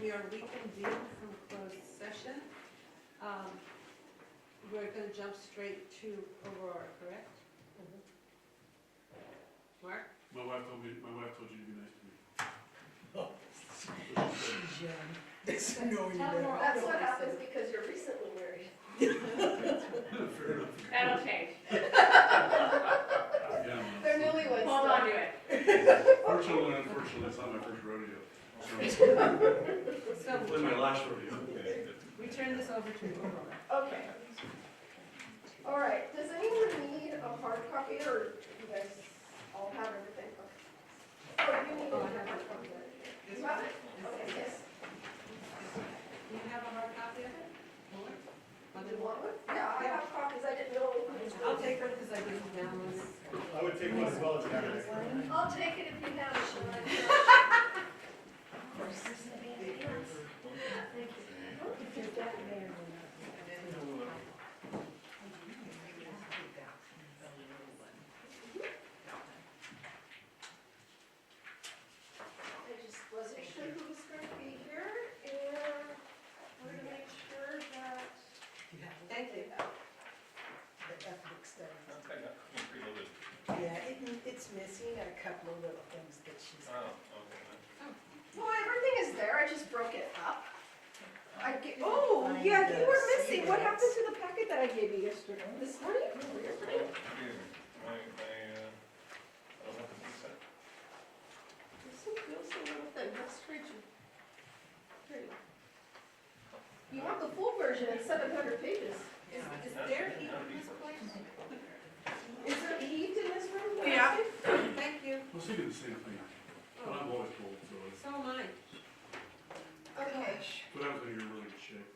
we are reconvened from closed session. We're going to jump straight to Aurora, correct? Mark? My wife told you to be nice to me. That's what happens because you're recently married. Fair enough. That'll change. Yeah, They're newlyweds. Hold on to it. fortunately and unfortunately, it's not my first rodeo. So Hopefully my last rodeo. we turn this over to Aurora. Okay. All right, does anyone need a hard copy or you guys all have everything? Oh, you need a hard copy. You have it? Okay, yes. Do you have a hard copy of it? More? Do you want one? Yeah, I have copies, I didn't know. I'll take one because I didn't download it. I would take one as well as you have it. I'll take it if you have it, Sharon. I just wasn't sure who was going to be here, and we're going to make sure that. Thank you. The ethnic study. I got preloaded. Yeah, it's missing a couple of little things that she's. Oh, okay. Well, everything is there, I just broke it up. Oh, Yeah, you were those missing, what happened cigarettes. to the packet that I gave you yesterday? This morning? Yesterday? I don't have to do that. This one feels a little thin, let's trade you. Here you go. You want the full version, it's 700 pages. Is there heat in this place? Is there heat in this room? Yeah. Thank you. I was thinking the same thing, but I'm always cold, so it's, So am I. Okay. but I was in here really good shape.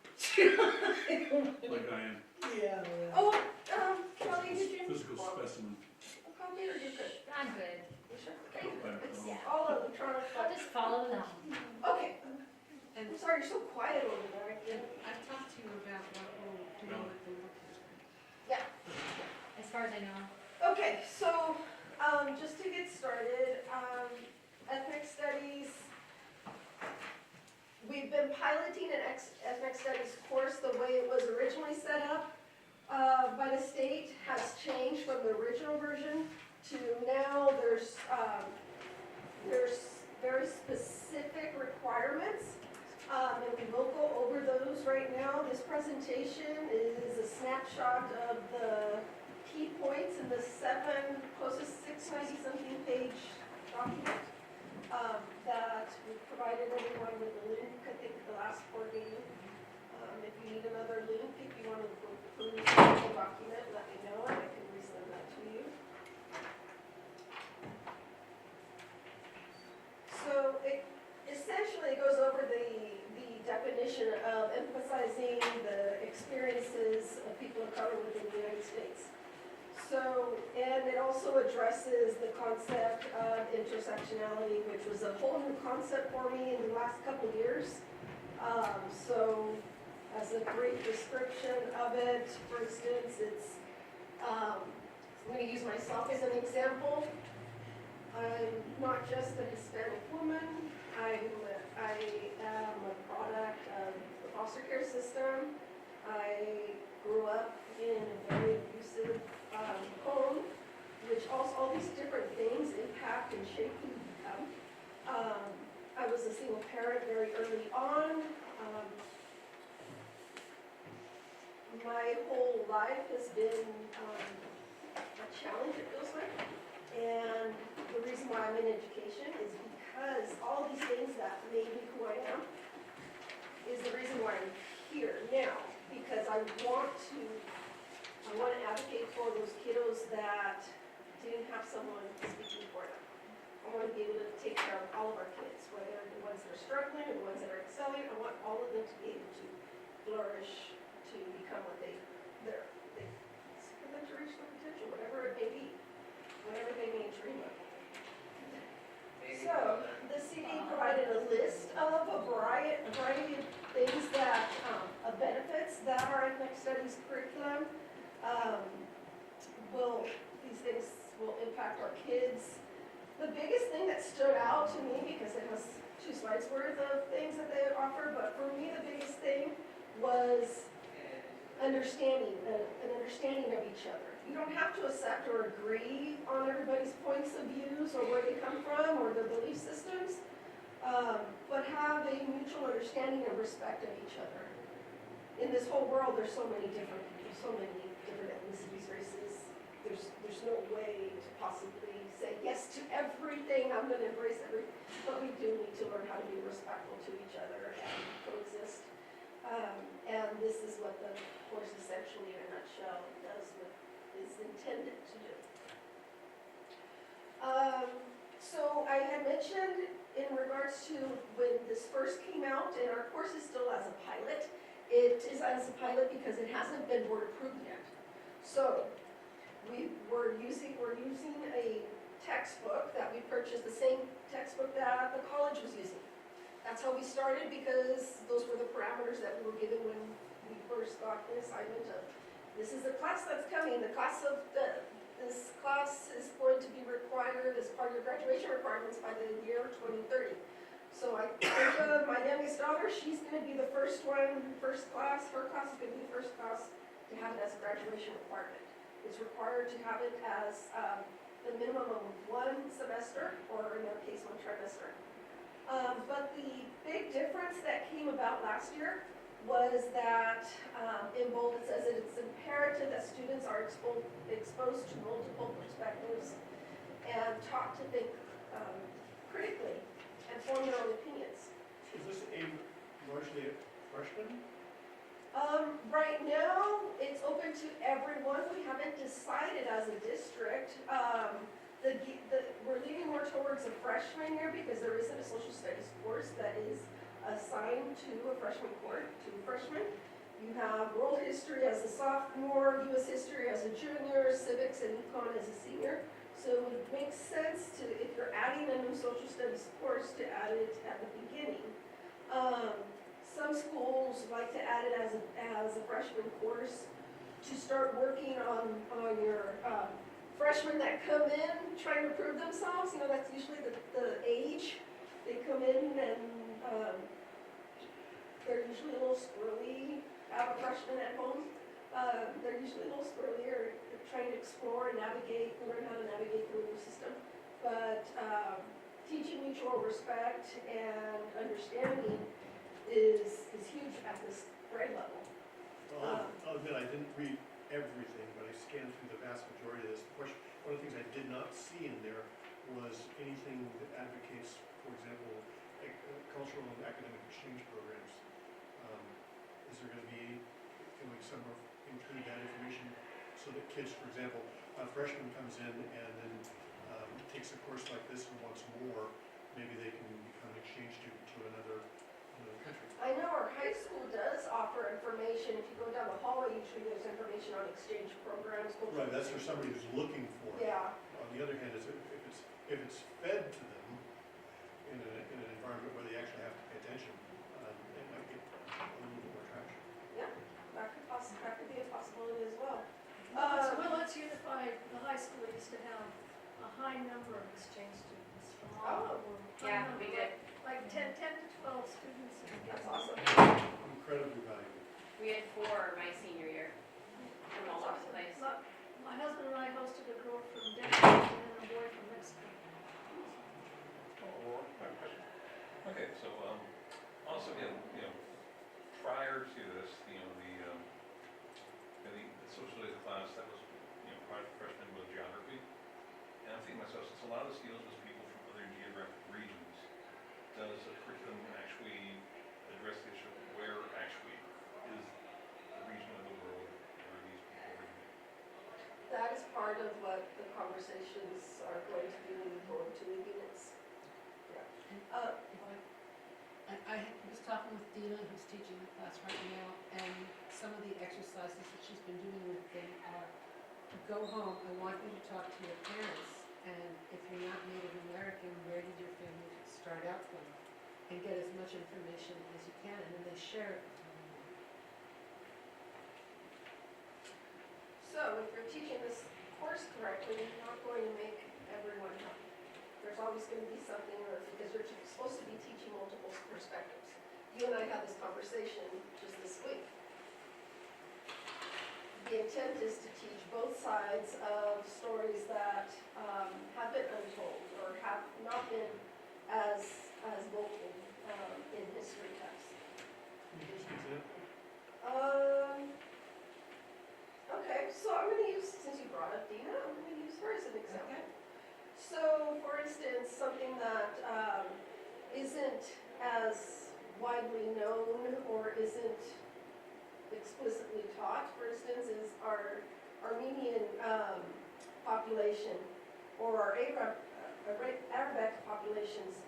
Like I am, Yeah. Oh, Kelly, did you? physical specimen. A copy or you good? I'm good. You sure? Okay. It's Yeah. all electronic. I'll just follow along. Okay. And I'm sorry, you're so quiet over there. I've talked to you about what we'll do with the look. As far as I know. Okay, so, just to get started, ethnic studies. We've been piloting an ethnic studies course. The way it was originally set up by the state has changed from the original version to now there's very specific requirements. And we will go over those right now. This presentation is a snapshot of the key points in the close to 690-something page document that we provided everyone with a link, I think, the last board meeting. If you need another link, if you want to go through the whole document, let me know and I can resend that to you. So essentially it goes over the definition of emphasizing the experiences of people of color within the United States. So, and it also addresses the concept of intersectionality, which was a whole new concept for me in the last couple of years. So, as a brief description of it, for instance, I'm going to use myself as an example. I'm not just a Hispanic woman. I am a product of the foster care system. I grew up in a very abusive home, which also all these different things impact and shape who you become. I was a single parent very early on. My whole life has been a challenge, it feels like. And the reason why I'm in education is because all these things that made me who I am is the reason why I'm here now. Because I want to advocate for those kiddos that didn't have someone speaking for them. I want to be able to take care of all of our kids, whether the ones that are struggling or the ones that are excelling. I want all of them to be able to flourish, to become what for them to reach their potential, whatever it may be, whatever they may dream of. So, the CD provided a list of a variety of things that, of benefits that our ethnic studies curriculum these things will impact our kids. The biggest thing that stood out to me, because it has 2 slides worth of things that they offer, was understanding, an understanding of each other. You don't have to accept or agree on everybody's points of views or where they come from or their belief systems, but have a mutual understanding and respect of each other. In this whole world, there's so many different ethnicities, races. There's no way to possibly say yes to everything. I'm going to embrace everything, but we do need to learn how to be respectful to each other and coexist. And this is what the course essentially, in a nutshell, is intended to do. So I had mentioned in regards to when this first came out, and our course is still as a pilot. It is as a pilot because it hasn't been board approved yet. So we're using a textbook that we purchased, the same textbook that the college was using. That's how we started because those were the parameters that we were given when we first got the assignment of, this is the class that's coming, this class is going to be required as part of your graduation requirements by the year 2030. So I think of my youngest daughter, she's going to be the first one, first class, her class is going to be the first class to have it as a graduation requirement. It's required to have it as the minimum of 1 semester, or in our case, 1 trimester. But the big difference that came about last year was that in bold it says that it's imperative that students are exposed to multiple perspectives and taught to think critically and form their own opinions. Is this aimed largely at freshmen? Right now, it's open to everyone. We haven't decided as a district. We're leaning more towards a freshman year because there isn't a social studies course that is assigned to a freshman course, to freshmen. You have world history as a sophomore, U.S. history as a junior, civics and econ as a senior. So it makes sense to, if you're adding a new social studies course, to add it at the beginning. Some schools like to add it as a freshman course to start working on your freshmen that come in trying to prove themselves. You know, that's usually the age. They come in and they're usually a little squirrely. I have a freshman at home. They're usually a little squirrely, or they're trying to explore and navigate, learn how to navigate through the new system. But teaching mutual respect and understanding is huge at this grade level. Well, I'll admit I didn't read everything, but I scanned through the vast majority of this. One of the things I did not see in there was anything that advocates, for example, cultural and academic exchange programs. Is there going to be, can we somewhere include that information so that kids, for example, a freshman comes in and then takes a course like this and wants more, maybe they can become an exchange student to another country. I know our high school does offer information. If you go down the hallway, usually there's information on exchange programs. Right, that's for somebody who's looking for it. Yeah. On the other hand, if it's fed to them in an environment where they actually have to pay attention, it might get a little bit more traction. Yeah, that could be a possibility as well. Willits Unified, the high school used to have a high number of exchange students from all over. Yeah, we did. Like 10 to 12 students. That's awesome. Incredibly valuable. We had 4 my senior year from all over the place. My husband and I hosted a girl from Denmark and then a boy from Mexico. Okay, so, also, prior to this, the social studies class, that was, prior to freshman was geography. And I'm thinking to myself, since a lot of this deals with people from other geographic regions, does the curriculum actually address the issue of where actually is the region of the world where these people originate? That is part of what the conversations are going to be moving forward to in units. Yeah. I was talking with Dina, who's teaching the class right now, and some of the exercises that she's been doing with them are, go home, I want you to talk to your parents, and if you're not Native American, where did your family start out from? And get as much information as you can, and then they share it with one another. So if you're teaching this course correctly, you're not going to make everyone happy. There's always going to be something, or because you're supposed to be teaching multiple perspectives. You and I had this conversation just this week. the intent is to teach both sides of stories that have been untold or have not been as vocal in history texts. Can you give us an example? Okay, so I'm going to use, since you brought up Dina, I'm going to use her as an example. So, for instance, something that isn't as widely known or isn't explicitly taught, for instance, is our Armenian population or our Arabic populations.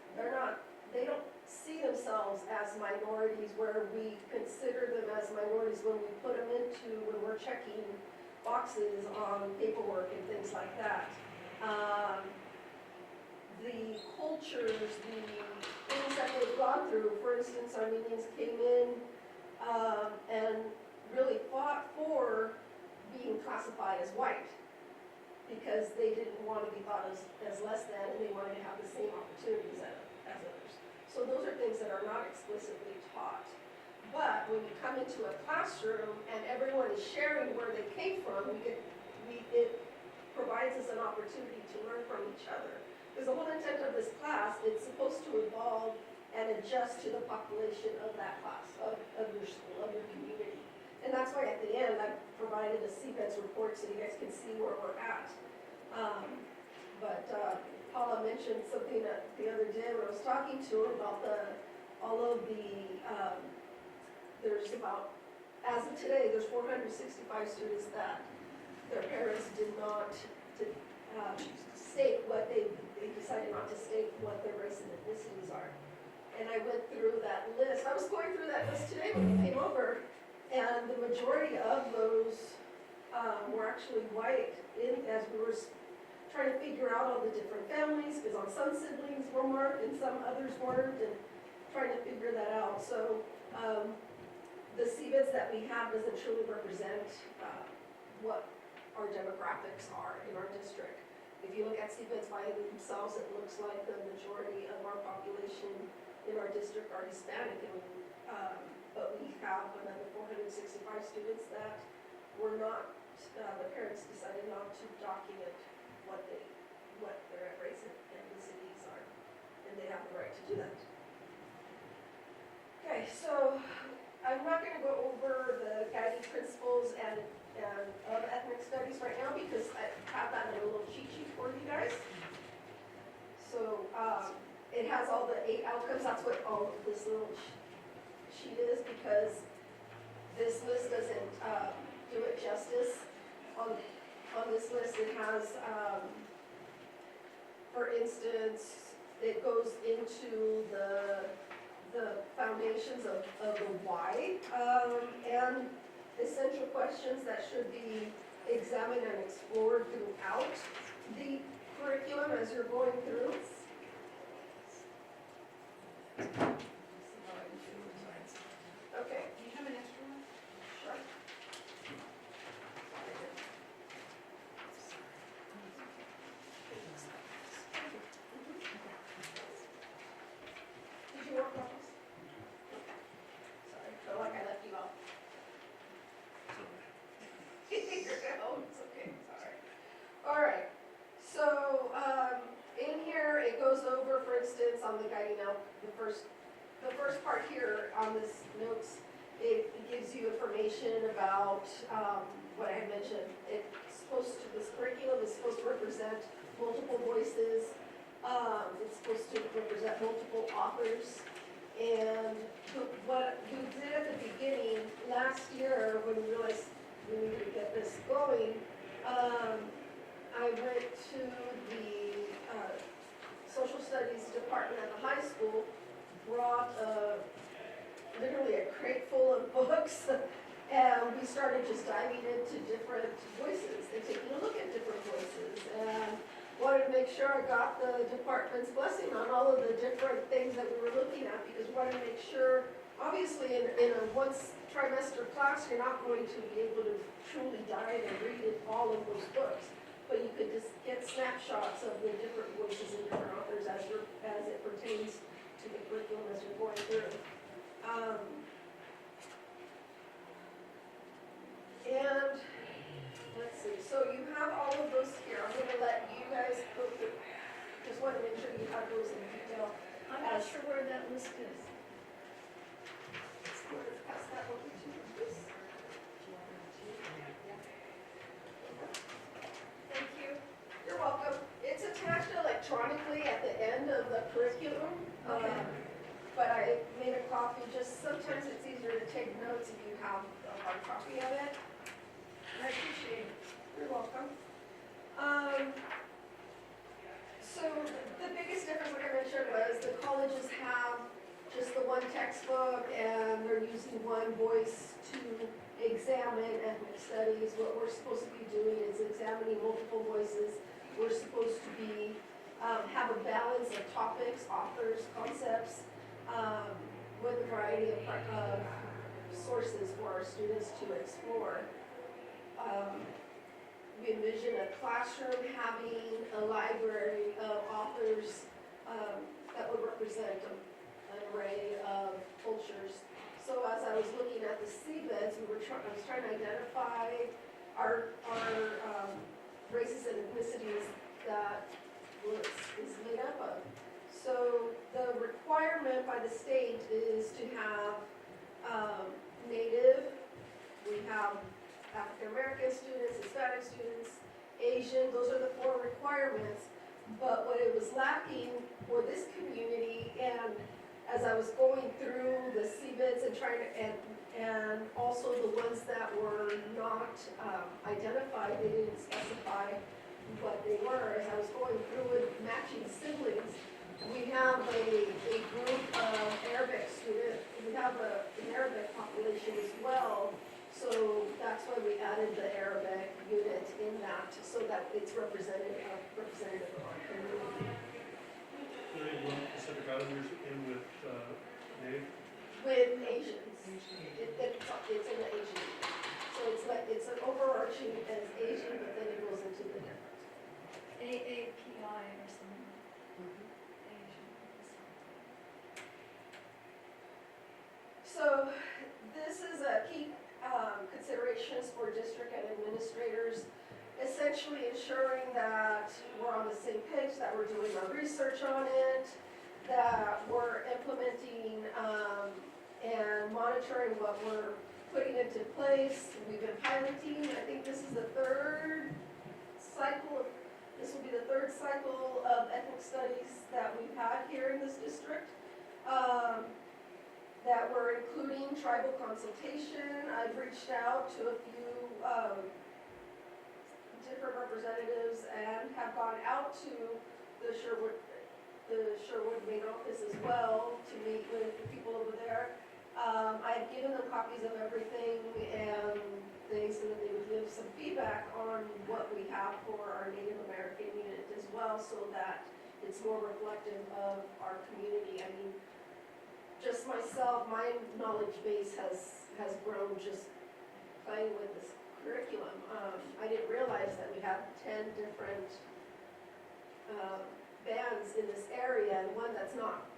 They don't see themselves as minorities where we consider them as minorities when we put them when we're checking boxes on paperwork and things like that. The cultures, the things that they've gone through, for instance, Armenians came in and really fought for being classified as white because they didn't want to be thought as less than, and they wanted to have the same opportunities as others. So those are things that are not explicitly taught. But when you come into a classroom and everyone is sharing where they came from, it provides us an opportunity to learn from each other. Because the whole intent of this class, it's supposed to evolve and adjust to the population of that class, of your school, of your community. And that's why at the end, I provided a CBEDS report so you guys can see where we're at. Paula mentioned something the other day when I was talking to her about all of the, there's about, as of today, there's 465 students that their parents did not state what they decided not to state what their race and ethnicities are. And I went through that list. I was going through that list today when we came over, and the majority of those were actually white as we were trying to figure out all the different families, because on some siblings were marked and some others weren't, and trying to figure that out. So the CBIDs that we have doesn't truly represent what our demographics are in our district. If you look at CBIDs by themselves, it looks like the majority of our population in our district are Hispanic, but we have another 465 students that were not, the parents decided not to document what their race and ethnicities are, and they have the right to do that. Okay, so I'm not going to go over the guiding principles and of ethnic studies right now because I have that in a little cheat sheet for you guys. So it has all the 8 outcomes. That's what all of this little sheet is, because this list doesn't do it justice. On this list, it has, for instance, it goes into the foundations of the why, and essential questions that should be examined and explored throughout the curriculum as you're going through. Okay. Do you have an extra one? Sure. Did you work on this? Sorry, felt like I left you out. Oh, it's okay, sorry. All right, so in here, it goes over, for instance, on the guiding out, the first part here on this notes, it gives you information about what I had mentioned. This curriculum is supposed to represent multiple voices. It's supposed to represent multiple authors. And what we did at the beginning last year, when we realized we needed to get this going, I went to the social studies department at the high school, brought literally a crate full of books, and we started just diving into different voices and taking a look at different voices, and wanted to make sure I got the department's blessing on all of the different things that we were looking at, because we wanted to make sure, obviously in a once trimester class, you're not going to be able to truly dive and read all of those books, but you could just get snapshots of the different voices and different authors as it pertains to the curriculum as you're going through. And using one voice to examine ethnic studies. What we're supposed to be doing is examining multiple voices. We're supposed to be, have a balance of topics, authors, concepts, with a variety of sources for our students to explore. We envision a classroom having a library of authors that would represent an array of cultures. So as I was looking at the CBEDS, I was trying to identify our races and ethnicities that Willits is made up of. So the requirement by the state is to have Native, we have African American students, Hispanic students, Asian, those are the 4 requirements. But what it was lacking for this community, and as I was going through the CBITs and trying to, and also the ones that were not identified, they didn't specify what they were. As I was going through with matching siblings, we have a group of Arabic students, we have an Arabic population as well. So that's why we added the Arabic unit in that, so that it's representative of our community. Do they want Pacific Islanders in with Native? With Asians, it's in the Asian. So it's an overarching as Asian, but then it goes into the different. AAPI or something, Asian. So this is a key considerations for district and administrators, essentially ensuring that we're on the same page, that we're doing our research on it, that we're implementing and monitoring what we're putting into place. We've been piloting, I think this is the 3rd cycle, this will be the 3rd cycle of ethnic studies that we've had here in this district. That we're including tribal consultation. I've reached out to a few different representatives and have gone out to the Sherwood main office as well to meet with the people over there. I've given them copies of everything, and they said that they would give some feedback on what we have for our Native American unit as well, so that it's more reflective of our community. I mean, just myself, my knowledge base has grown just playing with this curriculum. I didn't realize that we have 10 different bands in this area, and one that's not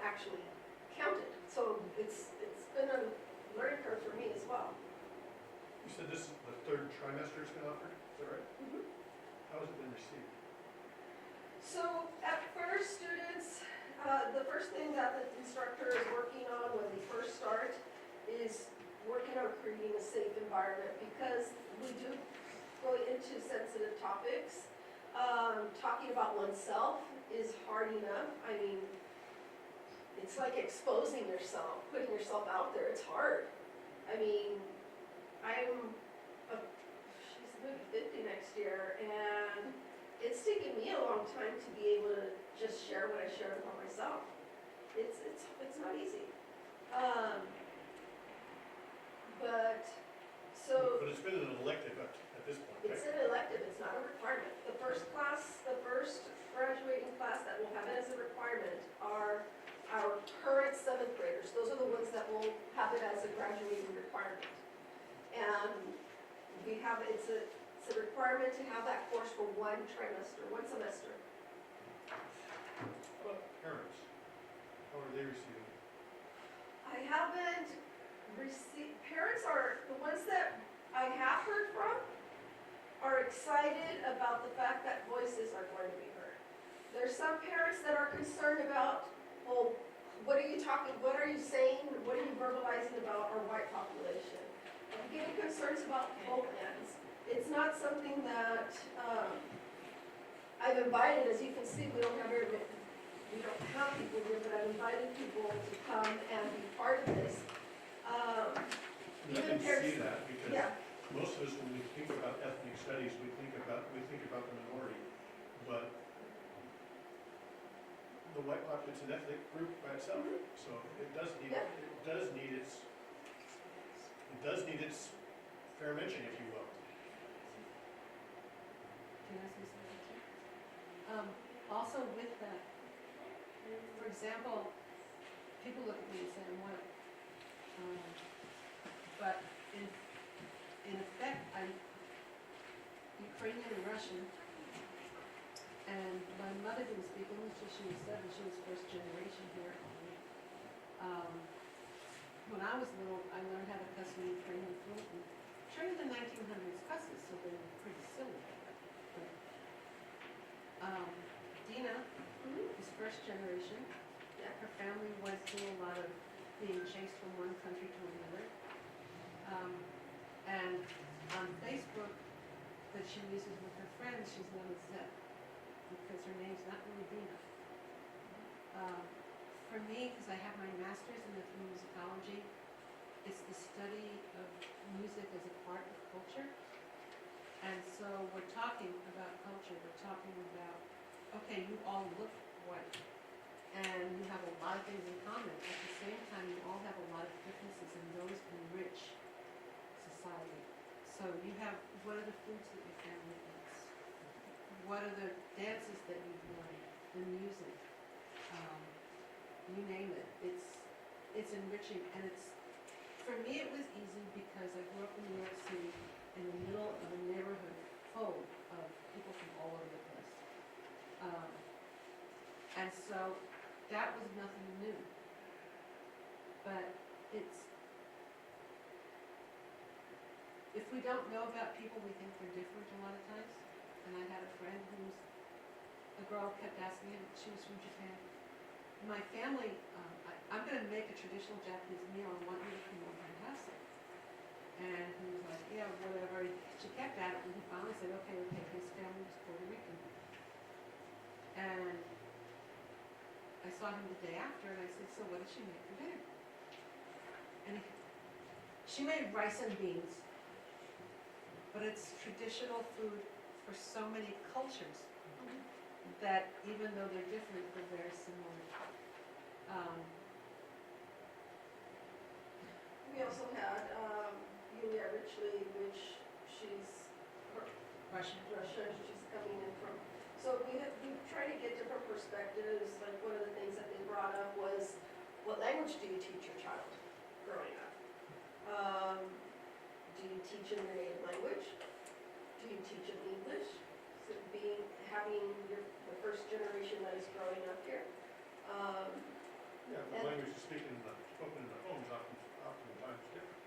actually counted. So it's been a learning curve for me as well. You said this is the 3rd trimester it's been offered, is that right? How has it been received? So at first, students, the first thing that the instructor is working on when they first start is working on creating a safe environment, because we do go into sensitive topics. Talking about oneself is hard enough. I mean, it's like exposing yourself, putting yourself out there. It's hard. I mean, she's going to be 50 next year, and it's taken me a long time to be able to just share what I share about myself. It's not easy. But it's been an elective at this point, right? it's an elective, it's not a requirement. The first graduating class that will have it as a requirement are our current 7th graders. Those are the ones that will have it as a graduating requirement. And we have, it's a requirement to have that course for one semester. How about parents? How are they receiving? I haven't received, parents are, the ones that I have heard from are excited about the fact that voices are going to be heard. There's some parents that are concerned about, well, what are you saying, what are you verbalizing about our white population? I'm getting concerns about both ends. It's not something that I've invited, as you can see, we don't have people here, but I've invited people to come and be part of this. I Even can parents- see that, because Yeah, most of us, when we think about ethnic studies, we think about the minority, but the white populace is an ethnic group by itself, so it does need Yeah. its fair mention, if you will. Can I say something too? Also with that, for example, people look at me and say I'm white. But in effect, I'm Ukrainian and Russian. And my mother didn't speak English till she was 7, she was first generation here. When I was little, I learned how to cuss in Ukrainian fluently. During the 1900s cusses, so they were pretty silly. But, Dina is first generation. Yeah. Her family went through a lot of being chased from one country to another. And on Facebook, that she uses with her friends, she's known as Zep, because her name's not really Dina. For me, because I have my master's in musicology, it's the study of music as a part of culture. And so we're talking about culture, we're talking about, okay, you all look white, and you have a lot of things in common. At the same time, you all have a lot of differences, and those enrich society. So you have, what are the foods that your family eats? What are the dances that you've learned? The music? You name it. It's enriching, and it's, for me it was easy because I grew up in New York City in the middle of a neighborhood full of people from all over the place. And so that was nothing new. But it's, if we don't know about people, we think they're different a lot of times. And I had a friend a girl kept asking him, she was from Japan. My family, I'm going to make a traditional Japanese meal, I want you to come over and have some. And he was like, yeah, whatever. She kept at it, and he finally said, okay, his family was Puerto Rican. And I saw him the day after, and I said, so what did she make for dinner? And she made rice and beans. But it's traditional food for so many cultures that even though they're different, they're very similar. We also had Yulia Richley, which she's Russian. Russia, she's coming in from. So we try to get different perspectives. Like one of the things that they brought up was, what language do you teach your child growing up? Do you teach them their native language? Do you teach them English? So having the first generation that is growing up here. Yeah, the And- language is spoken in the homes oftentimes different.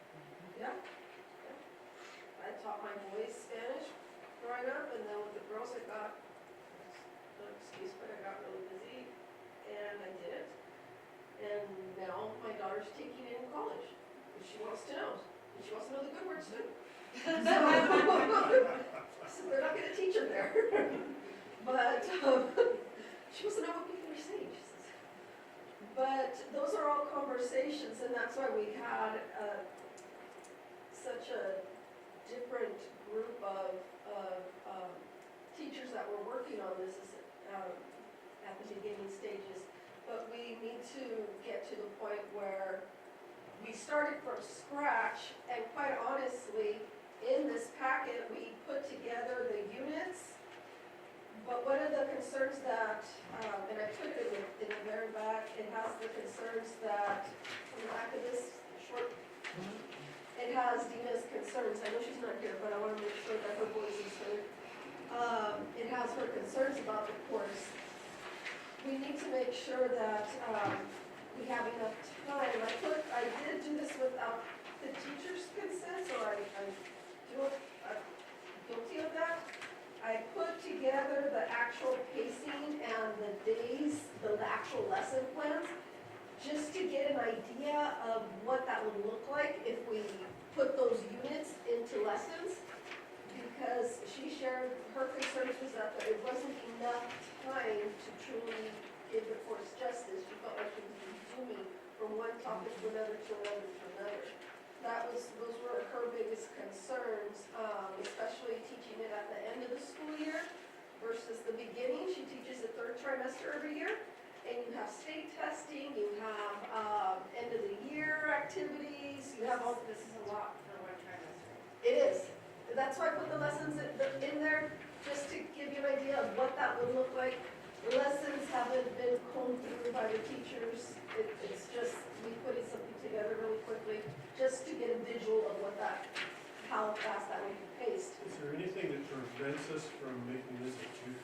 Yeah. I taught my boys Spanish growing up, and then with the girls I got, no excuse, but I got really busy, and I did it. And now my daughter's taking it in college, because she wants to know, and she wants to know the good words too. So they're not gonna teach them there. But she wants to know what people are saying, she says. But those are all conversations, and that's why we had such a different group of teachers that were working on this at the beginning stages. But we need to get to the point where we started from scratch, and quite honestly, in this packet, we put together the units. But one of the concerns that, and I put it in the very back, it has the concerns that, on the back of this short, it has Dina's concerns. I know she's not here, but I want to make sure that her voice is heard. It has her concerns about the course. We need to make sure that we have enough time. I did do this without the teacher's consent, so I'm guilty of that. I put together the actual pacing and the days, the actual lesson plans, just to get an idea of what that would look like if we put those units into lessons. Because she shared, her concerns was that it wasn't enough time to truly give the course justice. She felt like she was zooming from one topic to another to another to another. Those were her biggest concerns, especially teaching it at the end of the school year versus the beginning. She teaches the third trimester every year, and you have state testing, you have end of the year activities, you have all, This is a lot for one trimester. It is. That's why I put the lessons in there, just to give you an idea of what that would look like. The lessons haven't been combed through by the teachers. It's just me putting something together really quickly, just to get a visual of what that, how fast that would be paced. Is there anything that prevents us from making this a two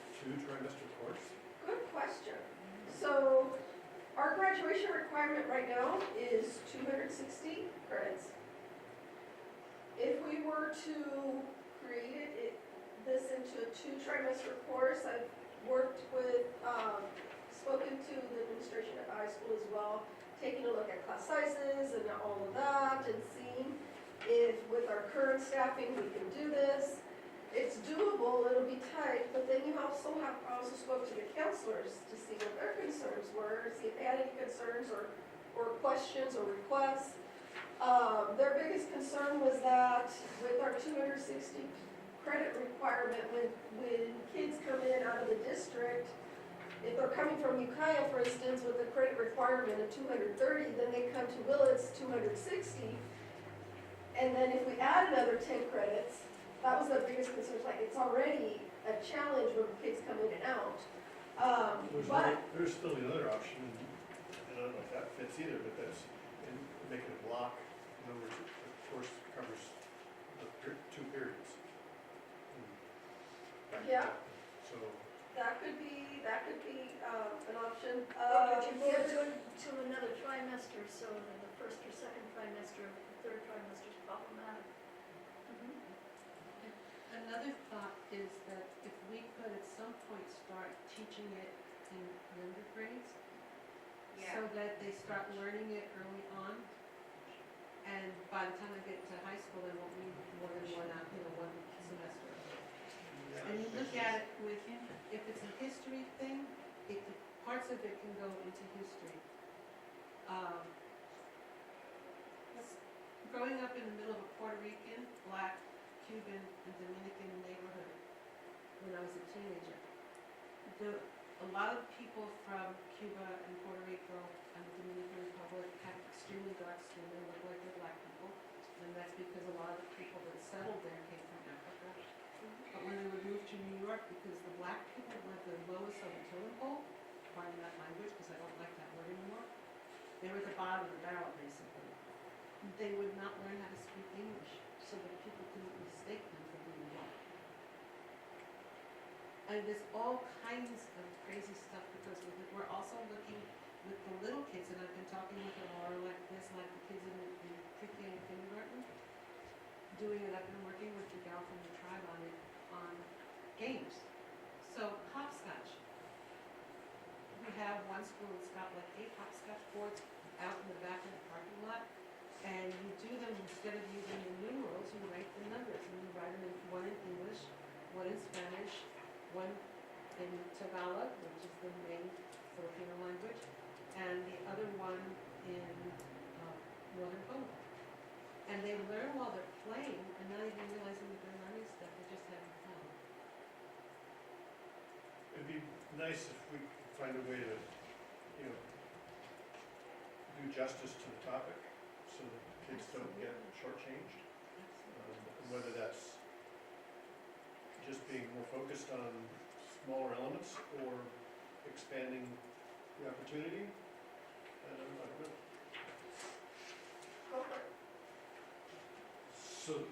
trimester course? Good question. So our graduation requirement right now is 260 credits. If we were to create this into a 2 trimester course, I've worked with, spoken to the administration at the high school as well, taking a look at class sizes and all of that, and seeing if with our current staffing we can do this. It's doable, it'll be tight, but then you also spoke to the counselors to see what their concerns were, see if they had any concerns or questions or requests. Their biggest concern was that with our 260 credit requirement, when kids come in out of the district, if they're coming from Ukiah, for instance, with a credit requirement of 230, then they come to Willits 260. And then if we add another 10 credits, that was their biggest concern, like it's already a challenge when kids come in and out. There's still the other option, and I don't know if that fits either, but that's, and make it a block, in other words, the course covers the 2 periods. Yeah. So, That could be an option. Or could you move Yeah, it to another trimester, so that the first or second trimester, the third trimester is problematic? Another thought is that if we could at some point start teaching it in younger grades, so that they start learning it early on, and by the time they get to high school, they won't need more than one semester. And you look at it with, if it's a history thing, parts of it can go into history. Growing up in the middle of a Puerto Rican, Black, Cuban, and Dominican neighborhood when I was a teenager, a lot of people from Cuba and Puerto Rico and the Dominican Republic have extremely dark skin and look like they're black people, and that's because a lot of the people that settled there came from Africa. But when they were moved to New York, because the black people were the lowest on the totem pole, pardon that language, because I don't like that word anymore, they were at the bottom of the barrel, basically. They would not learn how to speak English, so that people couldn't mistake them for being white. And there's all kinds of crazy stuff because with it. We're also looking with the little kids, and I've been talking with them all like this, like the kids in pre-K and kindergarten, doing it. I've been working with the gal from the tribe on it, on games. So hopscotch. We have one school that's got like 8 hopscotch boards out in the back of the parking lot. And you do them, instead of using the numerals, you write the numbers, and you write them one in English, one in Spanish, one in Tagalog, which is the main Filipino language, and the other one in Northern Congo. And they learn while they're playing, and not even realizing that they're learning stuff, they're just having fun. it'd be nice if we could find a way to, do justice to the topic, so that kids don't get shortchanged. Whether that's just being more focused on smaller elements or expanding the opportunity, I don't know. So,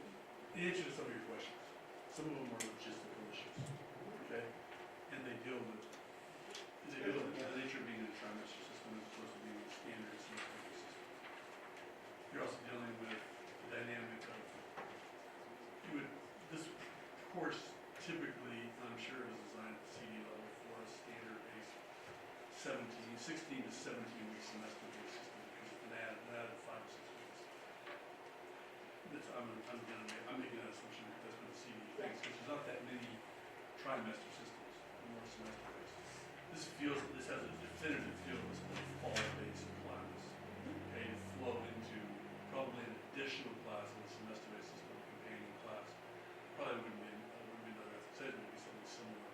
the answer to some of your questions, some of them are logistical issues, okay? And they deal with the nature of being in a trimester system as opposed to being a standard semester system. You're also dealing with the dynamic of, this course typically, I'm sure, is designed at the CD level for a standard-based 16 to 17 week semester-based system, because it's been added 5 or 6 weeks. I'm making that assumption that that's what the CD thinks, because there's not that many trimester systems, more semester-based. This has a definitive feel of a fall-based class, okay, to flow into probably an additional class in the semester-based system, a companion class. Probably wouldn't be another ethics ed, maybe something similar.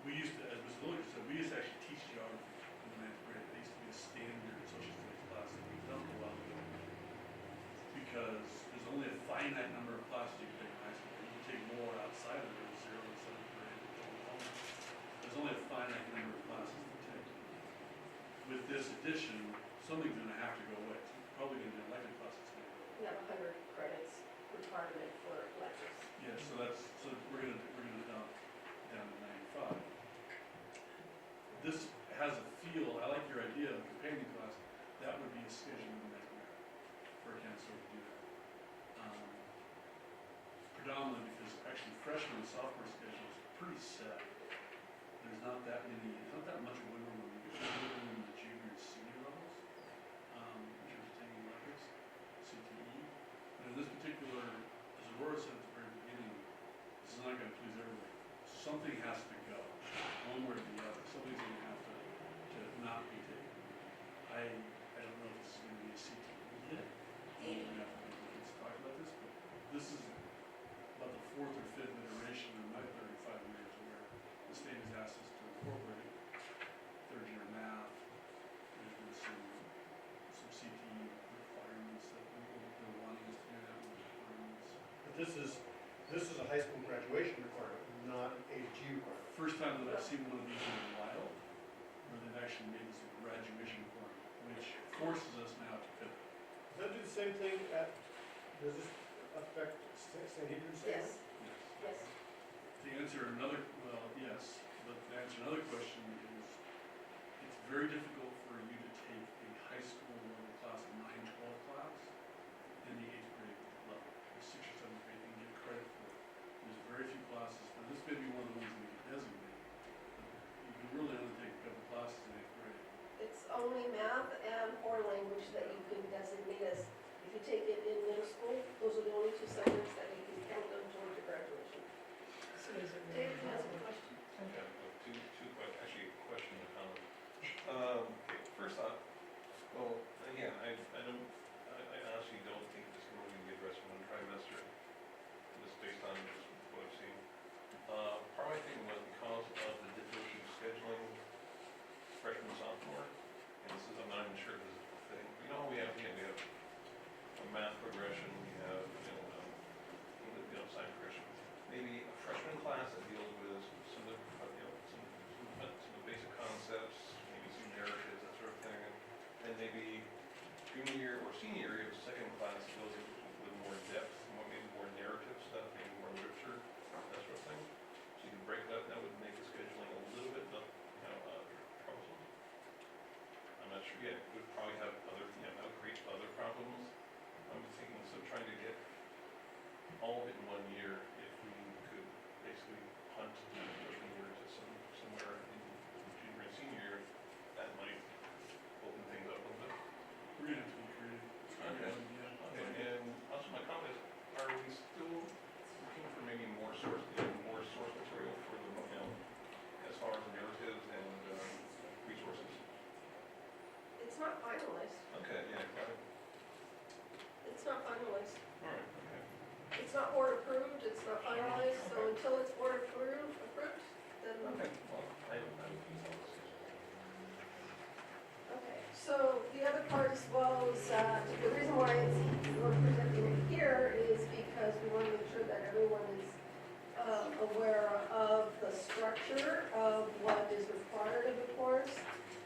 We used to, as Mr. Williams said, we used to actually teach geography in the 9th grade. It used to be a standard social studies class that we've done a while ago. this addition, something's gonna have to go away. It's probably gonna be elective classes gonna go away. We have 100 credits requirement for lectures. Yeah, so we're gonna dump down to 95. This has a feel, I like your idea of companion class, that would be a scheduling nightmare for a counselor to do that. Predominantly because actually freshman and sophomore schedule is pretty set. There's not that much wiggle room, there's wiggle room in the junior and senior levels, in terms of taking electives, CTE. But in this particular, as Aurora said at the very beginning, this is not gonna please everybody. Something has to go, one way or the other, something's gonna have to not be taken. I don't know if this is gonna be a CTE yet. We're gonna have to talk about this, but this is about the fourth or fifth iteration in my 35 years where the state has asked us to incorporate third year math. There's been some CTE requirements that they're wanting us to do that with requirements. But this is a high school graduation requirement, not an AG requirement. First time that I've seen one of these in a while, where they've actually made this a graduation requirement, which forces us now to pivot. Does that do the same thing does this affect St. Adrian State? Yes, Yes. yes. To answer another, well, yes, but to answer another question is, it's very difficult for you to take a high school level class, a 9-12 class, in the 8th grade level, the 6th or 7th grade, and get credit for it. There's very few classes, and this may be one of the ones that we can designate, but you can really only take a couple classes in 8th grade. It's only math and foreign language that you can designate as, if you take it in middle school, those are the only two subjects that you can count them towards your graduation. So is it David really? has a question. Yeah, actually, a question and a comment. Okay, first off, well, again, I honestly don't think this can really be addressed in one trimester, just based on just what I've seen. Part of my thinking was because of the difficulty of scheduling freshman, sophomore, and this is, I'm not even sure this is the thing. You know, we have a math progression, we have, science progression. Maybe a freshman class that deals with some of the basic concepts, maybe some narratives, that sort of thing. And maybe junior year or senior year, you have a second class that deals with more depth, maybe more narrative stuff, maybe more literature, that sort of thing. So you can break that would make the scheduling a little bit, troublesome. I'm not sure yet, it would probably have other, that would create other problems. I'm thinking, so trying to get all of it in 1 year, if we could basically punt the freshman year to somewhere in junior and senior year, that might open things up a little bit. We're gonna have to be creative. Okay. Yeah. And also my comment is, are we still looking for maybe more source material for the, as far as narratives and resources? It's not finalized. Okay, yeah, got it. It's not finalized. All right, okay. It's not board approved, it's not finalized, so until it's board approved, then. Okay, well, I don't know. Okay, so the other part as well is, the reason why we're presenting it here is because we want to make sure that everyone is aware of the structure of what is required of the course,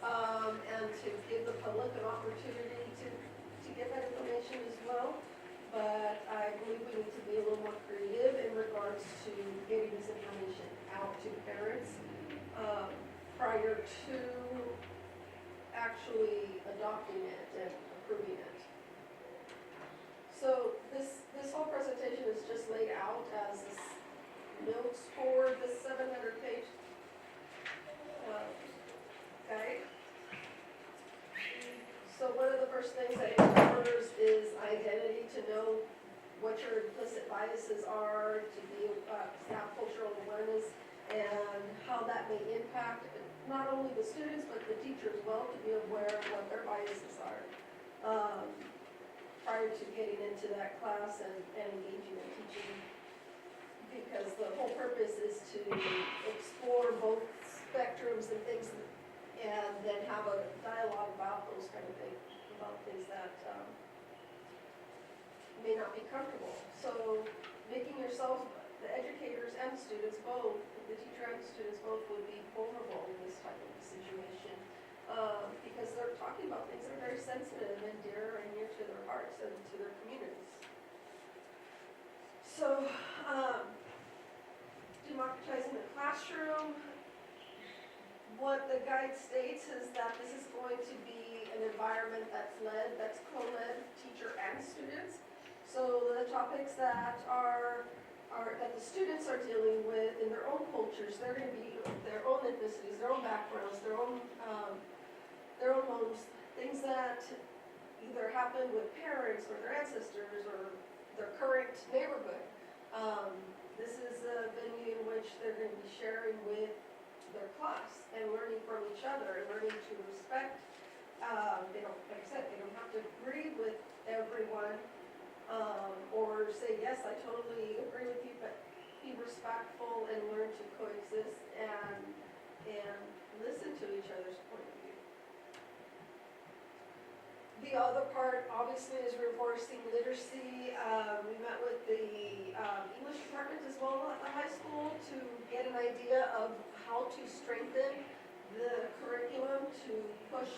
and to give the public an opportunity to get that information as well. But I believe we need to be a little more creative in regards to getting this information out to parents prior to actually adopting it and approving it. So this whole presentation is just laid out as notes for the 700-page guide. So one of the first things that it covers is identity, to know what your implicit biases are, to have cultural awareness, and how that may impact not only the students, but the teacher as well, to be aware of what their biases are prior to getting into that class and engaging in teaching. Because the whole purpose is to explore both spectrums and things, and then have a dialogue about those kind of things, about things that may not be comfortable. So making yourselves, the educators and the students both, the teacher and the students both, would be vulnerable in this type of situation. because they're talking about things that are very sensitive and dear and near to their hearts and to their communities. So, democratizing the classroom. What the guide states is that this is going to be an environment that's led, that's co-led, teacher and students. So the topics that that the students are dealing with in their own cultures, they're going to be their own ethnicities, their own backgrounds, their own homes, things that either happened with parents or their ancestors or their current neighborhood. This is a venue in which they're going to be sharing with their class and learning from each other and learning to respect. They don't, like I said, they don't have to agree with everyone or say, yes, I totally agree with you, but be respectful and learn to coexist and listen to each other's point of view. The other part, obviously, is reinforcing literacy. We met with the English department as well at the high school to get an idea of how to strengthen the curriculum to push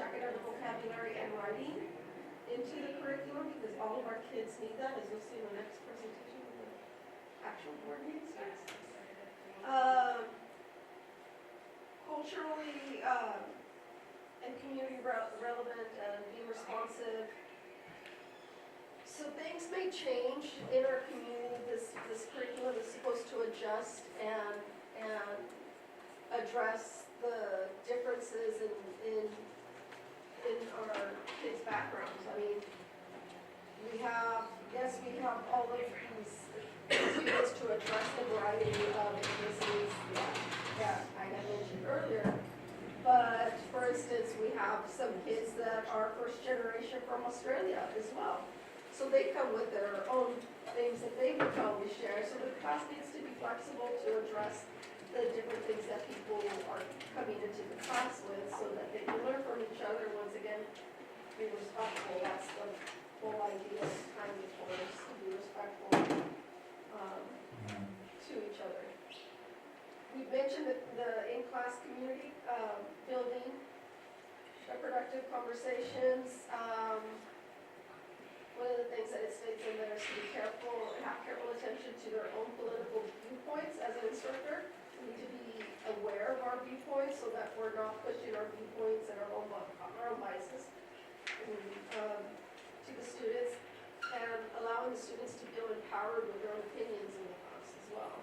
academic vocabulary and writing into the curriculum, because all of our kids need that, as you'll see in the next presentation when the actual board meeting starts. Culturally and community relevant and be responsive. So things may change in our community. This curriculum is supposed to adjust and address the differences in our kids' backgrounds. I mean, we have all of these students to address the variety of ethnicities that I had mentioned earlier. But for instance, we have some kids that are first generation from Australia as well. So they come with their own things that they would probably share. So the class needs to be flexible to address the different things that people are coming into the class with so that they can learn from each other. Once again, be respectful. That's the whole idea of time before us, to be respectful to each other. We've mentioned the in-class community building, productive conversations. One of the things that it states in there is to be careful and have careful attention to their own political viewpoints as an instructor. We need to be aware of our viewpoints so that we're not pushing our viewpoints and our own biases to the students, and allowing the students to feel empowered with their own opinions in the class as well.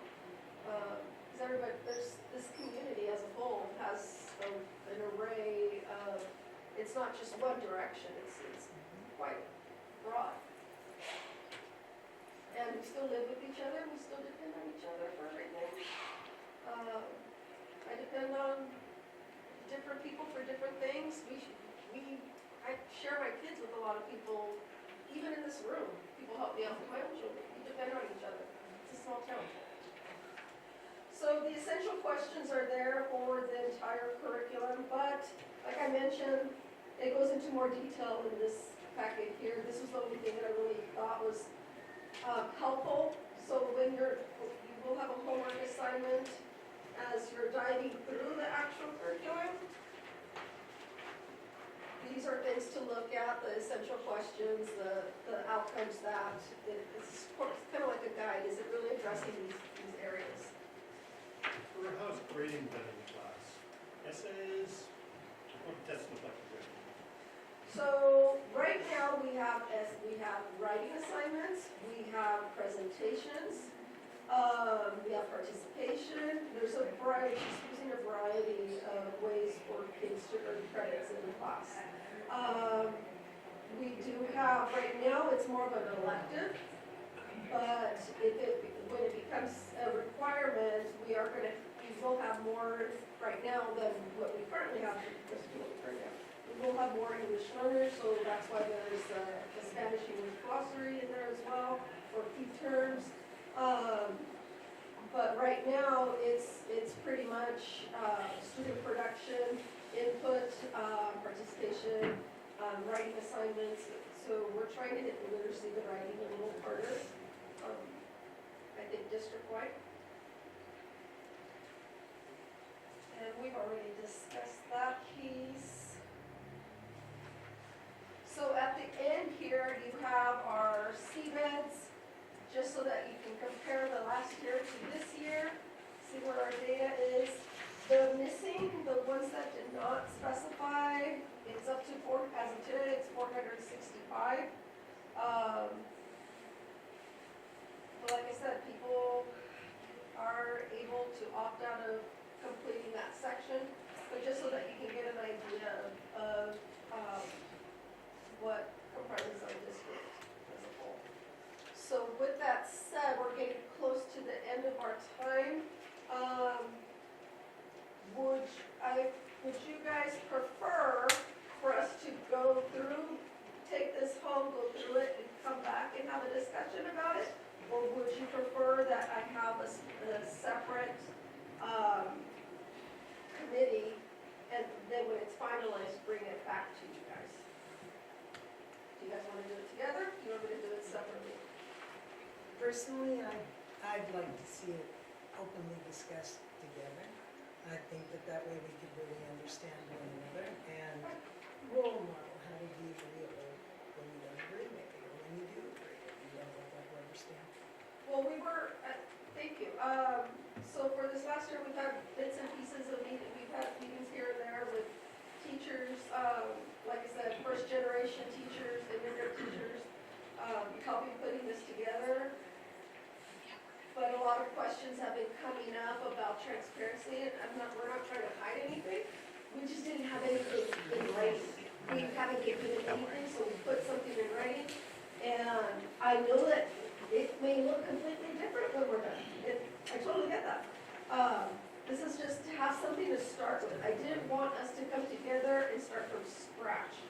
Because everybody, this community as a whole has an array of, it's not just one direction, it's quite broad. And we still live with each other, we still depend on each other for everything. I depend on different people for different things. I share my kids with a lot of people, even in this room. People help me out with my own children. We depend on each other. It's a small town. So the essential questions are there for the entire curriculum, but like I mentioned, it goes into more detail in this packet here. This was the only thing that I really thought was helpful. So when you will have a homework assignment as you're diving through the actual curriculum. These are things to look at, the essential questions, the outcomes that, it's kind of like a guide. Is it really addressing these areas? How's grading done in the class? Essays? What tests look like for grading? So right now we have writing assignments, we have presentations, we have participation. There's a variety, she's using a variety of ways for kids to earn credits in the class. We do have, right now it's more of an elective, but when it becomes a requirement, we will have more right now than what we currently have. We will have more English learners, so that's why there's a Spanish English glossary in there as well, for key terms. But right now, it's pretty much student production, input, participation, writing assignments. So we're trying to hit the literacy, the writing a little harder, I think district-wide. And we've already discussed just so that you can compare the last year to this year, see where our data is. The missing, the ones that did not specify, it's up to as of today, it's 465. But like I said, people are able to opt out of completing that section, but just so that you can get an idea of what comprises our district as a whole. So with that said, we're getting close to the end of our time. Would you guys prefer for us to go through, take this home, go through it, and come back and have a discussion about it? Or would you prefer that I have a separate committee, and then when it's finalized, bring it back to you guys? Do you guys want to do it together? Do you want me to do it separately? Personally, I'd like to see it openly discussed together. I think that way we could really understand one another and role model how to be real when you don't agree maybe, or when you do agree, you don't like understand. Well, thank you. So for this last year, we've had bits and pieces of meetings, we've had meetings here and there with teachers, like I said, first generation teachers, immigrant teachers, helping putting this together. But a lot of questions have been coming up about transparency, and we're not trying to hide anything. We just didn't have anything in writing. We haven't given anything, so we put something in writing. And I know that it may look completely different when we're done. I totally get that. This is just to have something to start with. I didn't want us to come together and start from scratch.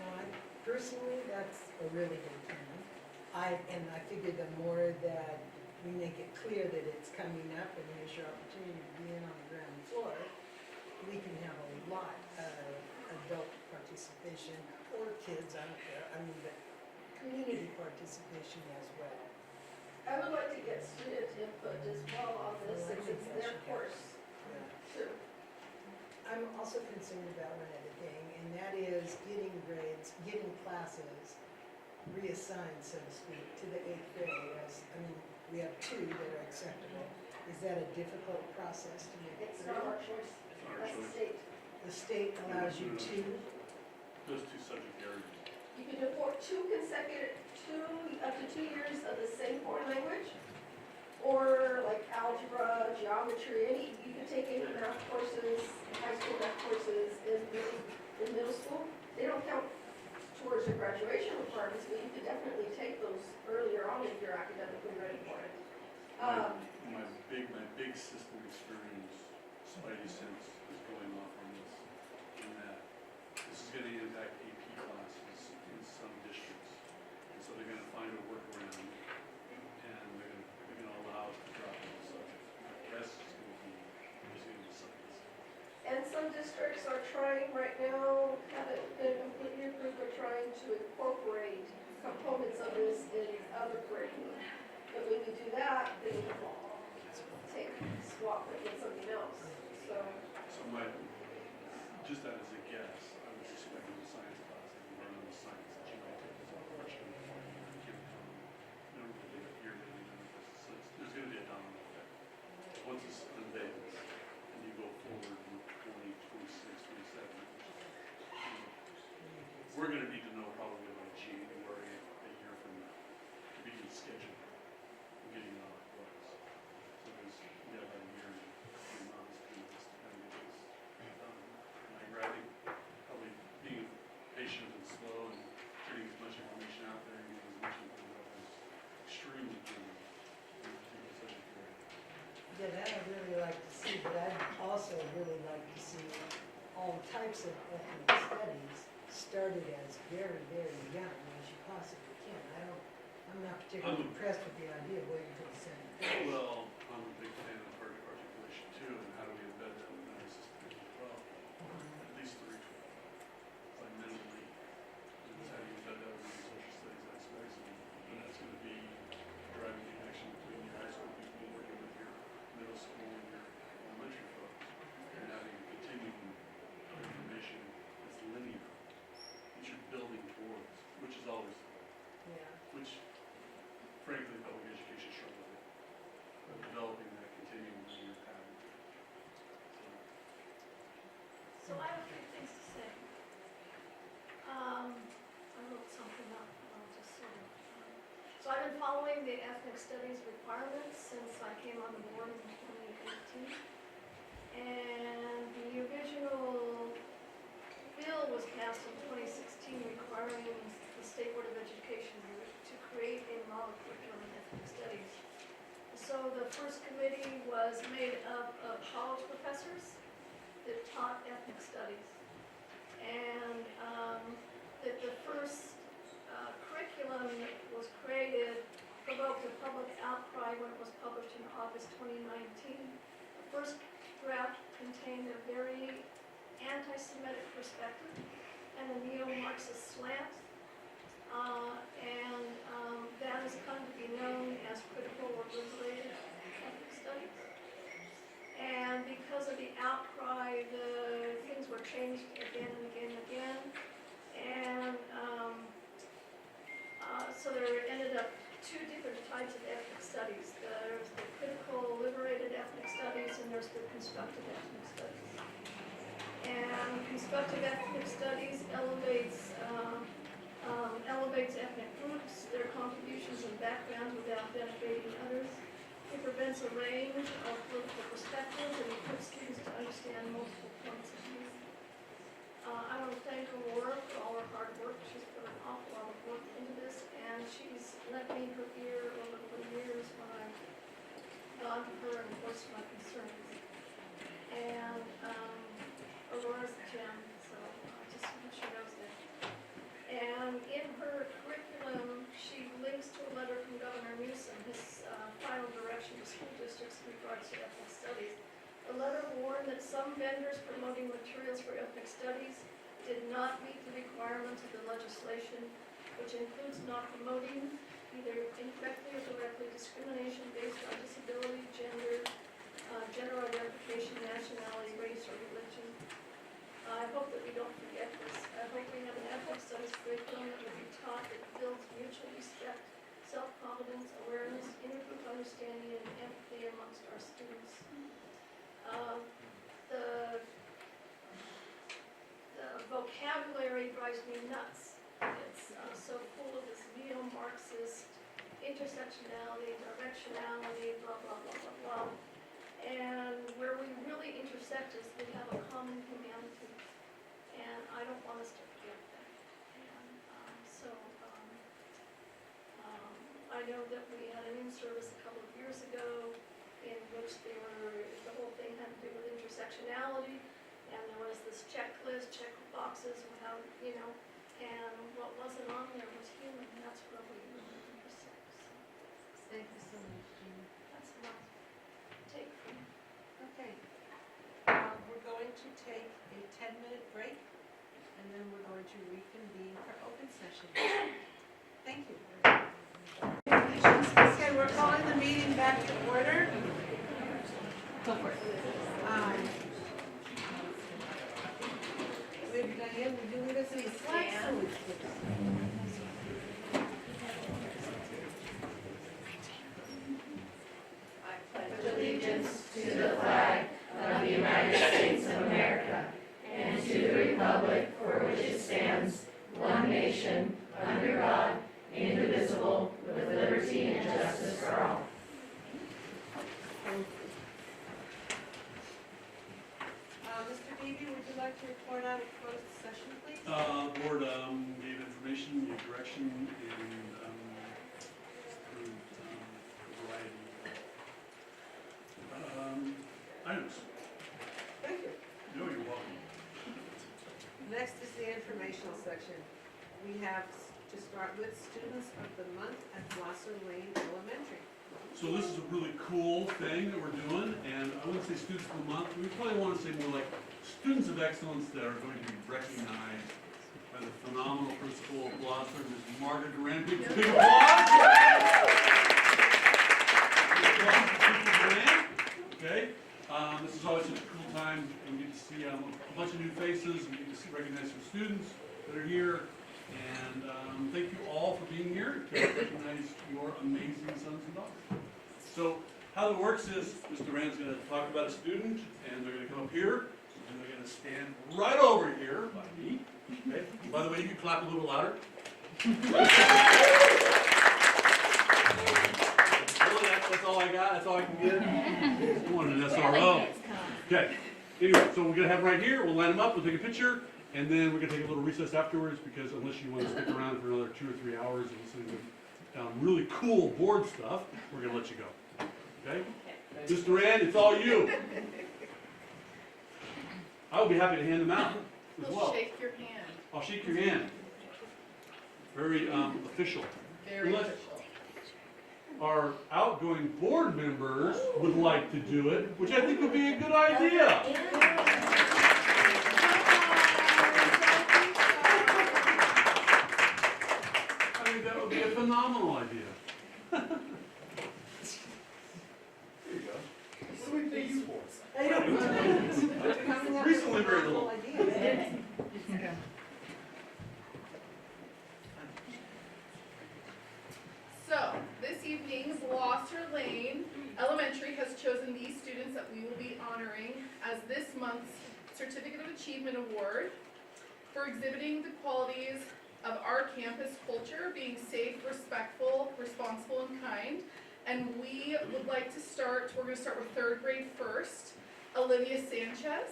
Well, personally, that's a really good plan. I figure the more that we make it clear that it's coming up and here's your opportunity to be in on the ground floor, we can have a lot of adult participation, or kids, I don't care, but community participation as well. I would like to get student input as well on this, since it's their course too. I'm also concerned about one other thing, and that is getting grades, getting classes reassigned, so to speak, to the 8th grade. We have 2 that are acceptable. Is that a difficult process to make? It's not our choice, that's the state. The state allows you to, Those two subject areas. You can do up to 2 years of the same foreign language, or like algebra, geometry, you can take any math courses, high school math courses in middle school. They don't count towards your graduation requirements, but you could definitely take those earlier on if you're academically ready for it. My big system experience, spidey sense is going off on this, in that this is gonna impact AP classes in some districts. And so they're gonna find a workaround, and they're gonna allow us to drop in the subject. My guess is gonna be science. And some districts are trying right now, haven't been completely approved, but trying to incorporate components of this in other curriculum. But when you do that, then you swap it with something else, so. So just that as a guess, I was expecting the science class to run on the science that you might take as a freshman. So there's gonna be a domino effect. Once it's unveiled, and you go forward in 20, 26, 27, we're gonna need to know probably by January, a year from now, to begin scheduling, and getting on our books. So we got about a year and 3 months to do this, to kind of get this done. And I think probably being patient and slow and getting as much information out there and getting as much information out there is extremely important. yeah, that I'd really like to see, but I'd also really like to see all types of ethnic studies started as very, very young as you possibly can. I'm not particularly impressed with the idea of waiting until the 7th grade. Well, I'm a big fan of target articulation too, and how do we embed that within our system as well? At least 3 12. Like mentally, and how do you embed that within social studies aspects, and that's gonna be driving the connection between your high school people working with your middle school and your elementary folks, and having a continuum of information that's linear, that you're building towards, which is always, Yeah. which frankly, public education reviewing the ethnic studies requirements since I came on the board in 2018. And the original bill was passed in 2016 requiring the State Board of Education to create a model curriculum in ethnic studies. So the first committee was made up of college professors that taught ethnic studies. And that the first curriculum that was created provoked a public outcry when it was published in August 2019. The first draft contained a very anti-Semitic perspective and a neo-Marxist slant. That has come to be known as critical or liberated ethnic studies. And because of the outcry, the things were changed again and again and again. And so there ended up two different types of ethnic studies. There's the critical liberated ethnic studies and there's the constructive ethnic studies. And constructive ethnic studies elevates ethnic groups, their contributions and backgrounds without denigrating others. It prevents a range of political perspectives and equips students to understand multiple points of view. I want to thank Aurora for all her hard work. She's put an awful lot of work into this, and she's lent me her ear over the years when I've gone to her and voiced my concerns. And Aurora's a gem, so I just hope she knows that. And in her curriculum, she links to a letter from Governor Newsom, his final direction to school districts in regards to ethnic studies. The letter warned that some vendors promoting materials for ethnic studies did not meet the requirements of the legislation, which includes not promoting either indirectly or directly discrimination based on disability, gender, gender identification, nationality, race, or religion. I hope that we don't forget this. I hope we have an ethnic studies curriculum that will be taught that builds mutual respect, self-confidence, awareness, intergroup understanding, and empathy amongst our students. The vocabulary drives me nuts. It's so full of this neo-Marxist intersectionality, directionality, blah, blah, blah, blah, blah. And where we really intersect is we have a common humanity. And I don't want us to forget that. And I know that we had an in-service a couple of years ago in which the whole thing had to do with intersectionality, and there was this checklist, check boxes, how, and what wasn't on there was human, and that's where we really intersect. So Thank you so much, Jean. that's my take from it. Okay. We're going to take a 10-minute break, and then we're going to reconvene for open session. Thank you. Okay, we're calling the meeting back to order. Go for it. Diane, would you lead us in the flag salute, please? I pledge allegiance to the flag of the United States of America and to the republic for which it stands, one nation, under God, indivisible, with liberty and justice for all. Mr. Beebe, would you like to report out a closed session, please? Board gave information, gave direction, and approved a variety of items. Thank you. No, you're welcome. Next is the informational section. We have to start with students of the month at Blossom Lane Elementary. So this is a really cool thing that we're doing, and I wouldn't say students of the month, we probably want to say more like students of excellence that are going to be recognized by the phenomenal principal of Blossom, Ms. Margaret Duran. Big applause! Okay, this is always such a cool time, and we get to see a bunch of new faces, and we get to see recognize some students that are here, and thank you all for being here to recognize your amazing sons and daughters. So how it works is Ms. Duran's going to talk about a student, and they're going to come up here, and they're going to stand right over here by me. Okay? By the way, you can clap a little louder. all I got, that's all I can get. I wanted an SRO. Okay, anyway, so we're gonna have them right here, we'll line them up, we'll take a picture, and then we're gonna take a little recess afterwards, because unless you wanna stick around for another 2 or 3 hours and listen to really cool board stuff, we're gonna let you go. Okay? Mr. Rand, it's all you. I will be happy to hand them out as We'll well. shake your hand. I'll shake your hand. Very official. Very Unless official. our outgoing board members would like to do it, which I think would be a good idea. I think that would be a phenomenal idea. There you go. What do you for? I don't know. Recently very little. So, this evening, Gloucester Lane Elementary has chosen these students that we will be honoring as this month's Certificate of Achievement Award for exhibiting the qualities of our campus culture, being safe, respectful, responsible, and kind. And we would like to start, we're going to start with 3rd grade first. Olivia Sanchez.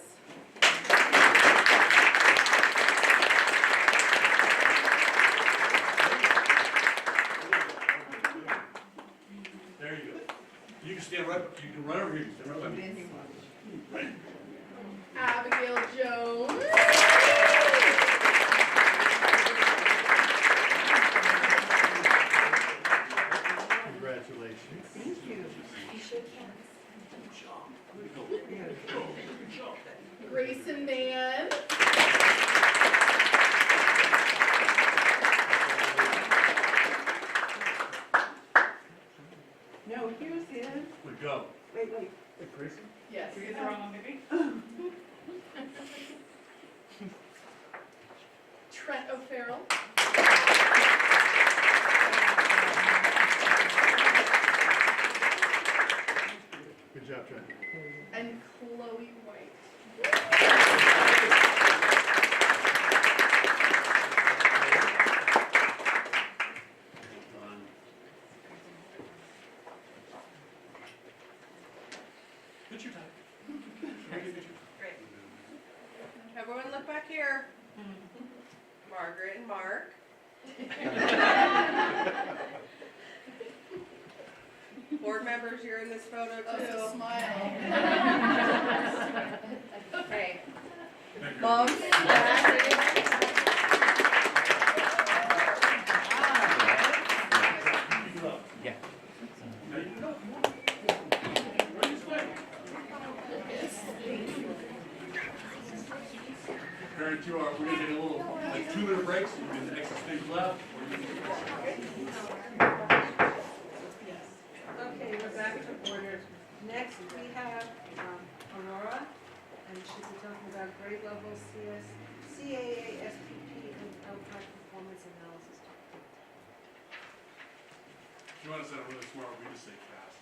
There you go. You can stand right, you can run over here, you can stand right by me. Right. Abigail Jones. Congratulations. Thank you. Grayson Mann. No, here's his. We go. Wait. Hey, Grayson? Yes. Trent O'Farrell. Good job, Trent. And Chloe White. Picture time. Everyone look back here. Margaret and Mark. Board members, you're in this photo Oh, so too. smile. Okay. Thank you. Mom, Dad. Keep it up. Yeah. Now you can go. Right this way. Comparing to our, we're gonna take a little, like 2-minute breaks, you can exit stage left, or you can take a Okay, we're back to order. Next, we have Aurora, and she'll be talking about grade level CAA, SPP, and LPAC performance analysis. If you want to sound really smart, we just say cast.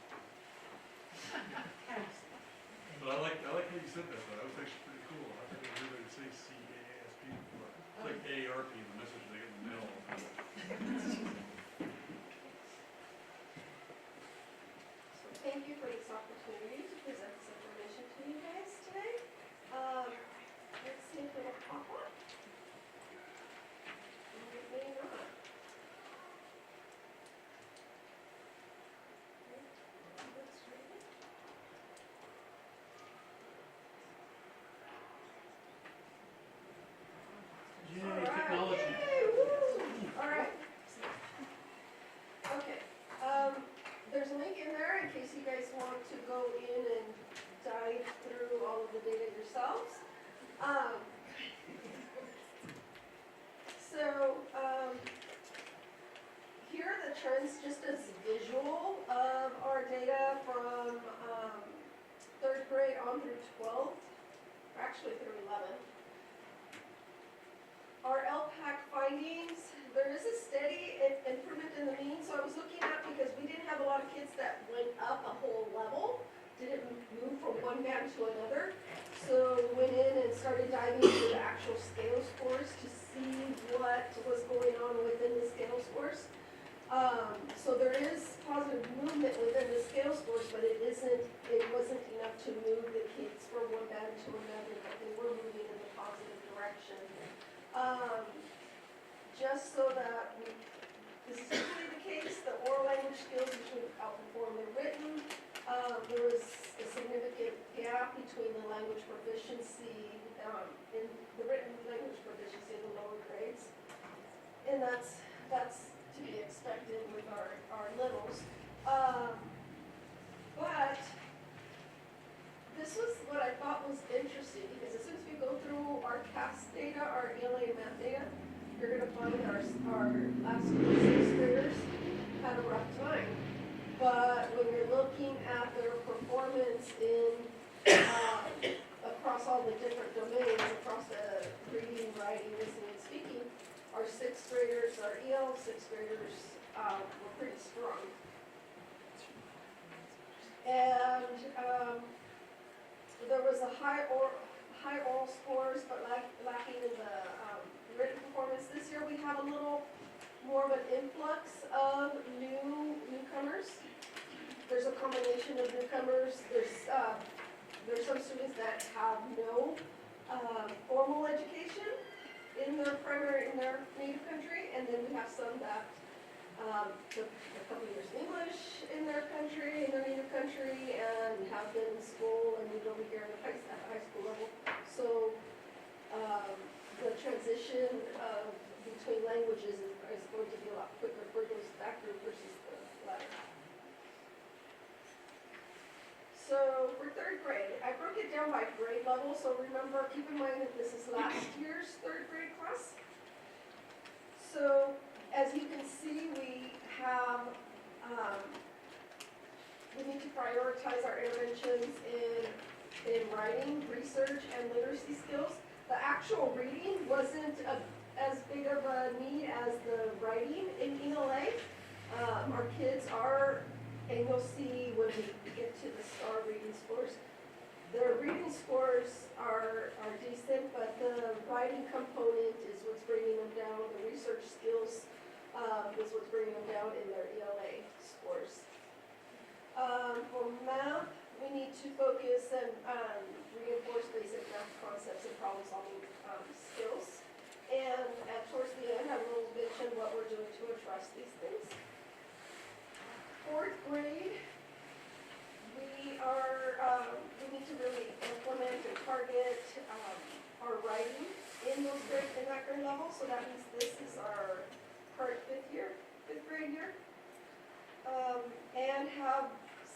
But I like how you said that, though. That was actually pretty cool. I think everybody would say CAASP before. It's like AARP, the message they get in the mail. So thank you for this opportunity to present this information to you guys today. Let's see if it'll pop up. It may not. Let's read it. Yay, technology. Yay, woo. All right. Okay, there's a link in there in case you guys want to go in and dive through all of the data yourselves. Here are the trends just as visual of our data from 3rd grade on through 12th, or actually through 11th. Our LPAC findings, there is a steady improvement in the mean, so I was looking at, because we didn't have a lot of kids that went up a whole level, didn't move from one band to another, so went in and started diving into the actual scale scores to see what was going on within the scale scores. So there is positive movement within the scale scores, but it wasn't enough to move the kids from one band to another, but they were moving in the positive direction. Just so that this is usually the case, the oral language skills usually outperform the written. There was a significant gap between the language proficiency, in the written language proficiency in the lower grades. And that's to be expected with our littles. But this was what I thought was interesting, because as soon as we go through our CAS data, our ELA and math data, you're gonna find our last 6th graders had a rough time. But when you're looking at their performance in, across all the different domains, across the reading, writing, listening, and speaking, our 6th graders, our EL 6th graders, were pretty strong. And, there was a high oral scores, but lacking in the, written performance. This year we have a little more of an influx of newcomers. There's a combination of newcomers. There's some students that have no formal education in their native country, and then we have some that took a couple years of English in their native country, and have been in school and moved over here at the high school level. So the transition between languages is going to be a lot quicker for that group versus the latter. So for 3rd grade, I broke it down by grade level. So remember, keep in mind that this is last year's 3rd grade class. So as you can see, we have, we need to prioritize our interventions in writing, research, and literacy skills. The actual reading wasn't as big of a need as the writing in ELA. Our kids are, and you'll see when we get to the STAR reading scores, their reading scores are decent, but the writing component is what's bringing them down. The research skills is what's bringing them down in their ELA scores. For math, we need to focus and reinforce basic math concepts and problem-solving skills. And towards the end, I will mention what we're doing to address these things. 4th grade, we need to really implement and target our writing in that grade level. So that means this is our current 5th grade year, and have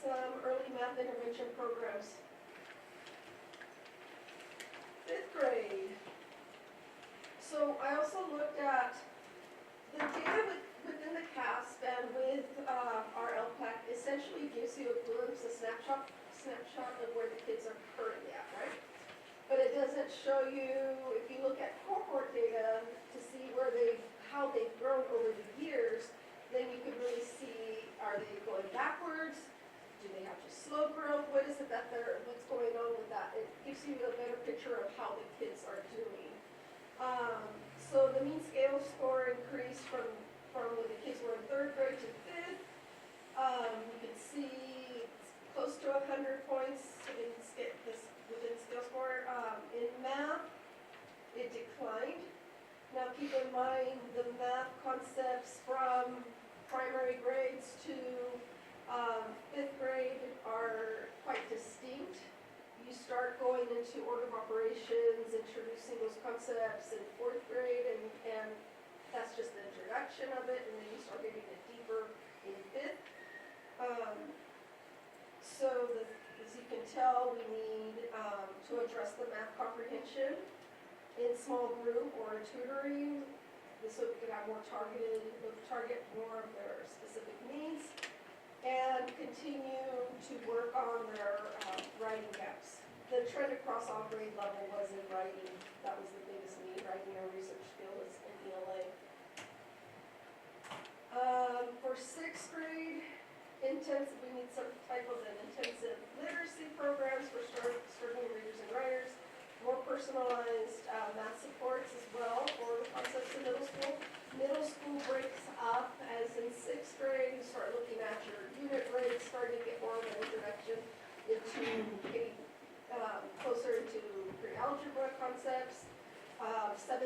some early math intervention programs. 5th grade. So I also looked at the data within the CASP and with our LPAC essentially gives you a glimpse, a snapshot of where the kids are currently at, right? But it doesn't show you, if you look at cohort data to see how they've grown over the years, then you can really see, are they going backwards? Do they have just slow growth? What is it what's going on with that? It gives you a better picture of how the kids are doing. So the mean scale score increased from when the kids were in 3rd grade to 5th. You can see it's close to 100 points within scale score. In math, it declined. Now keep in mind the math concepts from primary grades to 5th grade are quite distinct. You start going into order of operations, introducing those concepts in 4th grade, and that's just the introduction of it, and then you start getting it deeper in 5th. As you can tell, we need to address the math comprehension in small group or in tutoring, so we could have more target more of their specific needs, and continue to work on their writing gaps. The trend across all grade level was in writing. That was the biggest need, writing or research skills in ELA. For 6th grade, we need some type of an intensive literacy programs for struggling readers and writers, more personalized math supports as well for the concepts in middle school. Middle school breaks up, as in 6th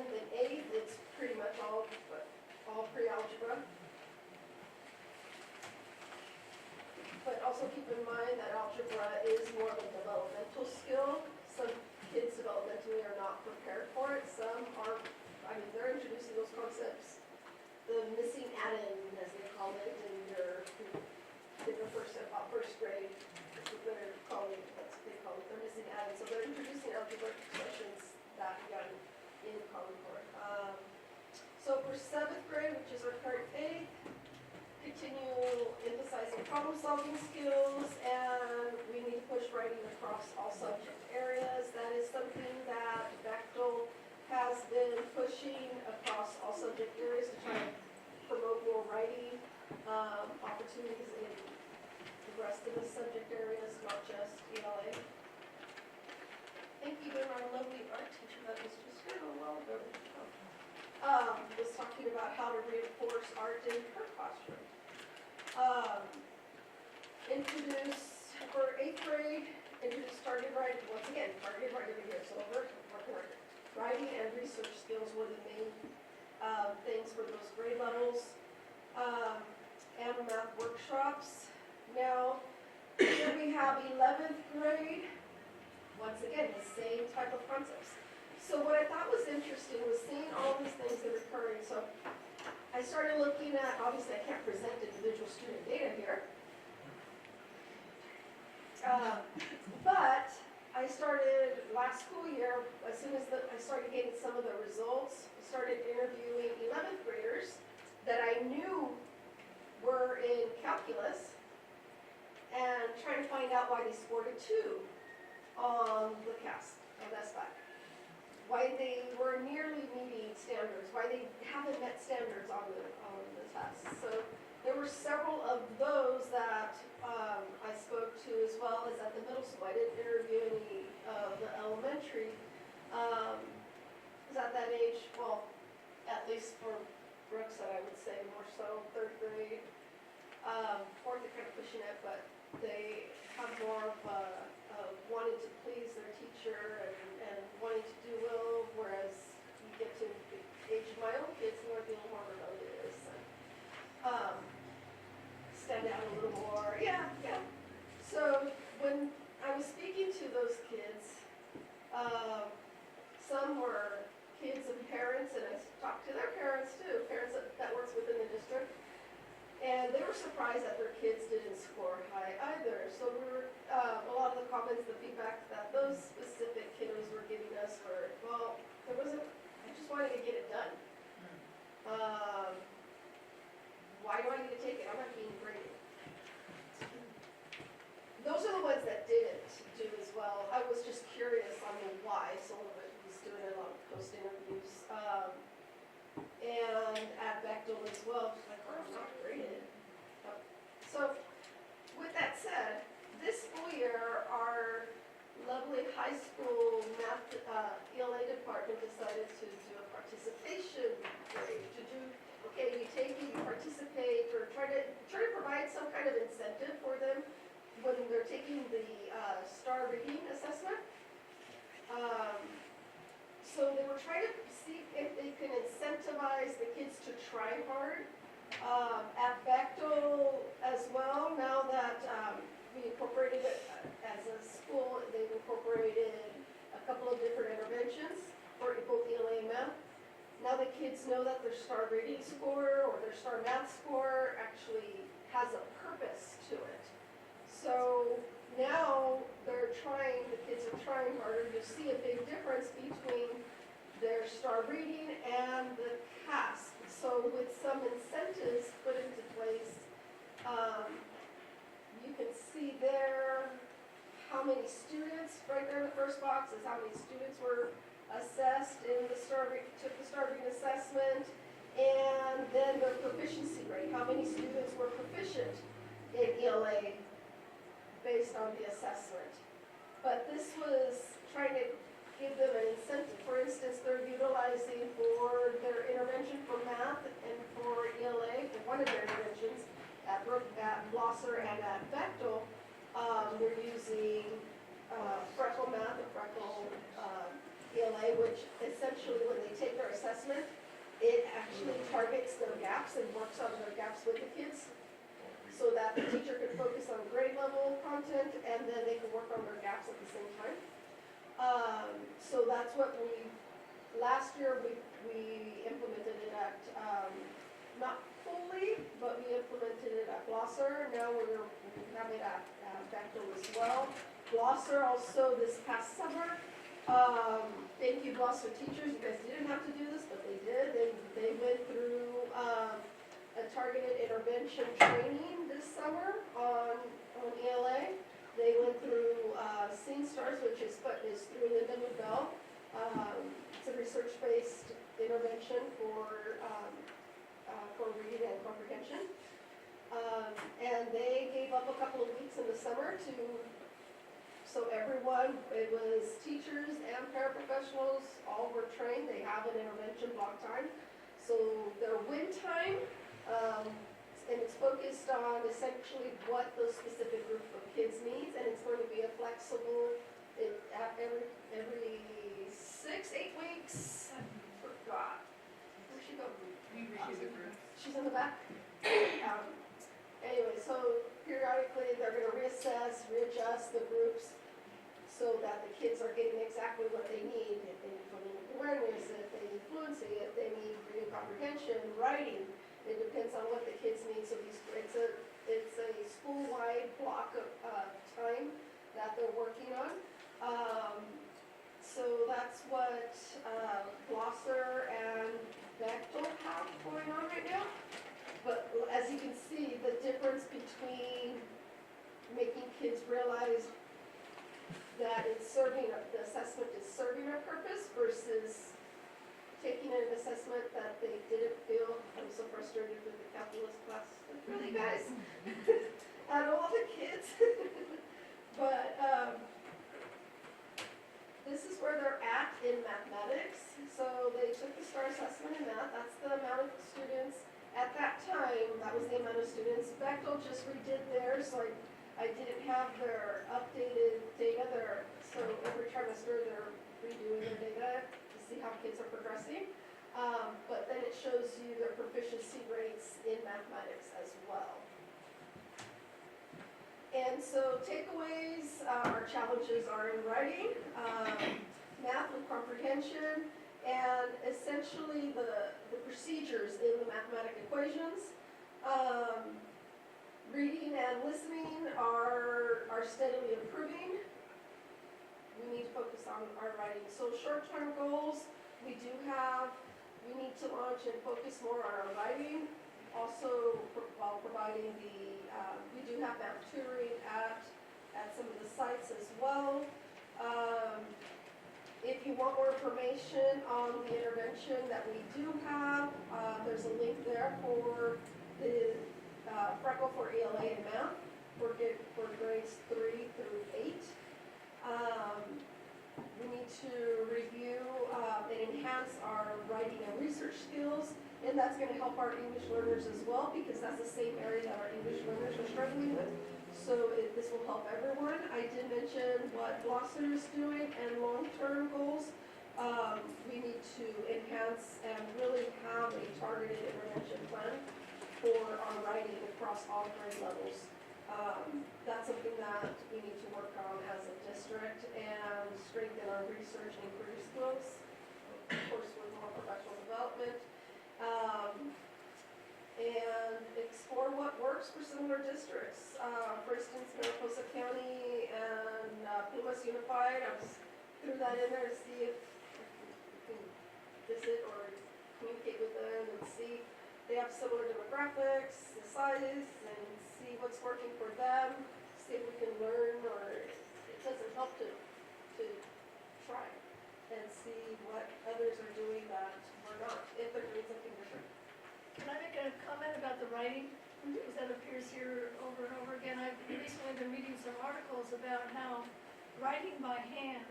7th and 8th, it's pretty much all pre-algebra. But also keep in mind that algebra is more of a developmental skill. Some kids developmentally are not prepared for it. Some are, I mean, they're introducing those concepts. The missing atom, as they call it, in your first grade, that's what they're calling it, that's what they call it, they're missing atom. So they're introducing algebraic expressions that young in Common Core. So for 7th grade, which is our current 8th, continue emphasizing problem-solving skills, and we need to push writing across all subject areas. That is something that Bechtel has been pushing across all subject areas to try and promote more writing opportunities in the rest of the subject areas, not just ELA. I think even our lovely art teacher that was just here a while ago was talking about how to reinforce art in her classroom. Introduce, for 8th grade, introduce targeted writing. Once again, targeted writing over here, so working. Writing and research skills were the main things for those grade levels. And math workshops. Now, here we have 11th grade. Once again, the same type of concepts. So what I thought was interesting was seeing all these things that are occurring. So I started looking at, obviously I can't present individual student data here. But I started last school year, as soon as I started getting some of the results, I started interviewing 11th graders that I knew were in calculus and trying to find out why they scored a 2 on the CAS, on SBAC. Why they were nearly meeting standards, why they haven't met standards on the test. So there were several of those that I spoke to, as well as at the middle school. I didn't interview any of the elementary. Is at that age, well, at least for Brooks, I would say more so 3rd grade. 4th, they're kind of pushing it, but they have more of wanting to please their teacher and wanting to do well, whereas you get to the age of my own kids, and they're a little more rebellious and stand out a little more. Yeah. So when I was speaking to those kids, some were kids of parents, and I talked to their parents too, parents that works within the district. And they were surprised that their kids didn't score high either. So we were, a lot of the comments, the feedback that those specific kiddos were giving us were, well, I just wanted to get it done. Why do I need to take it? I'm not being graded. Those are the ones that didn't do as well. I was just curious on the why. So I was doing a lot of post interviews. And at Bechtel as well, just like, oh, I'm not graded. So, with that said, this school year, our lovely high school math ELA department decided to do a participation grade. You take it, you participate, or try to provide some kind of incentive for them when they're taking the STAR reading assessment. So they were trying to see if they can incentivize the kids to try hard. At Bechtel as well, now that we incorporated it as a school, they've incorporated a couple of different interventions for both ELA and math. Now the kids know that their STAR reading score or their STAR math score actually has a purpose to it. So now the kids are trying harder to see a big difference between their STAR reading and the CAS. So with some incentives put into place, you can see there how many students, right there in the first box is how many students were assessed in the took the STAR reading assessment, and then their proficiency rate, how many students were proficient in ELA based on the assessment. But this was trying to give them an incentive. For instance, they're utilizing for their intervention for math and for ELA, for one of their interventions at Blosser and at Bechtel, they're using Freckle math and Freckle ELA, which essentially when they take their assessment, it actually targets their gaps and works on their gaps with the kids, so that the teacher can focus on grade level content and then they can work on their gaps at the same time. So that's what last year we implemented it at, not fully, but we implemented it at Blosser. Now we have it at Bechtel as well. Blosser also this past summer. Thank you, Blosser teachers. You guys didn't have to do this, but they did. They went through a targeted intervention training this summer on ELA. They went through Scene Stars, which is through Linda Bell. It's a research-based intervention for reading and comprehension. And they gave up a couple of weeks in the summer so everyone, it was teachers and paraprofessionals, all were trained. They have an intervention block time. So their win time, and it's focused on essentially what those specific group of kids needs, and it's going to be a flexible, every 6-8 weeks. I forgot. Where'd she go? She's in the back. Anyway, so periodically they're going to reassess, readjust the groups so that the kids are getting exactly what they need. If they need phonemic awareness, if they need fluency, if they need reading comprehension, writing. It depends on what the kids need. So it's a school-wide block of time that they're working on. So that's what Blosser and Bechtel have going on right now. But as you can see, the difference between making kids realize that the assessment is serving a purpose versus taking an assessment that they didn't feel. I'm so frustrated with the calculus class. Really, guys? Out of all the kids. But this is where they're at in mathematics. So they took the STAR assessment in math. That's the amount of students at that time. That was the amount of students. Bechtel just redid theirs, so I didn't have their updated data there. So every trimester they're redoing their data to see how kids are progressing. But then it shows you their proficiency rates in mathematics as well. And so takeaways, our challenges are in writing, math with comprehension, and essentially the procedures in the mathematic equations. Reading and listening are steadily improving. We need to focus on our writing. So short-term goals, we need to launch and focus more on our writing. Also, while providing we do have math tutoring at some of the sites as well. If you want more information on the intervention that we do have, there's a link there for the Freckle for ELA and math for grades 3 through 8. We need to review and enhance our writing and research skills, and that's going to help our English learners as well, because that's the same area that our English learners are struggling with. So this will help everyone. I did mention what Blosser is doing and long-term goals. We need to enhance and really have a targeted intervention plan for our writing across all grade levels. That's something that we need to work on as a district and strengthen our research and inquiry skills, of course with more professional development. And explore what works for similar districts. For instance, Mariposa County and Plumas Unified, I threw that in there to see if we can visit or communicate with them and see. They have similar demographics, the size, and see what's working for them, see if we can learn, or it doesn't help to try and see what others are doing that we're not, if they're doing something different. Can I make a comment about the writing? Because that appears here over and over again. I've recently been reading some articles about how writing by hand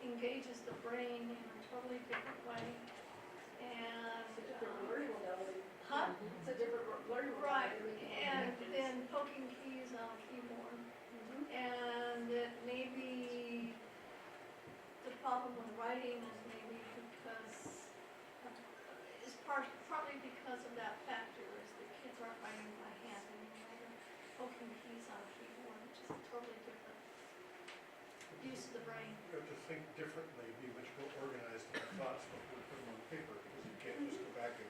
engages the brain in a totally different way. And It's a different learning modality. huh? It's a different learning Right, modality. and then poking keys on a keyboard. And that maybe the problem with writing is maybe because, is partly because of that factor, is the kids aren't writing by hand anymore, they're poking keys on a keyboard, which is a totally different use of the brain. You have to think differently, be much more organized in our thoughts before we put them on paper, because you can't just go back and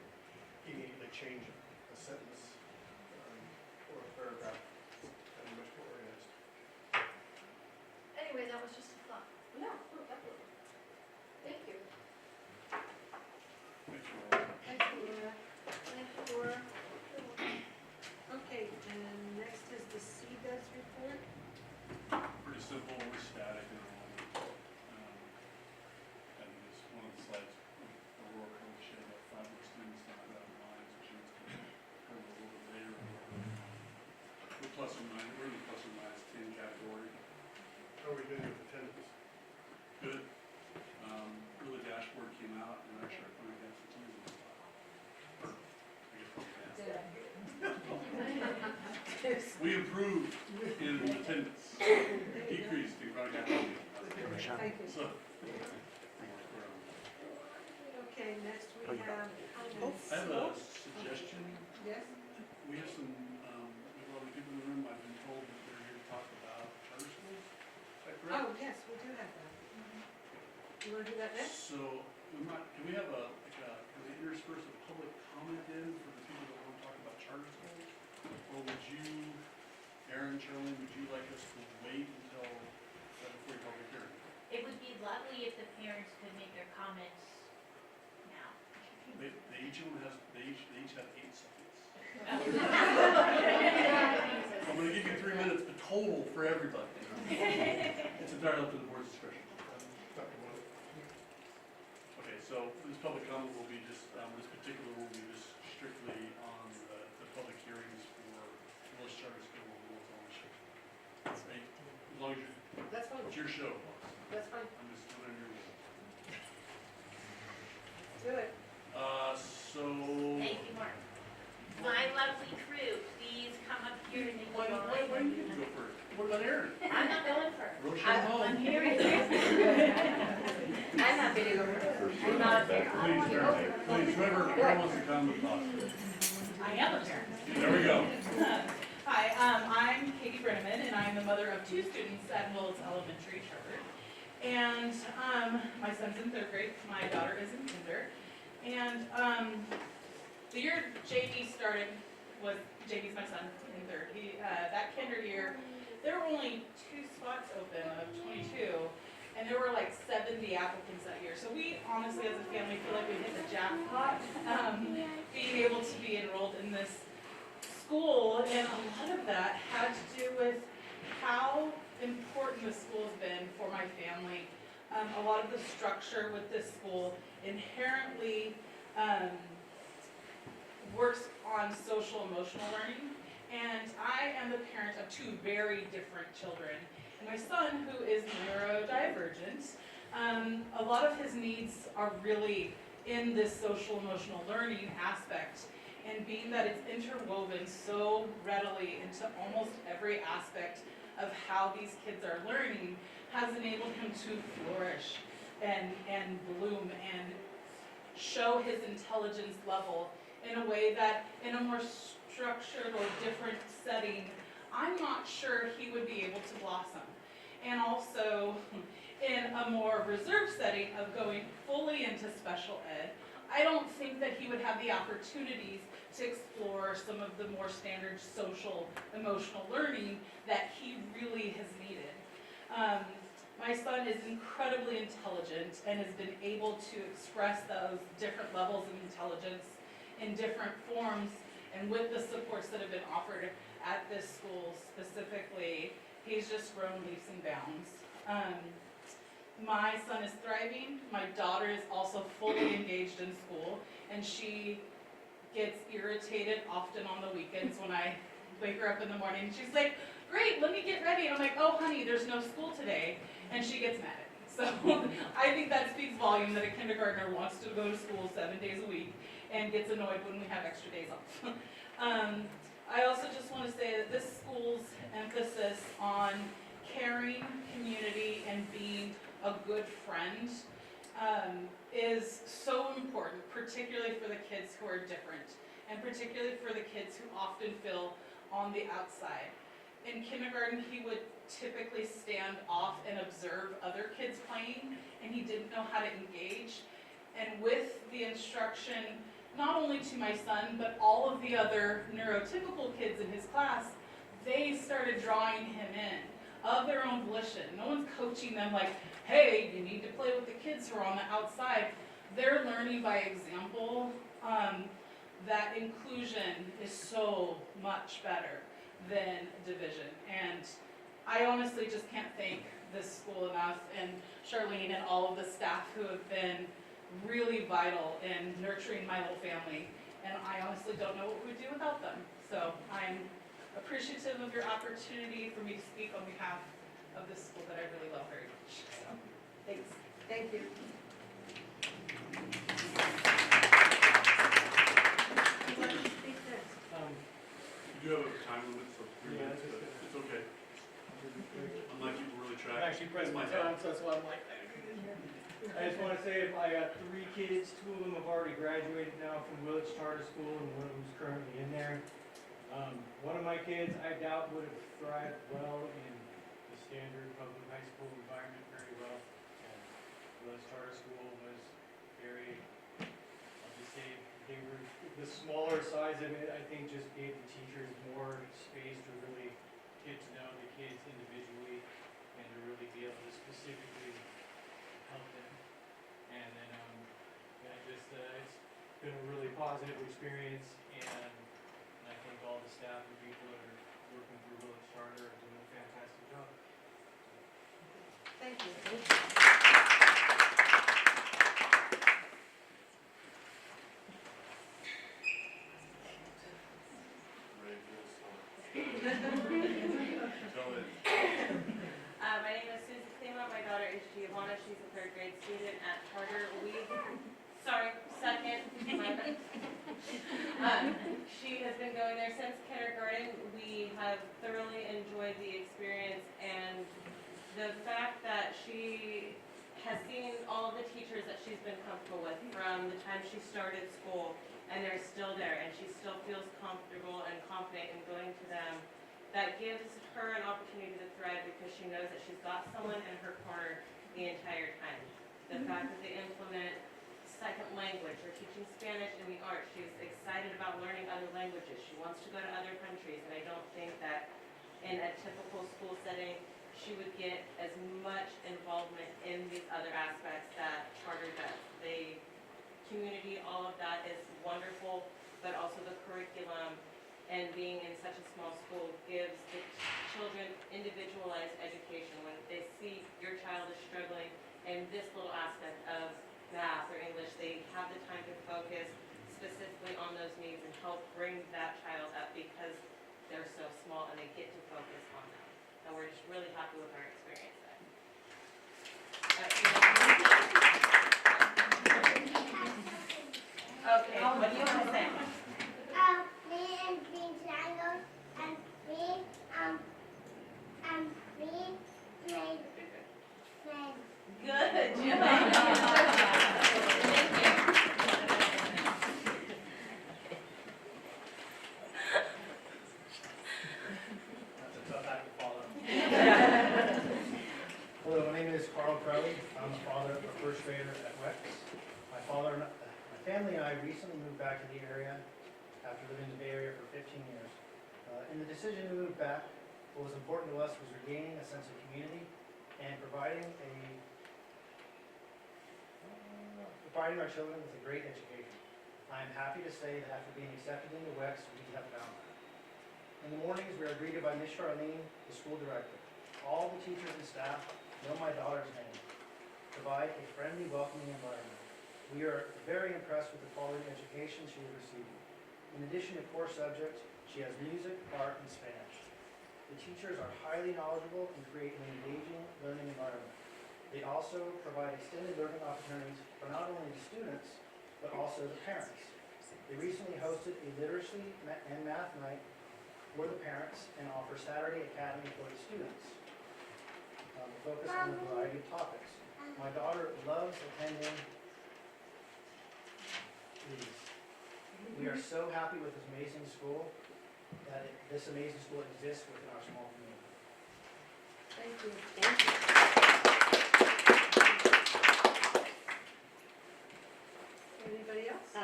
immediately change a sentence or a paragraph. And be much more organized. Anyway, that was just a thought. Yeah, no, definitely. Thank you. Thanks, Laura. Thanks, Laura. Thank you, Laura. Okay, and next is the CBES report. Pretty simple, we're static in enrollment. And this, one of the slides, Aurora probably showed about 5 more students than I got in mine, so she was going to cover a little bit later. We're plus or minus, we're in the plus or minus 10 category. How are we doing with attendance? Good. Really dashboard came out, and actually I finally got some keys in the spot. I guess we passed. We improved in attendance, decreased in chronic activity. Thank you. So, Okay, next we have. I have a suggestion. Yes? We have some, we have a lot of people in the room, I've been told that they're here to talk about charter schools. Is that correct? Oh, yes, we do have that. You wanna do that next? So, can we have can we intersperse a public comment in for the people that want to talk about charter schools? Or would you, Aaron, Charlene, would you like us to wait until, before you public hearing? It would be lovely if the parents could make their comments now. They each have 8 seconds. I'm gonna give you 3 minutes, but total for everybody. It's entirely up to the board's discretion. Dr. Willett? Okay, so this public comment will be just, this particular will be just strictly on the public hearings for Willits Charter School and Willits Elementary. Right? As long as you're, That's fine, it's your show. that's fine. I'm just doing your will. Do it. So. Thank you, Mark. My lovely crew, please come up here and Why you get to go first? What about Aaron? I'm not going first. Rochelle Hall. I'm here. I'm happy to go first. I'm not a parent. Please, Aaron, please, whoever wants to come with us. I am a parent. There we go. Hi, I'm Katie Brenneman, and I'm the mother of 2 students at Willits Elementary Charter. And my son's in 3rd grade, my daughter is in kinder. And the year JD started was, JD's my son in 3rd. That kinder year, there were only 2 spots open of 22. And there were like 70 applicants that year. So we honestly, as a family, feel like we hit the jackpot, being able to be enrolled in this school. And a lot of that had to do with how important the school's been for my family. A lot of the structure with this school inherently works on social emotional learning. And I am the parent of 2 very different children. And my son, who is neurodivergent, a lot of his needs are really in this social emotional learning aspect. And being that it's interwoven so readily into almost every aspect of how these kids are learning has enabled him to flourish and bloom and show his intelligence level in a way that in a more structured or different setting, I'm not sure he would be able to blossom. And also in a more reserved setting of going fully into special ed, I don't think that he would have the opportunities to explore some of the more standard social emotional learning that he really has needed. My son is incredibly intelligent and has been able to express those different levels of intelligence in different forms, and with the supports that have been offered at this school specifically, he's just grown leaps and bounds. My son is thriving. My daughter is also fully engaged in school, and she gets irritated often on the weekends when I wake her up in the morning. She's like, great, let me get ready. And I'm like, oh honey, there's no school today. And she gets mad at me. So I think that speaks volume that a kindergartner wants to go to school 7 days a week and gets annoyed when we have extra days off. I also just want to say that this school's emphasis on caring, community, and being a good friend is so important, particularly for the kids who are different, and particularly for the kids who often feel on the outside. In kindergarten, he would typically stand off and observe other kids playing, and he didn't know how to engage. And with the instruction, not only to my son, but all of the other neurotypical kids in his class, they started drawing him in of their own volition. No one's coaching them like, hey, you need to play with the kids who are on the outside. They're learning by example. That inclusion is so much better than division. And I honestly just can't thank this school enough, and Charlene and all of the staff who have been really vital in nurturing my little family. And I honestly don't know what we would do without them. So I'm appreciative of your opportunity for me to speak on behalf of this school that I really love very much. So, thanks. Thank you. You do have a time limit, so 3 minutes, but it's okay. Unlike people really I'm track. actually pressing my time, so that's why I'm like, I just wanna say, I got 3 kids, 2 of them have already graduated now from Willits Charter School, and one of them's currently in there. One of my kids, I doubt would have thrived well in the standard public high school environment very well. And Willits Charter School was very, I'll just say, they were, the smaller size of it, I think just gave the teachers more space to really get to know the kids individually and to really be able to specifically help them. And then, it's been a really positive experience, and I think all the staff and people that are working through Willits Charter are doing a fantastic job. Thank you. My name is Susan Klima. My daughter is Giovanna. She's a 3rd grade student at Charter. Second. She has been going there since kindergarten. We have thoroughly enjoyed the experience, and the fact that she has seen all of the teachers that she's been comfortable with from the time she started school, and they're still there, and she still feels comfortable and confident in going to them. That gives her an opportunity to thrive because she knows that she's got someone in her corner the entire time. The fact that they implement second language, or teaching Spanish in the arts, she's excited about learning other languages. She wants to go to other countries, and I don't think that in a typical school setting, she would get as much involvement in these other aspects that Charter does. The community, all of that is wonderful, but also the curriculum and being in such a small school gives the children individualized education. When they see your child is struggling in this little aspect of math or English, they have the time to focus specifically on those needs and help bring that child up because they're so small and they get to focus on them. And we're just really happy with our experience there. Okay, what do you want to say? Me and green triangles, and me made friends. Good, Julie. Thank you. That's a tough act to follow. Hello, my name is Carl Crowley. I'm the father of a 1st grader at WEX. My family and I recently moved back to the area after living in the Bay Area for 15 years. In the decision to move back, what was important to us was regaining a sense of community and providing our children with a great education. I am happy to say that after being accepted into WEX, we have found that. In the mornings, we are greeted by Miss Charlene, the school director. All the teachers and staff know my daughter's name. Provide a friendly, welcoming environment. We are very impressed with the quality of education she is receiving. In addition to core subjects, she has music, art, and Spanish. The teachers are highly knowledgeable and create an engaging learning environment. They also provide extended learning opportunities for not only the students, but also the parents. They recently hosted a literacy and math night for the parents and offer Saturday Academy for the students. Focus on a variety of topics. My daughter loves attending these. We are so happy with this amazing school, that this amazing school exists within our small community. Thank you. Anybody else?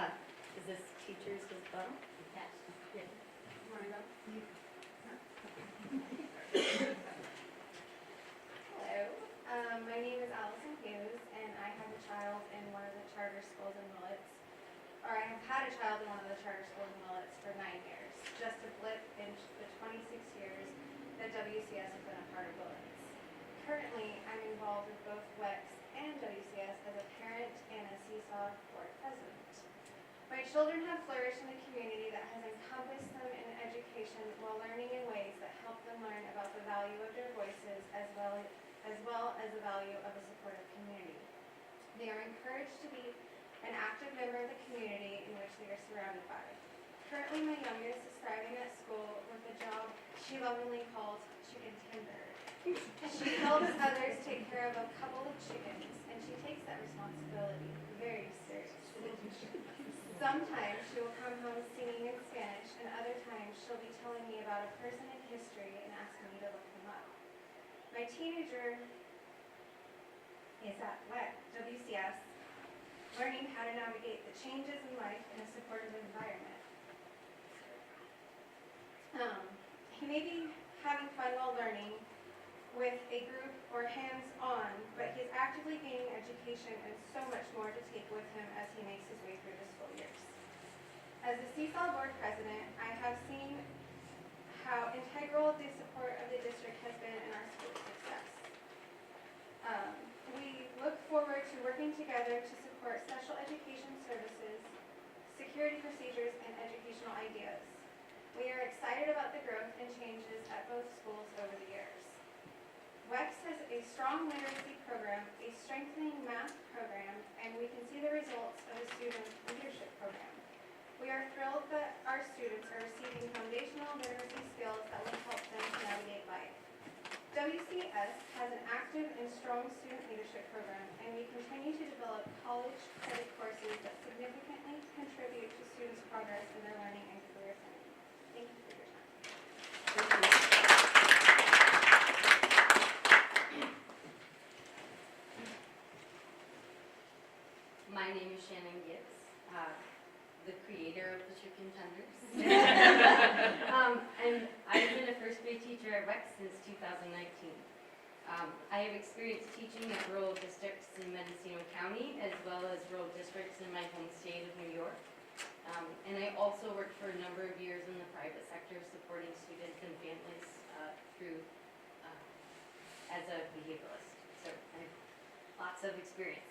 Is this teacher's as well? Yes. Maribel? Hello, my name is Allison Hughes, and I have a child in one of the charter schools in Willits. Or I have had a child in one of the charter schools in Willits for 9 years, just a blip in the 26 years that WCS has been a part of Willits. Currently, I'm involved with both WEX and WCS as a parent and a Seesaw board president. My children have flourished in a community that has encompassed them in education while learning in ways that help them learn about the value of their voices as well as the value of a supportive community. They are encouraged to be an active member of the community in which they are surrounded by. Currently, my youngest is thriving at school with a job she lovingly calls chicken tender. She helps others take care of a couple of chickens, and she takes that responsibility very seriously. Sometimes she will come home singing in Spanish, and other times she'll be telling me about a person in history and asking me to look them up. My teenager is at WCS, learning how to navigate the changes in life in a supportive environment. He may be having fun while learning with a group or hands-on, but he is actively gaining education and so much more to take with him as he makes his way through the school years. As the Seesaw Board President, I have seen how integral the support of the district has been in our school's success. We look forward to working together to support special education services, security procedures, and educational ideas. We are excited about the growth and changes at both schools over the years. WEX has a strong literacy program, a strengthening math program, and we can see the results of the student leadership program. We are thrilled that our students are receiving foundational literacy skills that will help them to navigate life. WCS has an active and strong student leadership program, and we continue to develop college credit courses that significantly contribute to students' progress in their learning and career planning. Thank you for your time. Thank you. My name is Shannon Gibbs, the creator of the chicken tenders. And I've been a first grade teacher at WEX since 2019. I have experience teaching at rural districts in Mendocino County as well as rural districts in my home state of New York. And I also worked for a number of years in the private sector supporting students and families through as a behavioralist. So I have lots of experience.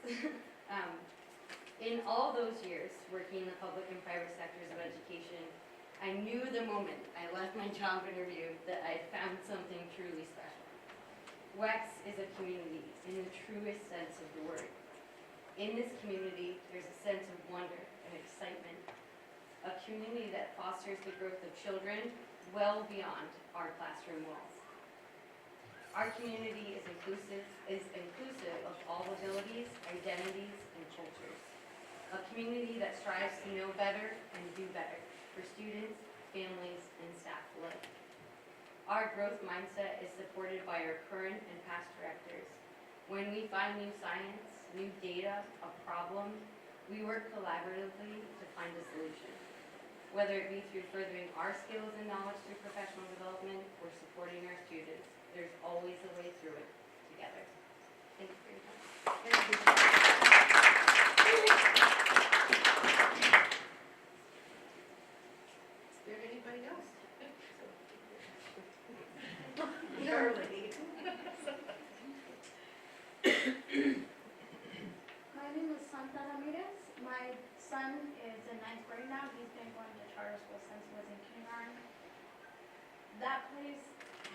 In all those years working in the public and private sectors of education, I knew the moment I left my job interview that I found something truly special. WEX is a community in the truest sense of the word. In this community, there's a sense of wonder and excitement, a community that fosters the growth of children well beyond our classroom walls. Our community is inclusive of all abilities, identities, and cultures. A community that strives to know better and do better for students, families, and staff alike. Our growth mindset is supported by our current and past directors. When we find new science, new data, a problem, we work collaboratively to find a solution. Whether it be through furthering our skills and knowledge through professional development or supporting our students, there's always a way through it together. Thank you for your time. Thank you. Is there anybody else? Charlie. My name is Santa Ramirez. My son is in 9th grade now. He's been going to charter school since he was in kindergarten. That place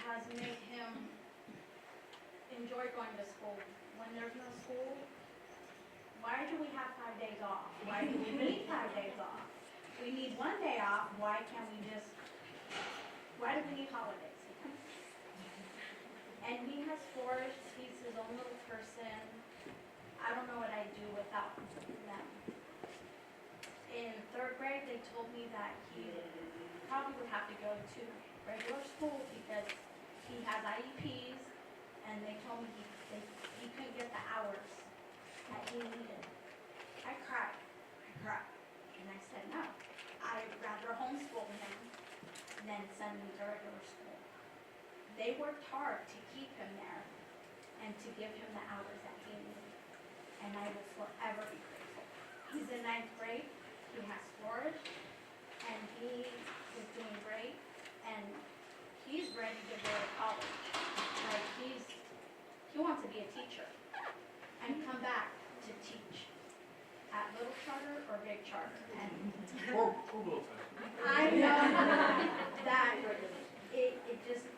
has made him enjoy going to school. When there's no school, why do we have 5 days off? Why do we need 5 days off? We need 1 day off. Why do we need holidays? And he has flourished. He's his own little person. I don't know what I'd do without them. In 3rd grade, they told me that he probably would have to go to regular school because he has IEPs, and they told me he couldn't get the hours that he needed. I cried, and I said, no, I'd rather homeschool him than send him to regular school. They worked hard to keep him there and to give him the hours that he needed, and I will forever be grateful. He's in 9th grade. He has storage, and he is doing great, and he's ready to go to college. Like, he wants to be a teacher and come back to teach at little charter or big charter. And Or little time. I know that it just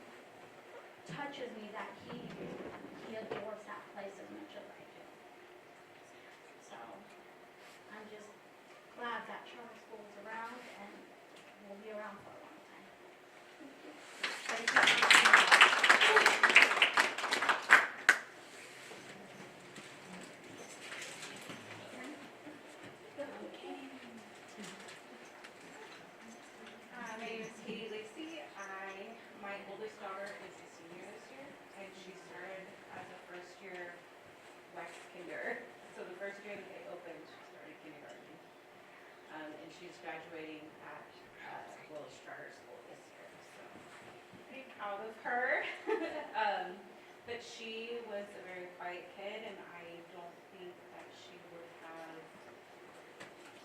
touches me that he adores that place as much as I do. So I'm just glad that charter school is around and will be around for a long time. Thank you. My name is Katie Lacey. My oldest daughter is a senior this year, and she started as a first-year Wex kinder. So the first year that they opened, she started kindergarten. And she's graduating at Willits Charter School this year, so pretty proud of her. But she was a very quiet kid, and I don't think that she would have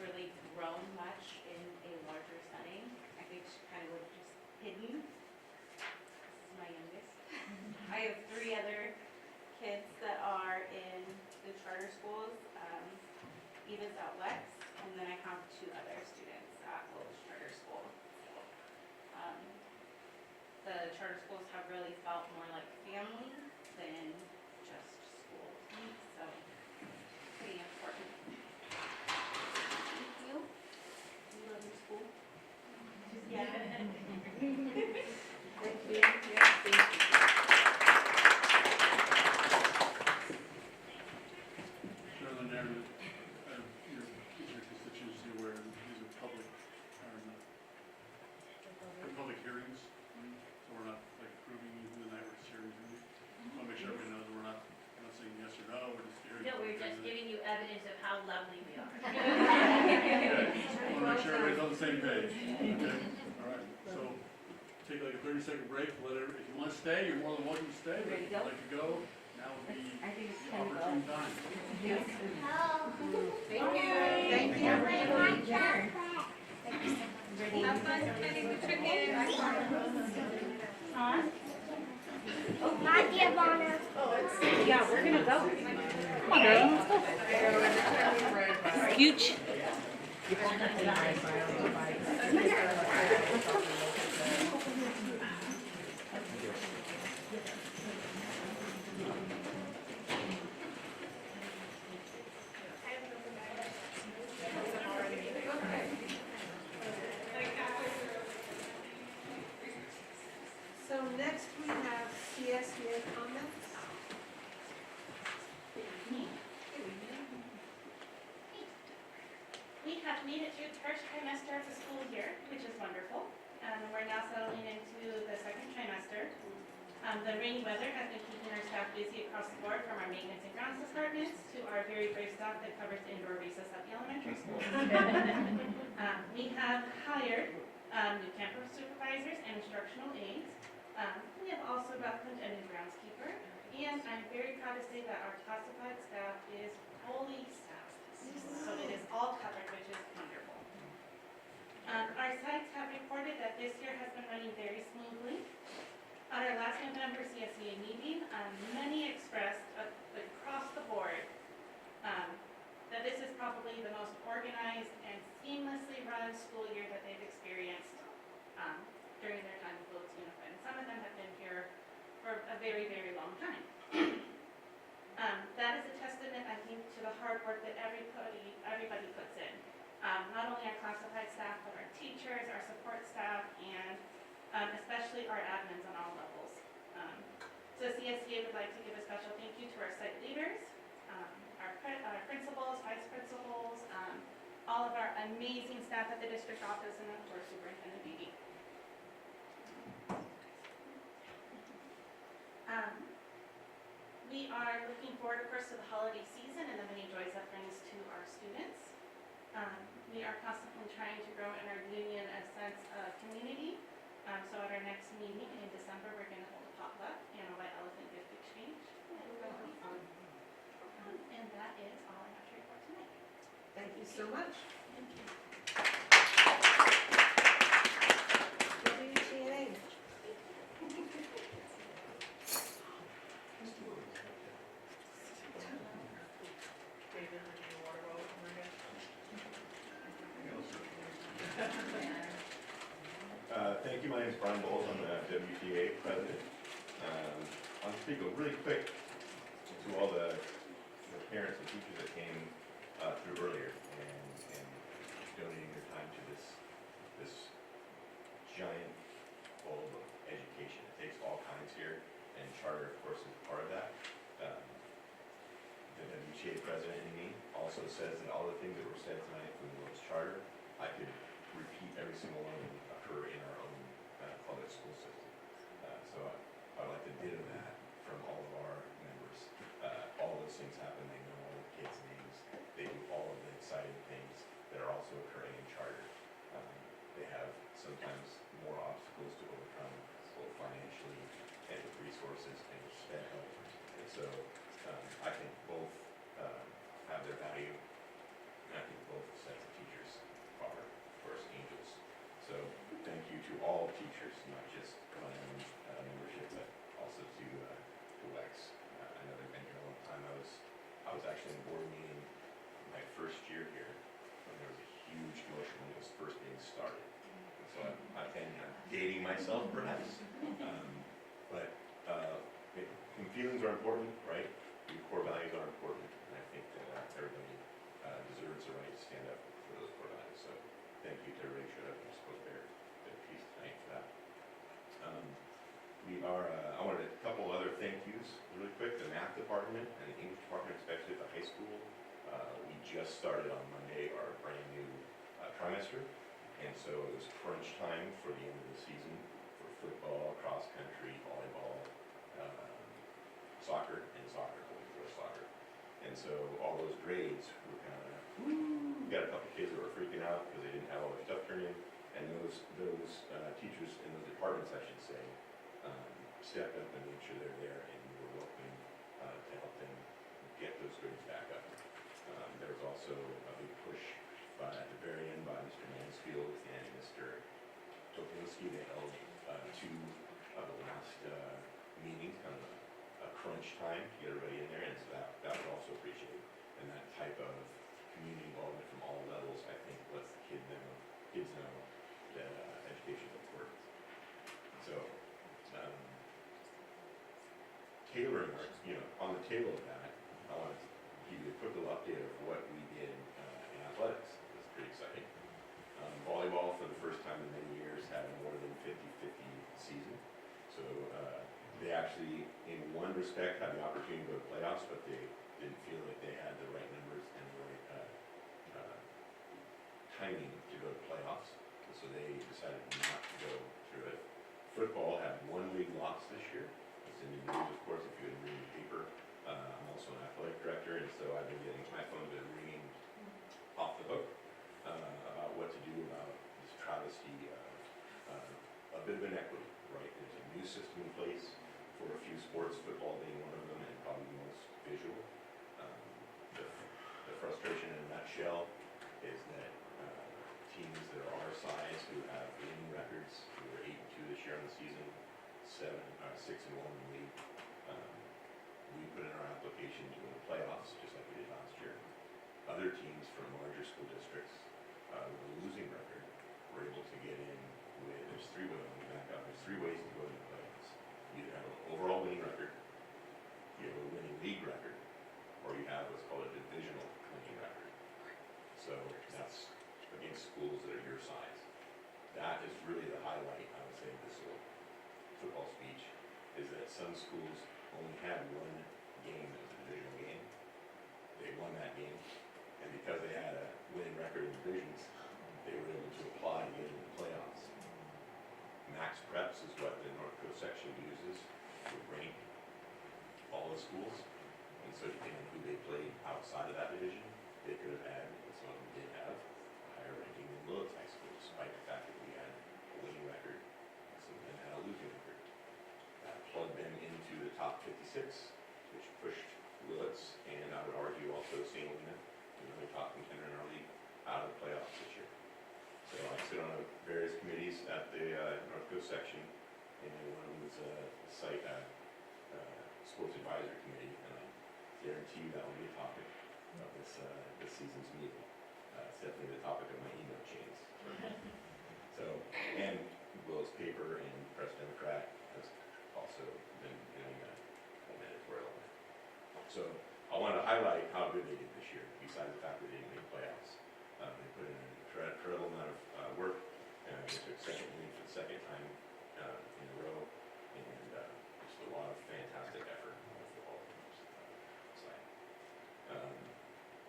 really grown much in a larger setting. I think she kind of would have just hidden. This is my youngest. I have 3 other kids that are in the charter schools, Eva's at Wex, and then I have 2 other students at Willits Charter School. The charter schools have really felt more like family than just school to me, so pretty important. Thank you. You love your school? Yeah. Thank you. Yeah, thank you. Share the narrative of your constituency where these are public, they're public hearings, so we're not like approving even the night we're just hearing. I want to make sure everybody knows we're not saying yes or no, we're just hearing. No, we're just giving you evidence of how lovely we are. Okay, I want to make sure everybody's on the same page. Okay, all right, so take like a 30-second break, if you want to stay, you're more than welcome to stay, but if you'd like to go, now would be the opportune time. Yes. Thank you. Thank you. Have fun planning the chicken. Huh? Oh, not Giovanna. Yeah, we're gonna go. Come on, girl, let's go. Huge. So next we have CSEA comments. We have made it through the first trimester of the school year, which is wonderful. We're now settling into the second trimester. The rainy weather has been keeping our staff busy across the board, from our maintenance and grounds departments to our very brave staff that covers the indoor recess at the elementary school. We have hired new campus supervisors and instructional aides. We have also welcomed a new groundskeeper, and I'm very proud to say that our classified staff is fully staffed. So it is all covered, which is wonderful. Our sites have reported that this year has been running very smoothly. At our last November CSEA meeting, many expressed across the board that this is probably the most organized and seamlessly run school year that they've experienced during their time with Willits Unified. And some of them have been here for a very, very long time. That is a testament, I think, to the hard work that everybody puts in. Not only our classified staff, but our teachers, our support staff, and especially our admins on all levels. So CSEA would like to give a special thank you to our site leaders, our principals, vice principals, all of our amazing staff at the district office, and of course, Superintendent Beebe. We are looking forward, of course, to the holiday season and the many joys that brings to our students. We are constantly trying to grow in our union a sense of community. So at our next meeting in December, we're going to hold a potluck and a white elephant gift exchange. And that is all I have to report tonight. Thank you so much. Thank you. WTA. David, are you water well overhead? Thank you. My name is Brian Bowles. I'm the WTA president. I'll speak really quick to all the parents and teachers that came through earlier and donating their time to this giant bulb of education. It takes all kinds here, and charter, of course, is part of that. The WTA president in me also says that all the things that were said tonight from the Willits charter, I could repeat every single one of them occur in our own public school system. So I'd like to ditto that from all of our members. All those things happen. They know all the kids' names. They do all of the exciting things that are also occurring in charter. They have sometimes more obstacles to overcome, both financially and with resources and with sped help. And so I think both have their value, and I think both sets of teachers are, of course, angels. So thank you to all teachers, not just my own membership, but also to WEX. I know they've been here a long time. I was actually in a board meeting my first year here when there was a huge commotion when it was first being started. And so I'm dating myself perhaps, but feelings are important, right? Your core values are important, and I think that everybody deserves the right to stand up for those core values. So thank you to everybody who showed up and spoke their piece tonight for that. I wanted a couple other thank yous really quick. The math department and the English department, especially at the high school. We just started on Monday our brand new trimester, and so it was crunch time for the end of the season for football, cross country, volleyball, soccer, and soccer. And so all those grades were kind of, we got a couple kids that were freaking out because they didn't have all their stuff turned in, and those teachers in those departments, I should say, stepped up and made sure they're there, and we were welcoming to help them get those grades back up. There was also a big push at the very end by Mr. Mansfield and Mr. Topinski. They held two of the last meetings, kind of a crunch time to get everybody in there, and so that was also appreciated. And that type of community involvement from all levels, I think, lets the kids know that education is important. So, tailoring, on the table of that, I want to give you a quick little update of what we did in athletics. It's pretty exciting. Volleyball, for the first time in many years, had a more than 50-50 season. So they actually, in one respect, had the opportunity to go to playoffs, but they didn't feel like they had the right numbers and the right timing to go to playoffs. And so they decided not to go through it. Football had one league loss this year. It's in the news, of course, if you had read the paper. I'm also an athletic director, and so I've been getting my phone been ringing off the hook about what to do about this travesty of a bit of inequity, right? There's a new system in place for a few sports, football being one of them, and probably the most visual. The frustration in a nutshell is that teams that are our size who have winning records, who were 8-2 this year on the season, 6-1 in the league. We put in our application to win the playoffs, just like we did last year. Other teams from larger school districts with a losing record were able to get in with, there's three ways to go into the playoffs. You either have an overall winning record, you have a winning league record, or you have what's called a divisional winning record. So that's against schools that are your size. That is really the highlight, I would say, of this little football speech, is that some schools only had one game that was a divisional game, They won that game, and because they had a winning record in divisions, they were able to apply to get into the playoffs. Max Preps is what the North Coast section uses to rank all the schools, and so depending on who they played outside of that division, they could have had, and some of them did have, a higher ranking than Willits High School, despite the fact that we had a winning record, and some of them had a losing record. That plugged them into the top 56, which pushed Willits, and I would argue also St. Helena, another top contender in our league, out of the playoffs this year. So I sit on various committees at the North Coast section, and one of them is a site sports advisory committee, and I guarantee you that will be a topic of this season's meeting. It's definitely the topic of my email chains. So, and Will's paper and Press Democrat has also been doing an editorial on it. So I want to highlight how good they did this year, besides the fact that they didn't make playoffs. They put in an incredible amount of work, and they took second win for the second time in a row, and just a lot of fantastic effort on the football team's side.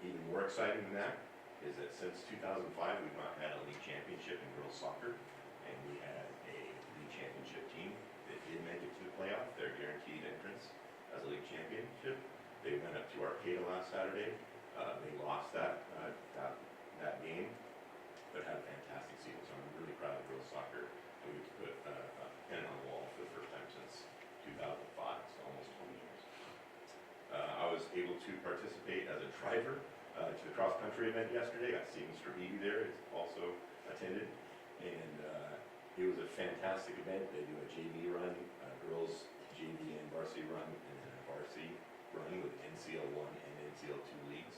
Even more exciting than that is that since 2005, we've not had a league championship in girls soccer, and we had a league championship team that did make it to the playoff. They're guaranteed entrance as a league championship. They went up to Arcata last Saturday. They lost that game, but had a fantastic season. So I'm really proud of girls soccer. And we put a pen on the wall for the first time since 2005, so almost 20 years. I was able to participate as a driver to the cross-country event yesterday. I see Mr. Beebe there, he's also attended, and it was a fantastic event. They do a JV run, girls JV and varsity run, and then a varsity run with NCL 1 and NCL 2 leagues.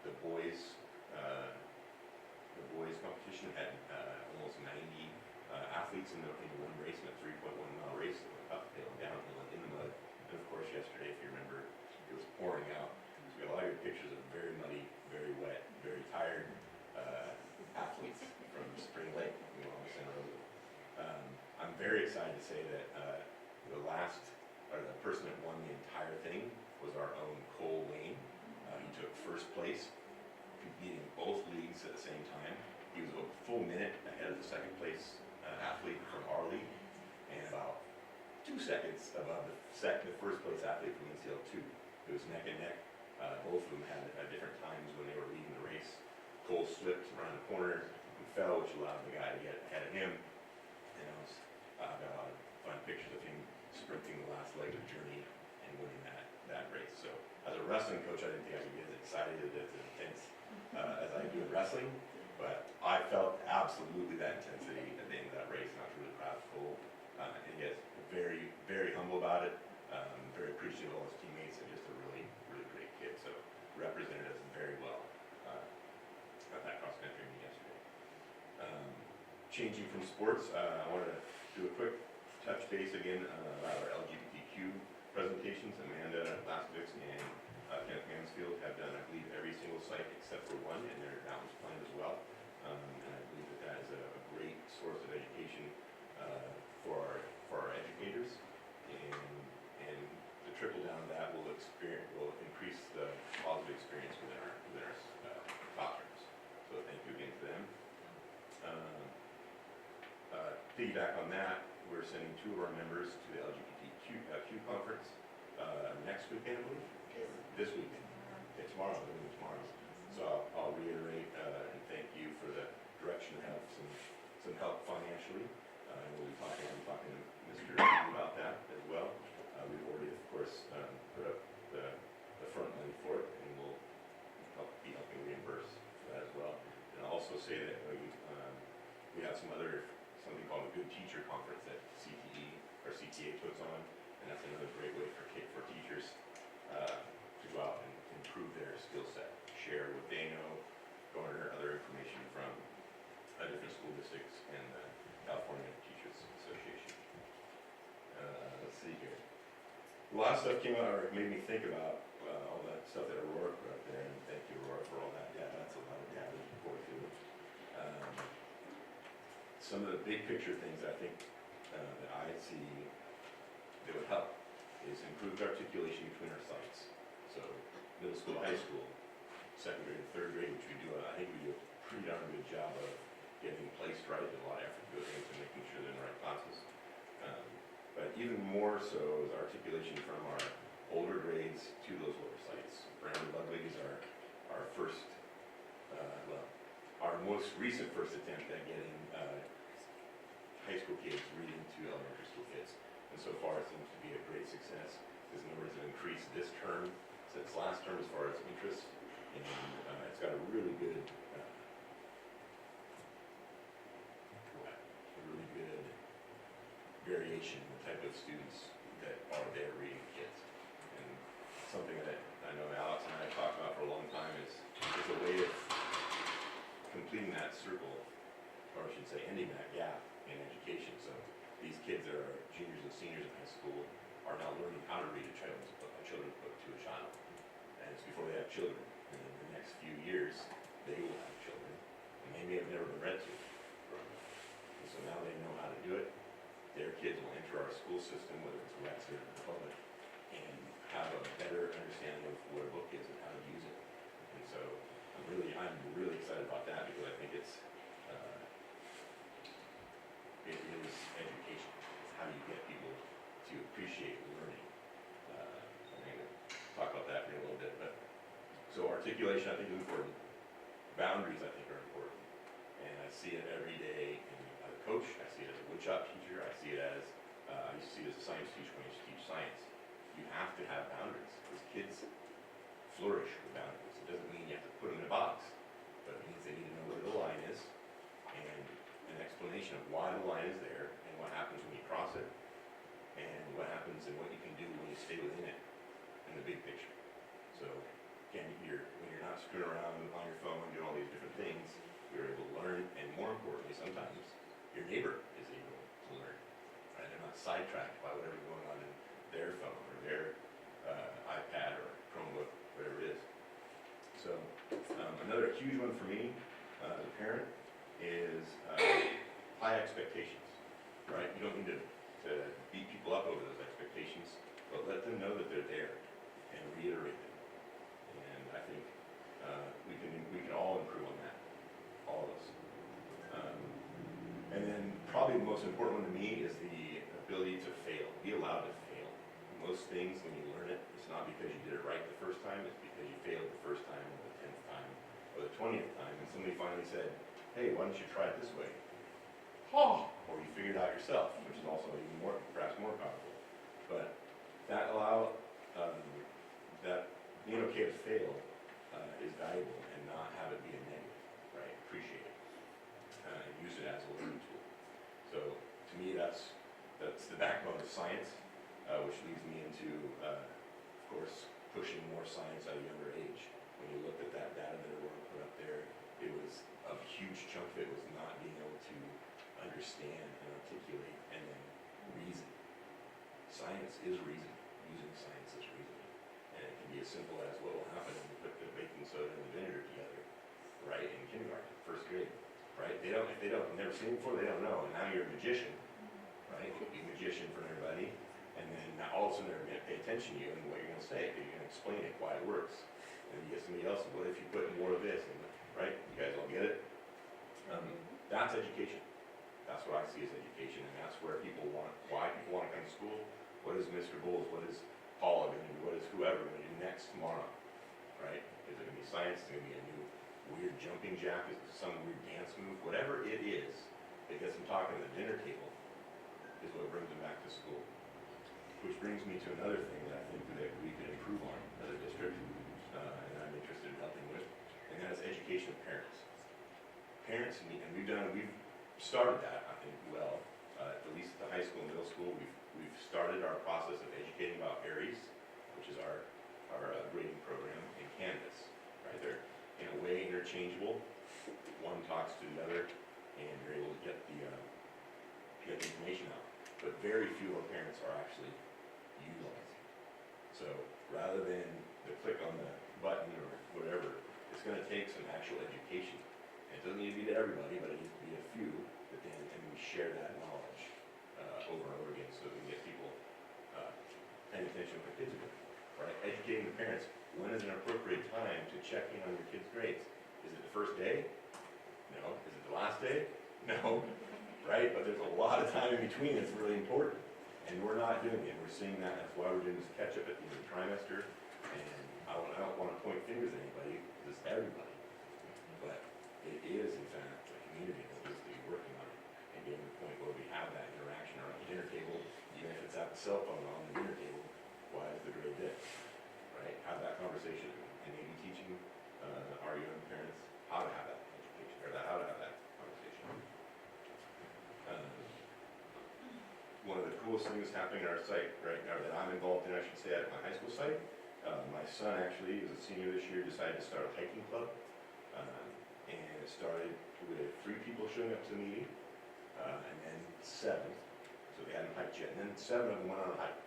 The boys competition had almost 90 athletes in the one race, in a 3.1-mile race that went uphill, downhill, and in the mud. And of course, yesterday, if you remember, it was pouring out. So we got a lot of good pictures of very muddy, very wet, very tired athletes from Spring Lake, along Santa Rosa. I'm very excited to say that the person that won the entire thing was our own Cole Wayne. He took first place, competing both leagues at the same time. He was a full minute ahead of the second place athlete from our league, and about 2 seconds above the first place athlete from NCL 2. It was neck and neck. Both of them had different times when they were leading the race. Cole slipped around the corner and fell, which allowed the guy to get ahead of him. And I got a lot of fun pictures of him sprinting the last leg of the journey and winning that race. So as a wrestling coach, I didn't think I could get as excited as intense as I do in wrestling, but I felt absolutely that intensity at the end of that race, and I was really proud of Cole. And he is very, very humble about it, very appreciative of all his teammates, and just a really, really great kid. So represented us very well at that cross-country meet yesterday. Changing from sports, I wanted to do a quick touch base again about our LGBTQ presentations. Amanda Laskovitz and Kenneth Mansfield have done, I believe, every single site except for one, and that was planned as well. And I believe that is a great source of education for our educators, and the trickle down of that will increase the positive experience within our classrooms. So thank you again to them. Piggyback on that, we're sending 2 of our members to the LGBTQ conference next weekend, I believe. This weekend. Yeah, tomorrow. So I'll reiterate and thank you for the direction to have some help financially. We'll be talking to Mr. about that as well. We've already, of course, put up the front money for it, and we'll be helping reimburse for that as well. And I'll also say that we have something called a Good Teacher Conference that CTA puts on, and that's another great way for teachers to go out and improve their skill set, share what they know, garner other information from different school districts and the California Teachers Association. Let's see here. A lot of stuff came out, or made me think about all that stuff that Aurora put up there, and thank you, Aurora, for all that. Yeah, that's a lot of data to look forward to. Some of the big picture things I think that I see that would help is improved articulation between our sites. So middle school, high school, second grade, and third grade, which we do, I think we do a pretty darn good job of getting placed right, and a lot of effort goes into making sure they're in the right classes. But even more so is articulation from our older grades to those lower sites. Brandon Ludwig is our first, our most recent first attempt at getting high school kids reading to elementary school kids. And so far it seems to be a great success. His numbers have increased this term since last term as far as interest. And it's got a really good variation in the type of students that are there reading kids. And something that I know Alex and I have talked about for a long time is it's a way of completing that circle, or I should say ending that gap in education. So these kids that are juniors and seniors in high school are now learning how to read a children's book to a child. And it's before they have children. And in the next few years, they will have children. And they may have never been read to. And so now they know how to do it. Their kids will enter our school system, whether it's Willits or the public, and have a better understanding of what a book is and how to use it. And so I'm really excited about that because I think it is education. It's how you get people to appreciate learning. I'm going to talk about that in a little bit. But so articulation I think is important. Boundaries I think are important. And I see it every day as a coach. I see it as a woodshop teacher. I see it as, I used to see it as a science teacher when I used to teach science. You have to have boundaries because kids flourish with boundaries. It doesn't mean you have to put them in a box, but it means they need to know where the line is and an explanation of why the line is there and what happens when you cross it and what happens and what you can do when you stay within it in the big picture. So again, when you're not screwing around on your phone doing all these different things, you're able to learn, and more importantly, sometimes your neighbor is able to learn. Right? They're not sidetracked by whatever's going on in their phone or their iPad or Chromebook, whatever it is. So another huge one for me as a parent is high expectations. Right? You don't need to beat people up over those expectations, but let them know that they're there and reiterate them. And I think we can all improve on that, all of us. And then probably the most important one to me is the ability to fail, be allowed to fail. Most things, when you learn it, it's not because you did it right the first time, it's because you failed the first time or the 10th time or the 20th time, and somebody finally said, hey, why don't you try it this way? Oh! Or you figured it out yourself, which is also even more, perhaps more powerful. But that that being okay to fail is valuable and not have it be a negative, right? Appreciate it. And use it as a learning tool. So to me, that's the backbone of science, which leads me into, of course, pushing more science at a younger age. When you looked at that data that were put up there, it was a huge chunk of it was not being able to understand and articulate and then reason. Science is reason. Using science is reasoning. And it can be as simple as what will happen when you put the baking soda and the vinegar together, right, in kindergarten, first grade, right? If they don't, never seen it before, they don't know, and now you're a magician, right? You're a magician for everybody, and then now all of a sudden they're going to pay attention to you and what you're going to say, because you're going to explain it, why it works. And you get somebody else, what if you put more of this, and, right? You guys all get it? That's education. That's what I see as education, and that's where why people want to come to school. What is Mr. Bowles, what is Paula going to do, what is whoever going to do next tomorrow, right? Is it going to be science, is it going to be a new weird jumping jack, is it some weird dance move, whatever it is that gets them talking at the dinner table is what brings them back to school. Which brings me to another thing that I think that we could improve on as a district, and I'm interested in helping with, and that is education of parents. Parents need, and we've started that, I think, well, at least at the high school and middle school, we've started our process of educating about ARIES, which is our grading program, and Canvas, right? They're in a way interchangeable. One talks to the other, and you're able to get the information out. But very few of our parents are actually utilizing. So rather than the click on the button or whatever, it's going to take some actual education. And it doesn't need to be to everybody, but it needs to be a few, and we share that knowledge over and over again so that we get people paying attention to what their kids are doing, right? Educating the parents. when is an appropriate time to check in on your kids' grades? Is it the first day? No. Is it the last day? No. Right? But there's a lot of time in between that's really important. And we're not doing it. We're seeing that. That's why we're doing this catch-up at the end of the trimester. And I don't want to point fingers at anybody. It's everybody. But it is, in fact, a community that needs to be working on it and getting to the point where we have that interaction around the dinner table, even if it's at the cell phone on the dinner table. Why is the grade this? Right? Have that conversation and maybe teaching our young parents how to have that education or how to have that conversation. One of the coolest things happening at our site right now that I'm involved in, I should say, at my high school site. My son actually is a senior this year, decided to start a hiking club. And it started with 3 people showing up to the meeting, and then 7. So they hadn't hiked yet. And then 7 of them went on a hike.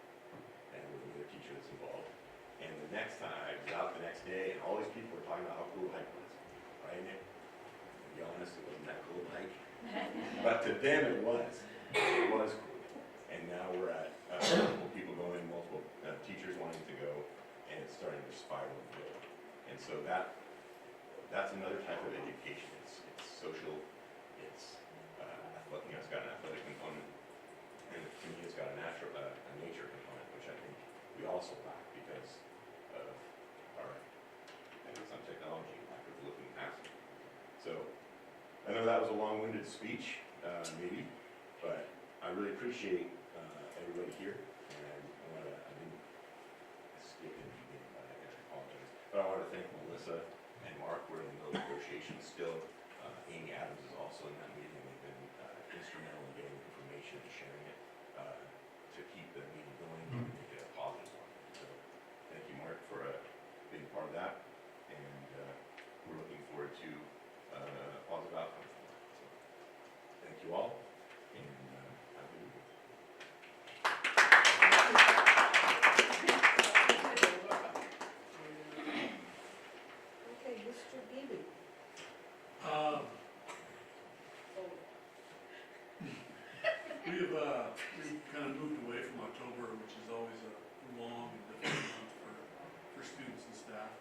And with another teacher that's involved. And the next time, I was out the next day, and all these people were talking about how cool the hike was. Right, Nick? To be honest, it wasn't that cool of a hike. But to them, it was. It was cool. And now we're at multiple people going, multiple teachers wanting to go, and it's starting to spiral and build. And so that's another type of education. It's social, it's athletic, it's got an athletic component, and to me it's got a nature component, which I think we also lack because of our dependence on technology, lack of looking past it. So I know that was a long-winded speech, maybe, but I really appreciate everybody here, and I didn't skip in the beginning, but I apologize. But I want to thank Melissa and Mark. We're in the middle of negotiations still. Amy Adams is also in that meeting. They've been instrumental in getting information and sharing it to keep the meeting going and make it a positive one. So thank you, Mark, for being part of that, and we're looking forward to a positive outcome from that. So thank you all, and have a good evening. Okay, Mr. Beebe. We've kind of moved away from October, which is always a long and difficult month for students and staff.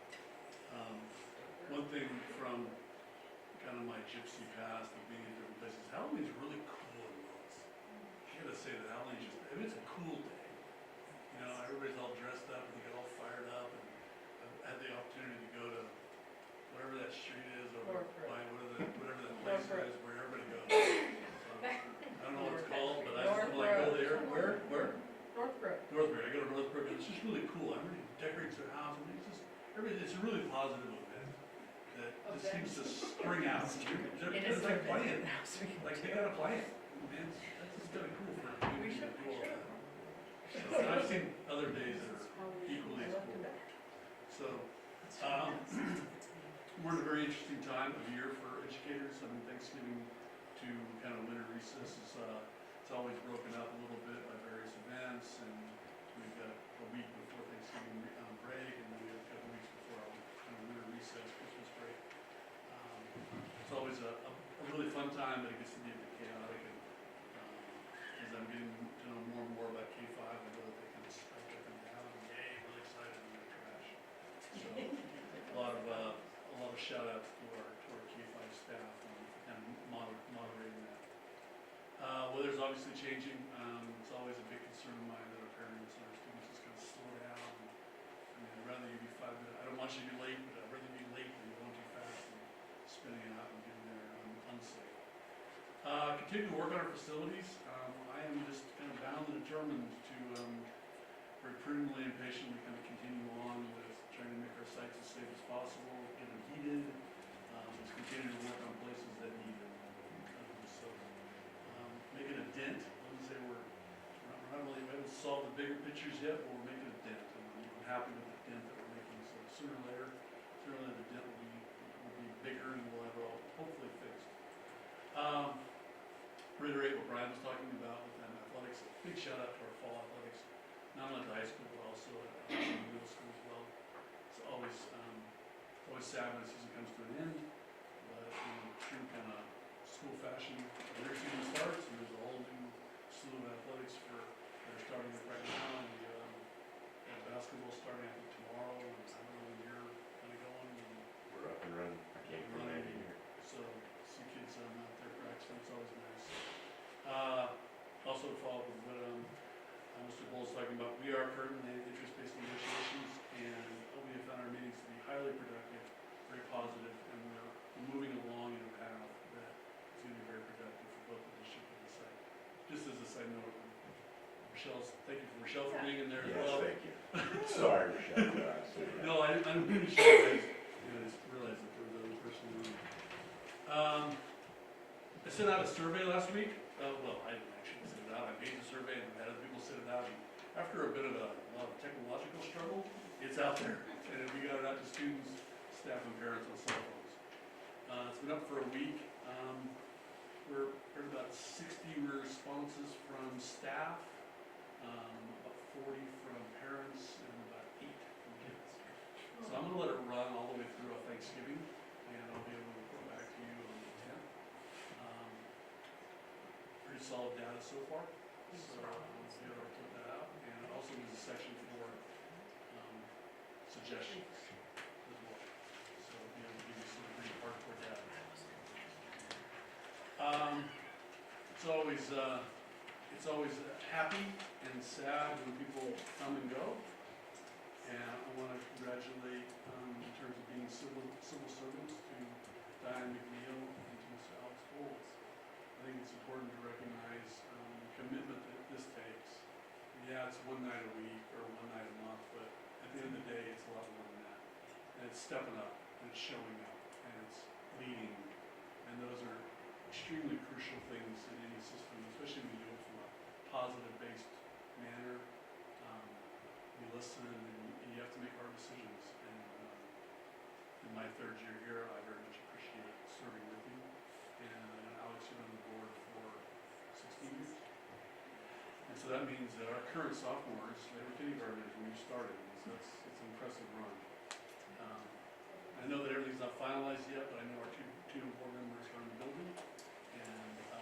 One thing from kind of my gypsy past of being in different places, Halloween's really cool in Willits. I gotta say that Halloween's just, I mean, it's a cool day. You know, everybody's all dressed up and they get all fired up, and I've had the opportunity to go to whatever that street is over by whatever that place is where everybody goes. I don't know what it's called, but I just like go there. Where? Northbrook. Northbrook. I go to Northbrook, and it's just really cool. Everybody decorates their house. I mean, it's a really positive event that just seems to spring out. It's like playing. Like they got a plan. Man, that's just kind of cool for a community to do all that. So I've seen other days that are equally as cool. So, we're in a very interesting time of year for educators. I mean, Thanksgiving to kind of winter recess is it's always broken up a little bit by various events, and we've got a week before Thanksgiving break, and then we have a couple weeks before our kind of winter recess, Christmas break. It's always a really fun time, but it gets to be a bit chaotic, and as I'm getting to know more and more about K-5, I know that they kind of spike up and down, and yay, really excited when they crash. So a lot of shout outs to our K-5 staff on kind of moderating that. Weather's obviously changing. It's always a big concern of mine that our parents and our students just kind of slow down. I mean, I'd rather you be 5 minutes. I don't want you to be late, but I'd rather you be late than going too fast and spinning it out and getting there unsafe. Continue to work on our facilities. I am just kind of bound and determined to very prudently and patiently kind of continue on with trying to make our sites as safe as possible, get them heated, just continue to work on places that need it. Making a dent. I wouldn't say we haven't solved the bigger pictures yet, but we're making a dent, and I'm happy with the dent that we're making. So sooner or later, the dent will be bigger, and we'll have it all hopefully fixed. Reiterate what Brian was talking about with athletics. Big shout out to our fall athletics, not only at the high school but also at the middle school as well. It's always sad when the season comes to an end, but in true kind of school fashion, their season starts, and there's a whole new slew of athletics that are starting right now. And we have basketball starting I think tomorrow, and I don't know when are currently in interest-based negotiations, and we have found our meetings to be highly productive, very positive, and we're moving along in a path that is going to be very productive for both the district and the site. Just as a side note, thank you for Michelle for being in there as Yes, well. thank you. Sorry, Michelle, absolutely. No, I'm pretty sure I just realized that there was another person in the room. I sent out a survey last week. Well, I didn't actually send it out. I made the survey and had other people send it out. And after a bit of a lot of technological struggle, it's out there. And we got it out to students, staff, and parents on cell phones. It's been up for a week. We're heard about 60 responses from staff, about 40 from parents, and about 8 from kids. So I'm going to let it run all the way through Thanksgiving, and I'll be able to report back to you on the 10th. Pretty solid data so far, so I'll be able to put that out. And it also there's a section for suggestions as well. So I'll be able to give you some pretty hardcore data. It's always happy and sad when people come and go. And I want to congratulate, in terms of being civil servants, to Diane McNeil and to Mr. Alex Bowles. I think it's important to recognize the commitment that this takes. Yeah, it's one night a week or one night a month, but at the end of the day, it's a lot more than that. And it's stepping up, and it's showing up, and it's leading. And those are extremely crucial things in any system, especially when you do it from a positive-based manner. You listen, and you have to make hard decisions. And in my third year here, I very much appreciate serving with you. And Alex, you've been on the board for 16 years. And so that means that our current sophomores, they were kindergartners when you started. So it's an impressive run. I know that everything's not finalized yet, but I know our two board members are in the building. And I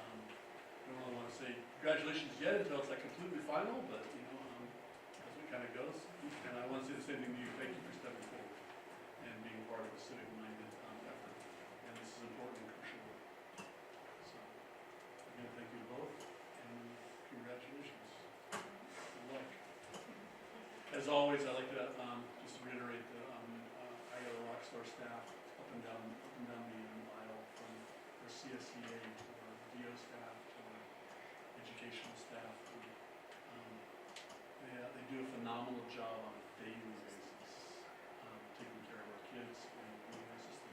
don't really want to say congratulations yet until it's like completely final, but you know, as it kind of goes. And I want to say the same thing to you. Thank you for stepping forward and being part of a civic-minded effort. And this is important and crucial work. So again, thank you both, and congratulations. Good luck. As always, I'd like to just reiterate that I got a rockstar staff up and down the aisle, from our CSEA to our DO staff to our educational staff. They do a phenomenal job on a daily basis, taking care of our kids and doing our system.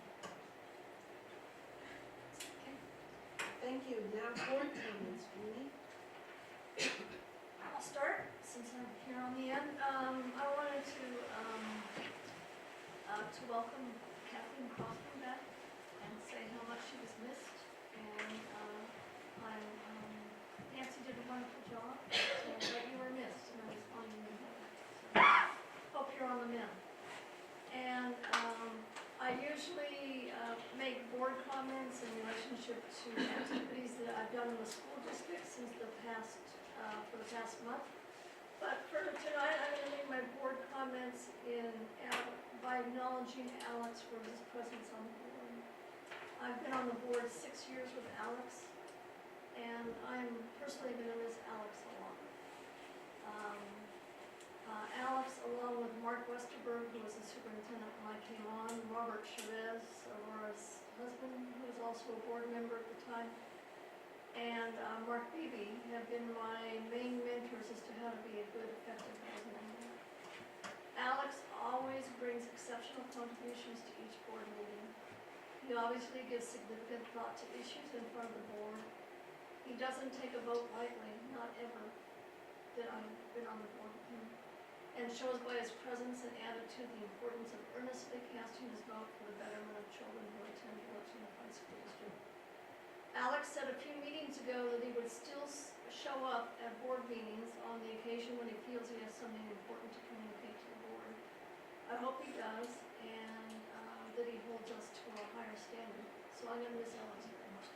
Thank you. Now board comments, Julie. I'll start, since I'm here on the end. I wanted to welcome Kathleen Kaufman back and say how much she was missed. And Nancy did a wonderful job, but you were missed, and I was on you. So, hope you're on the mend. And I usually make board comments in relationship to activities that I've done in the school district since for the past month. But for tonight, I'm going to make my board comments by acknowledging Alex for his presence on the board. I've been on the board 6 years with Alex, and I'm personally going to miss Alex a lot. Alex, along with Mark Westerberg, who was the superintendent when I came on, Robert Chavez, Aurora's husband, who was also a board member at the time, and Mark Beebe have been my main mentors as to how to be a good, effective board member. Alex always brings exceptional contributions to each board meeting. He obviously gives significant thought to issues in front of the board. He doesn't take a vote lightly, not ever, that I've been on the board with him, and shows by his presence and attitude the importance of earnestly casting his vote for the betterment of children who attend Willits Unified School District. Alex said a few meetings ago that he would still show up at board meetings on the occasion when he feels he has something important to communicate to the board. I hope he does, and that he holds us to a higher standard. So I'm going to miss Alex very much.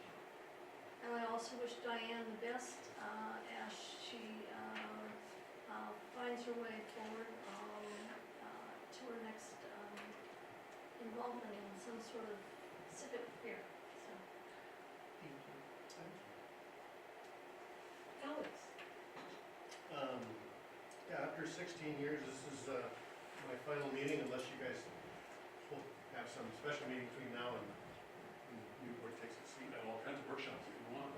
And I also wish Diane the best as she finds her way forward to her next involvement in some sort of civic affair. So. Thank you. Alex. Yeah, after after 16 years, this is my final meeting, unless you guys will have some special meeting between now and Newport takes its seat. We have all kinds of workshops if you want.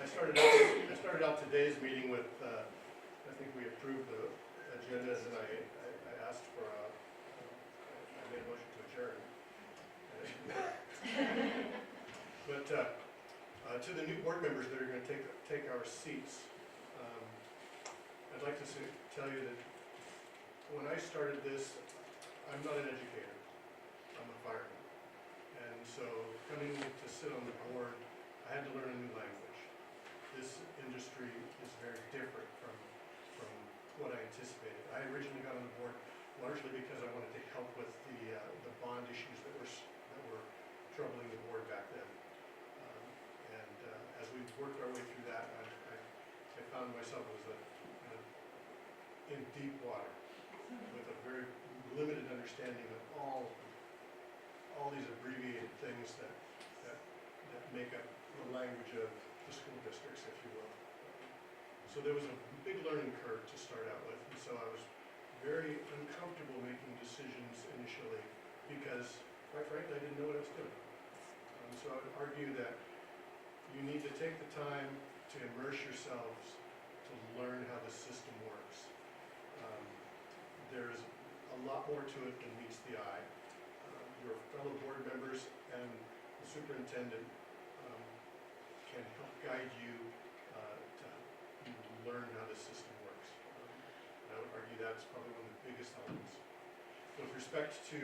I started out today's meeting with, I think we approved the agenda, and I asked for I made a motion to adjourn. But to the new board members that are going to take our seats, I'd like to tell you that when I started this, I'm not an educator, I'm a fireman. And so coming to sit on the board, I had to learn a new language. This industry is very different from what I anticipated. I originally got on the board largely because I wanted to help with the bond issues that were troubling the board back then. And as we worked our way through that, I found myself in deep water with a very limited understanding of all these abbreviated things that make up the language of the school districts, if you will. So there was a big learning curve to start out with, and so I was very uncomfortable making decisions initially because, quite frankly, I didn't know what I was doing. So I would argue that you need to take the time to immerse yourselves to learn how the system works. There's a lot more to it than meets the eye. Your fellow board members and the superintendent can help guide you to learn how the system works. I would argue that's probably one of the biggest elements. With respect to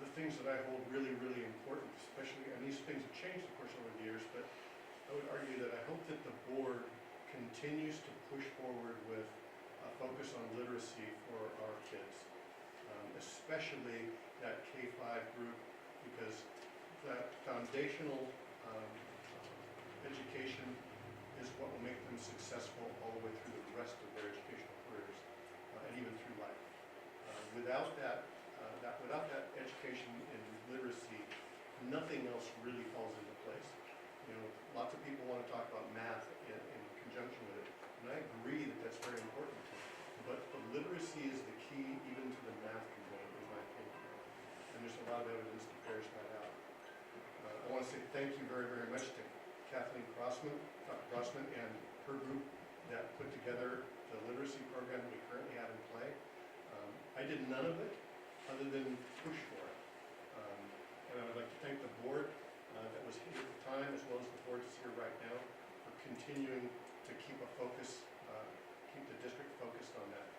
the things that I hold really, really important, especially, and these things have changed, of course, over the years, but I would argue that I hope that the board continues to push forward with a focus on literacy for our kids, especially that K-5 group, because that foundational education is what will make them successful all the way through the rest of their educational careers, and even through life. Without that education in literacy, nothing else really falls into place. You know, lots of people want to talk about math in conjunction with it, and I agree that that's very important. But the literacy is the key even to the math component, in my opinion. And there's a lot of evidence that bears that out. I want to say thank you very, very much to Kathleen Crossman and her group that put together the literacy program that we currently have in play. I did none of it other than push for it. And I would like to thank the board that was here at the time, as well as the board that's here right now, for continuing to keep a focus, keep the district focused on that.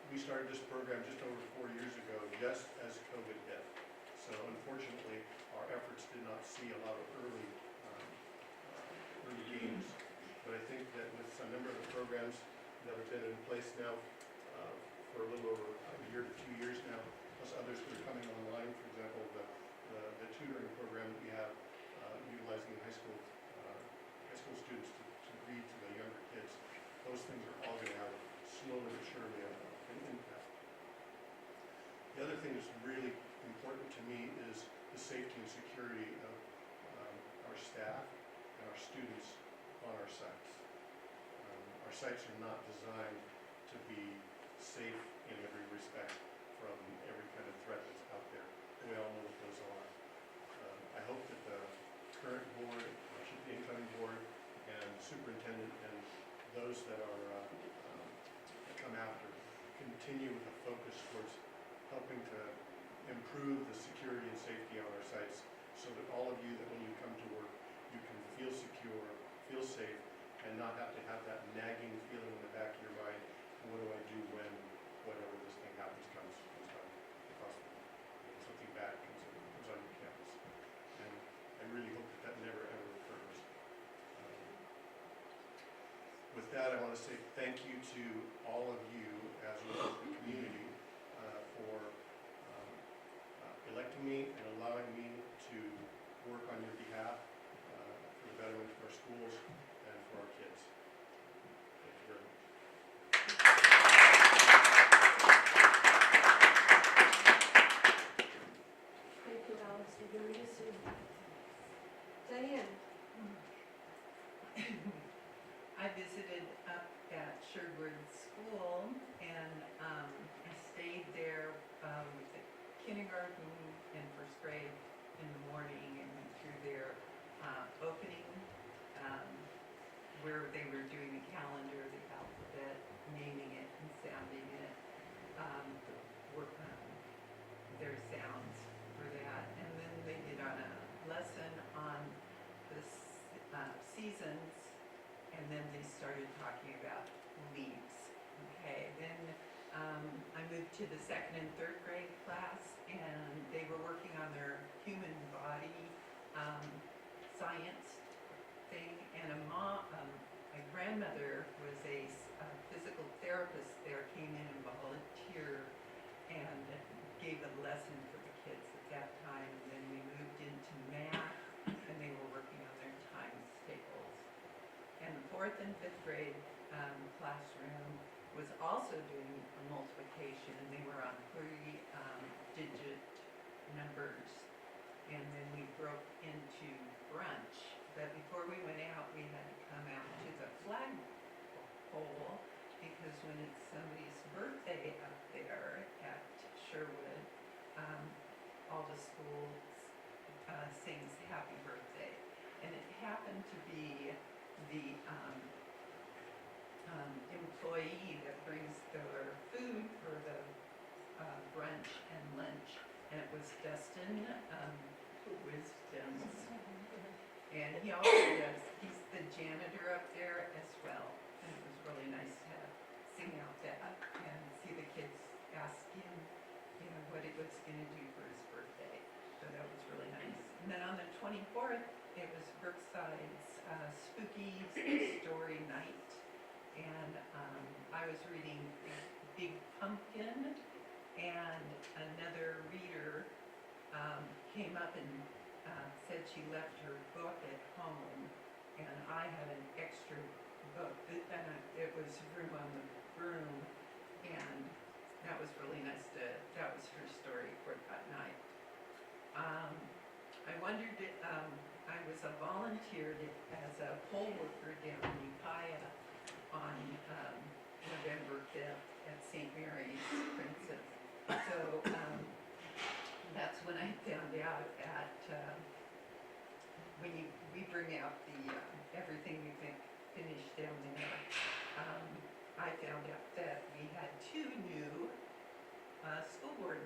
We started this program just over 4 years ago, just as COVID hit. So unfortunately, our efforts did not see a lot of early gains. But I think that with a number of the programs that have been in place now for a little over a year to 2 years now, plus others that are coming online, for example, the tutoring program that we have utilizing high school students to read to the younger kids, those things are all going to have slowly but surely an impact. The other thing that's really important to me is the safety and security of our staff and our students on our sites. Our sites are not designed to be safe in every respect from every kind of threat that's out there. We all know what those are. I hope that the current board, the incoming board, and superintendent, and those that are come after, continue with a focus towards helping to improve the security and safety on our sites, so that all of you, that when you come to work, you can feel secure, feel safe, and not have to have that nagging feeling in the back of your mind, what do I do when whatever this thing happens comes down across something bad comes on your campus. And I really hope that never ever occurs. With that, I want to say thank you to all of you as well as the community for electing me and allowing me to work on your behalf for the betterment of our schools and for our kids. Thank you very much. Thank you, Alex. We're going to miss you. kindergarten and first grade in the morning and went through their opening, where they were doing the calendar, the alphabet, naming it and sounding it, their sounds for that. And then they did on a lesson on the seasons, and then they started talking about leaves. Okay, then I moved to the second and third grade class, and they were working on their human body science thing. And my grandmother was a physical therapist there, came in and volunteered and gave a lesson for the kids at that time. And then we moved into math, and they were working on their times tables. And the fourth and fifth grade classroom was also doing a multiplication, and they were on 3-digit numbers. And then we broke into brunch, but before we went out, we had to come out to the flagpole, because when it's somebody's birthday up there at Sherwood, all the schools sings happy birthday. And it happened to be the employee that brings their food for the brunch and lunch, and it was Dustin Wisdoms. And he also he's the janitor up there as well, and it was really nice to sing out that and see the kids ask him, what he was gonna do for his birthday. So that was really nice. And then on the 24th, it was Brookside's Spooky Story Night. And I was reading Big Pumpkin, and another reader came up and said she left her book at home, and I had an extra book, and it was Room on the Broom, and that was really nice that was her story for that night. I wondered, I was a volunteer as a poll worker down in Ukiah on November 5th at St. Mary's Princess. So that's when I found out when we bring out the everything we finished down there, I found out that we had 2 new school board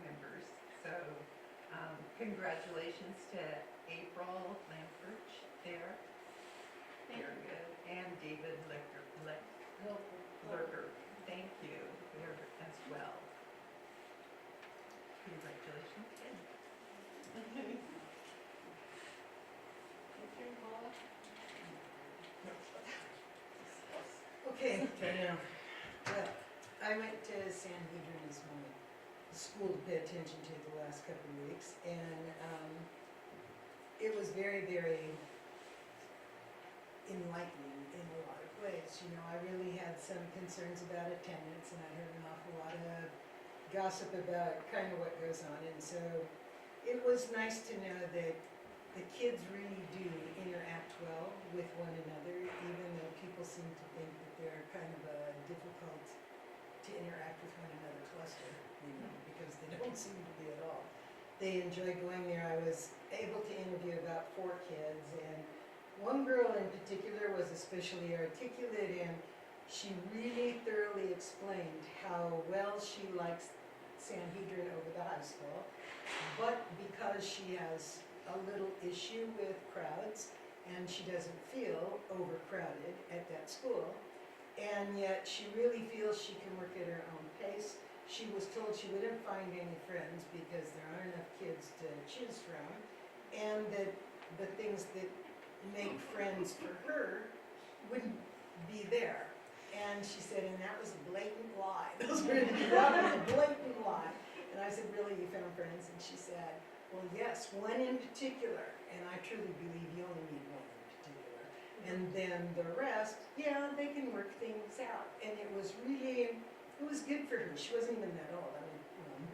members. So congratulations to April Lamperch there. Very good. And David Lurker. Thank you there as well. Congratulations again. Okay, well, I went to San Hedrin as my school to pay attention to the last couple of weeks, and it was very, very enlightening in a lot of ways. I really had some concerns about attendance, and I heard an awful lot of gossip about kind of what goes on, and so it was nice to know that the kids really do interact well with one another, even though people seem to think that they're kind of difficult to interact with one another cluster, because they don't seem to be at all. They enjoy going there. I was able to interview about 4 kids, and one girl in particular was especially articulate, and she really thoroughly explained how well she likes San Hedrin over the high school, but because she has a little issue with crowds, and she doesn't feel overcrowded at that school, and yet she really feels she can work at her own pace. She was told she wouldn't find any friends because there aren't enough kids to choose from, and that the things that make friends for her wouldn't be there. And she said, and that was a blatant lie. That was a blatant lie. And I said, really, you found friends? And she said, well, yes, one in particular, and I truly believe you only need one in particular. And then the rest, yeah, they can work things out. And it was good for her. She wasn't even that old. I mean,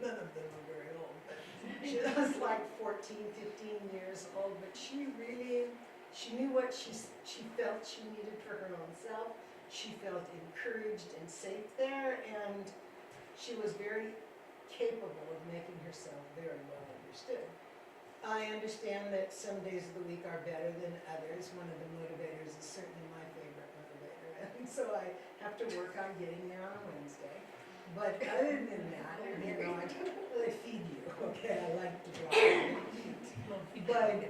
none of them were very old, but she was like 14, 15 years old. But she knew what she felt she needed for her own self. She felt encouraged and safe there, and she was very capable of making herself very well understood. I understand that some days of the week are better than others. One of the motivators is certainly my favorite motivator, and so I have to work on getting there on a Wednesday. But other than that, you know, I don't really feed you, okay? I like to drive. But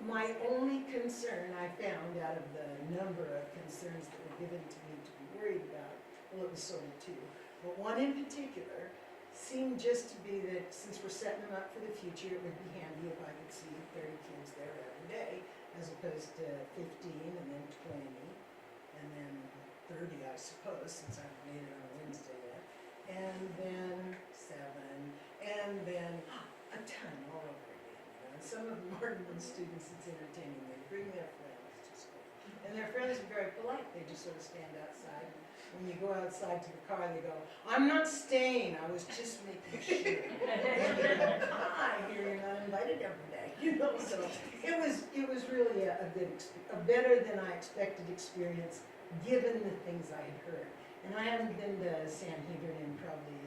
my only concern I found out of the number of concerns that were given to me to be worried about, well, it was sort of two, but one in particular seemed just to be that since we're setting them up for the future, it would be handy if I could see 30 kids there every day, as opposed to 15 and then 20 and then 30, I suppose, since I haven't made it on a Wednesday yet, and then 7, and then a ton all over again. You know? And some of them aren't even students, it's entertaining. They bring their friends to school. And their friends are very polite. They just sort of stand outside. When you go outside to the car, they go, "I'm not staying, I was just making sure." And you go, "Hi, here you're not invited every day." You know, so it was really a good, a better than I expected experience, given the things I had heard. And I haven't been to Sanhedrin in probably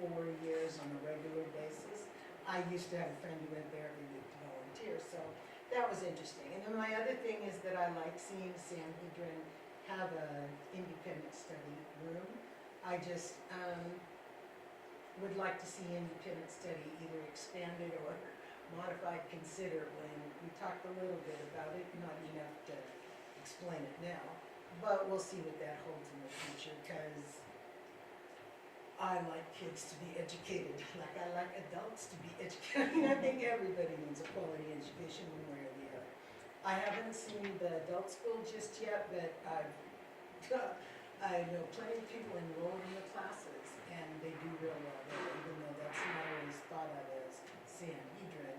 4 years on a regular basis. I used to have a friend who went there every week to volunteer, so that was interesting. And then my other thing is that I like seeing Sanhedrin have an independent study room. I just would like to see independent study either expanded or modified considerably. And we talked a little bit about it, not enough to explain it now, but we'll see what that holds in the future, because I like kids to be educated, like I like adults to be educated. I mean, I think everybody needs a quality education one way or the other. I haven't seen the adult school just yet, but I know plenty of people enrolled in the classes, and they do real well there, even though that's not always thought of as Sanhedrin.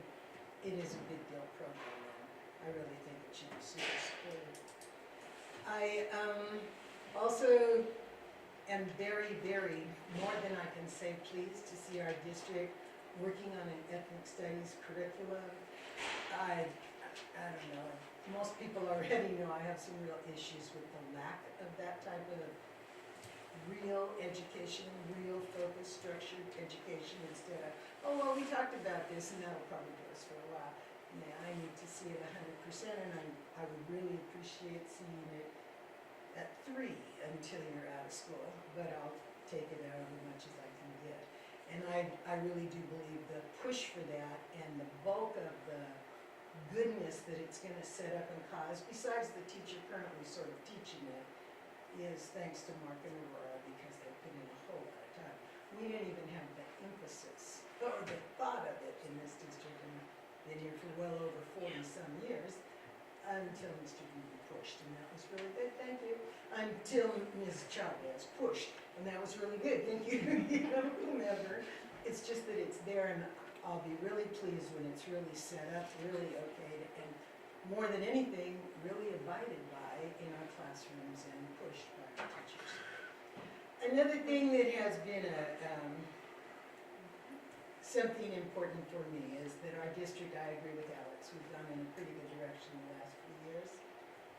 It is a big deal program, and I really think it should be super supported. I also am very, very, more than I can say, pleased to see our district working on an ethnic studies curriculum. I don't know, most people already know I have some real issues with the lack of that type of real education, real focused, structured education, instead of, oh, well, we talked about this and that'll probably do us for a while. Yeah, I need to see it 100%, and I would really appreciate seeing it at 3 until you're out of school, but I'll take it out as much as I can get. And I really do believe the push for that and the bulk of the goodness that it's going to set up and cause, besides the teacher currently sort of teaching it, is thanks to Mark and Aurora, because they put in a whole lot of time. We didn't even have the emphasis or the thought of it in this district, and been here for well over 40-some years, until Mr. Beebe pushed, and that was really good, thank you. Until Ms. Chavez pushed, and that was really good, thank you. You know, whomever. It's just that it's there, and I'll be really pleased when it's really set up, really okayed, and more than anything, really abided by in our classrooms and pushed by the teachers. Another thing that has been something important for me is that our district, I agree with Alex, we've gone in a pretty good direction the last few years.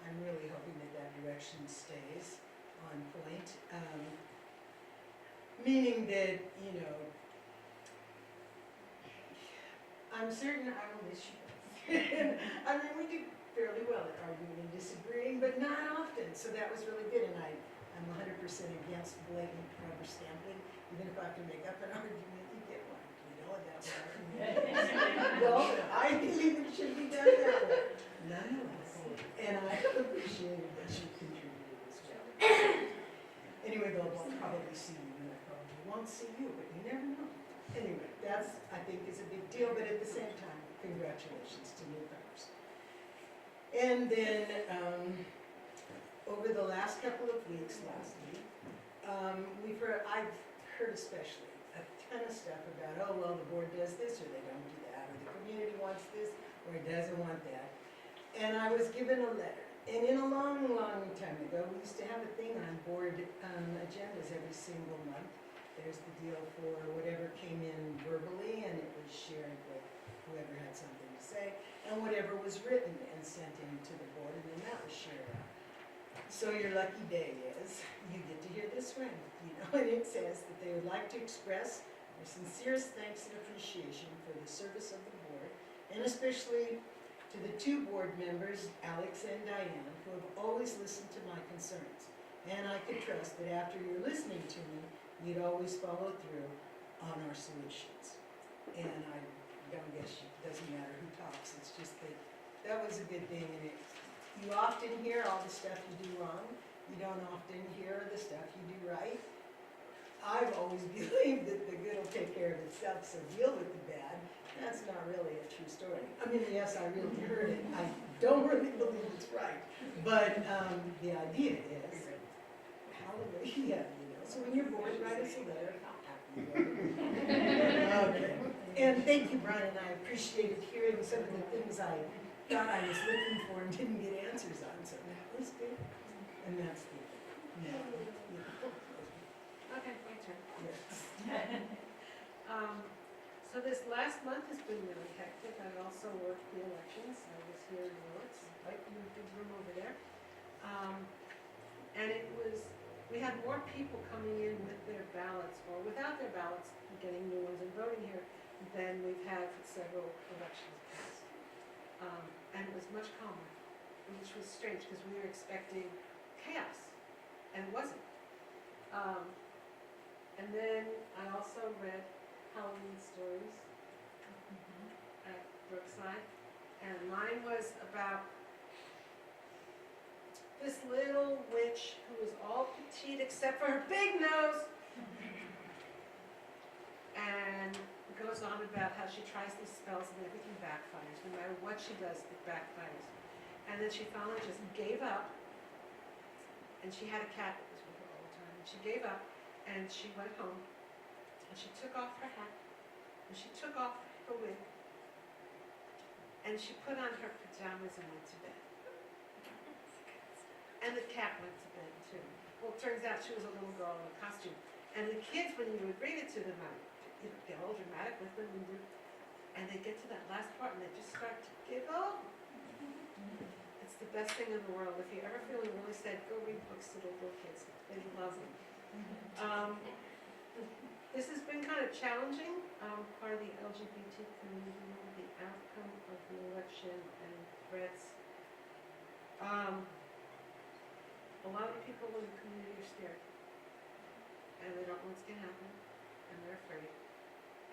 I'm really hoping that that direction stays on point. Meaning that, you know, I'm certain I will miss you. I mean, we do fairly well at arguing and disagreeing, but not often, so that was really good, and I'm 100% against blatant rubber stamping. Even if I can make up an argument, you get one. You know, and that's what I mean. Well, I believe it should be done that way. Nonetheless, and I appreciated that you contributed as well. Anyway, they'll probably see you, and I probably won't see you, but you never know. Anyway, that's, I think, is a big deal, but at the same time, congratulations to newcomers. And then, over the last couple of weeks, last week, I've heard especially a ton of stuff about, oh, well, the board does this, or they don't do that, or the community wants this, or it doesn't want that. And I was given a letter. And in a long, long time ago, we used to have a thing on board agendas every single month. There's the deal for whatever came in verbally, and it was shared with whoever had something to say, and whatever was written and sent in to the board, and then that was shared out. So your lucky day is, you get to hear this one, and it says that they would like to express their sincerest thanks and appreciation for the service of the board, and especially to the two board members, Alex and Diane, who have always listened to my concerns. And I could trust that after you're listening to me, you'd always follow through on our solutions. And I don't guess it doesn't matter who talks, it's just that that was a good thing, and you often hear all the stuff you do wrong, you don't often hear the stuff you do right. I've always believed that the good will take care of itself, so deal with the bad. That's not really a true story. I mean, yes, I really heard it, I don't really believe it's right, but the idea is, hallelujah, so when you're bored, write us a letter. Okay. And thank you, Brian, I appreciated hearing some of the things I thought I was looking for and didn't get answers on, so that was good. And that's good. Yeah. Okay, my turn. Yes. So this last month has been really hectic. I also worked the elections. I was here in Willits, right in the big room over there. And we had more people coming in with their ballots or without their ballots, getting new ones and voting here than we've had for several elections past. And it was much calmer, which was strange because we were expecting chaos, and it wasn't. And then I also read Halloween stories at Brookside, and mine was about this little witch who was all petite except for her big nose, and goes on about how she tries these spells and everything backfires. No matter what she does, it backfires. And then she finally just gave up, and she had a cat that was with her all the time, and she gave up, and she went home, and she took off her hat, and she took off her wig, and she put on her pajamas and went to bed. And the cat went to bed too. Well, it turns out she was a little girl in a costume. And the kids, when you would read it to them, get all dramatic with them, and they get to that last part and they just start to giggle. It's the best thing in the world. If you're ever feeling really sad, go read books to the little kids. They love them. This has been kind of challenging, part of the LGBT community, the outcome of the election and threats. A lot of people in the community are scared, and they don't know what's going to happen, and they're afraid.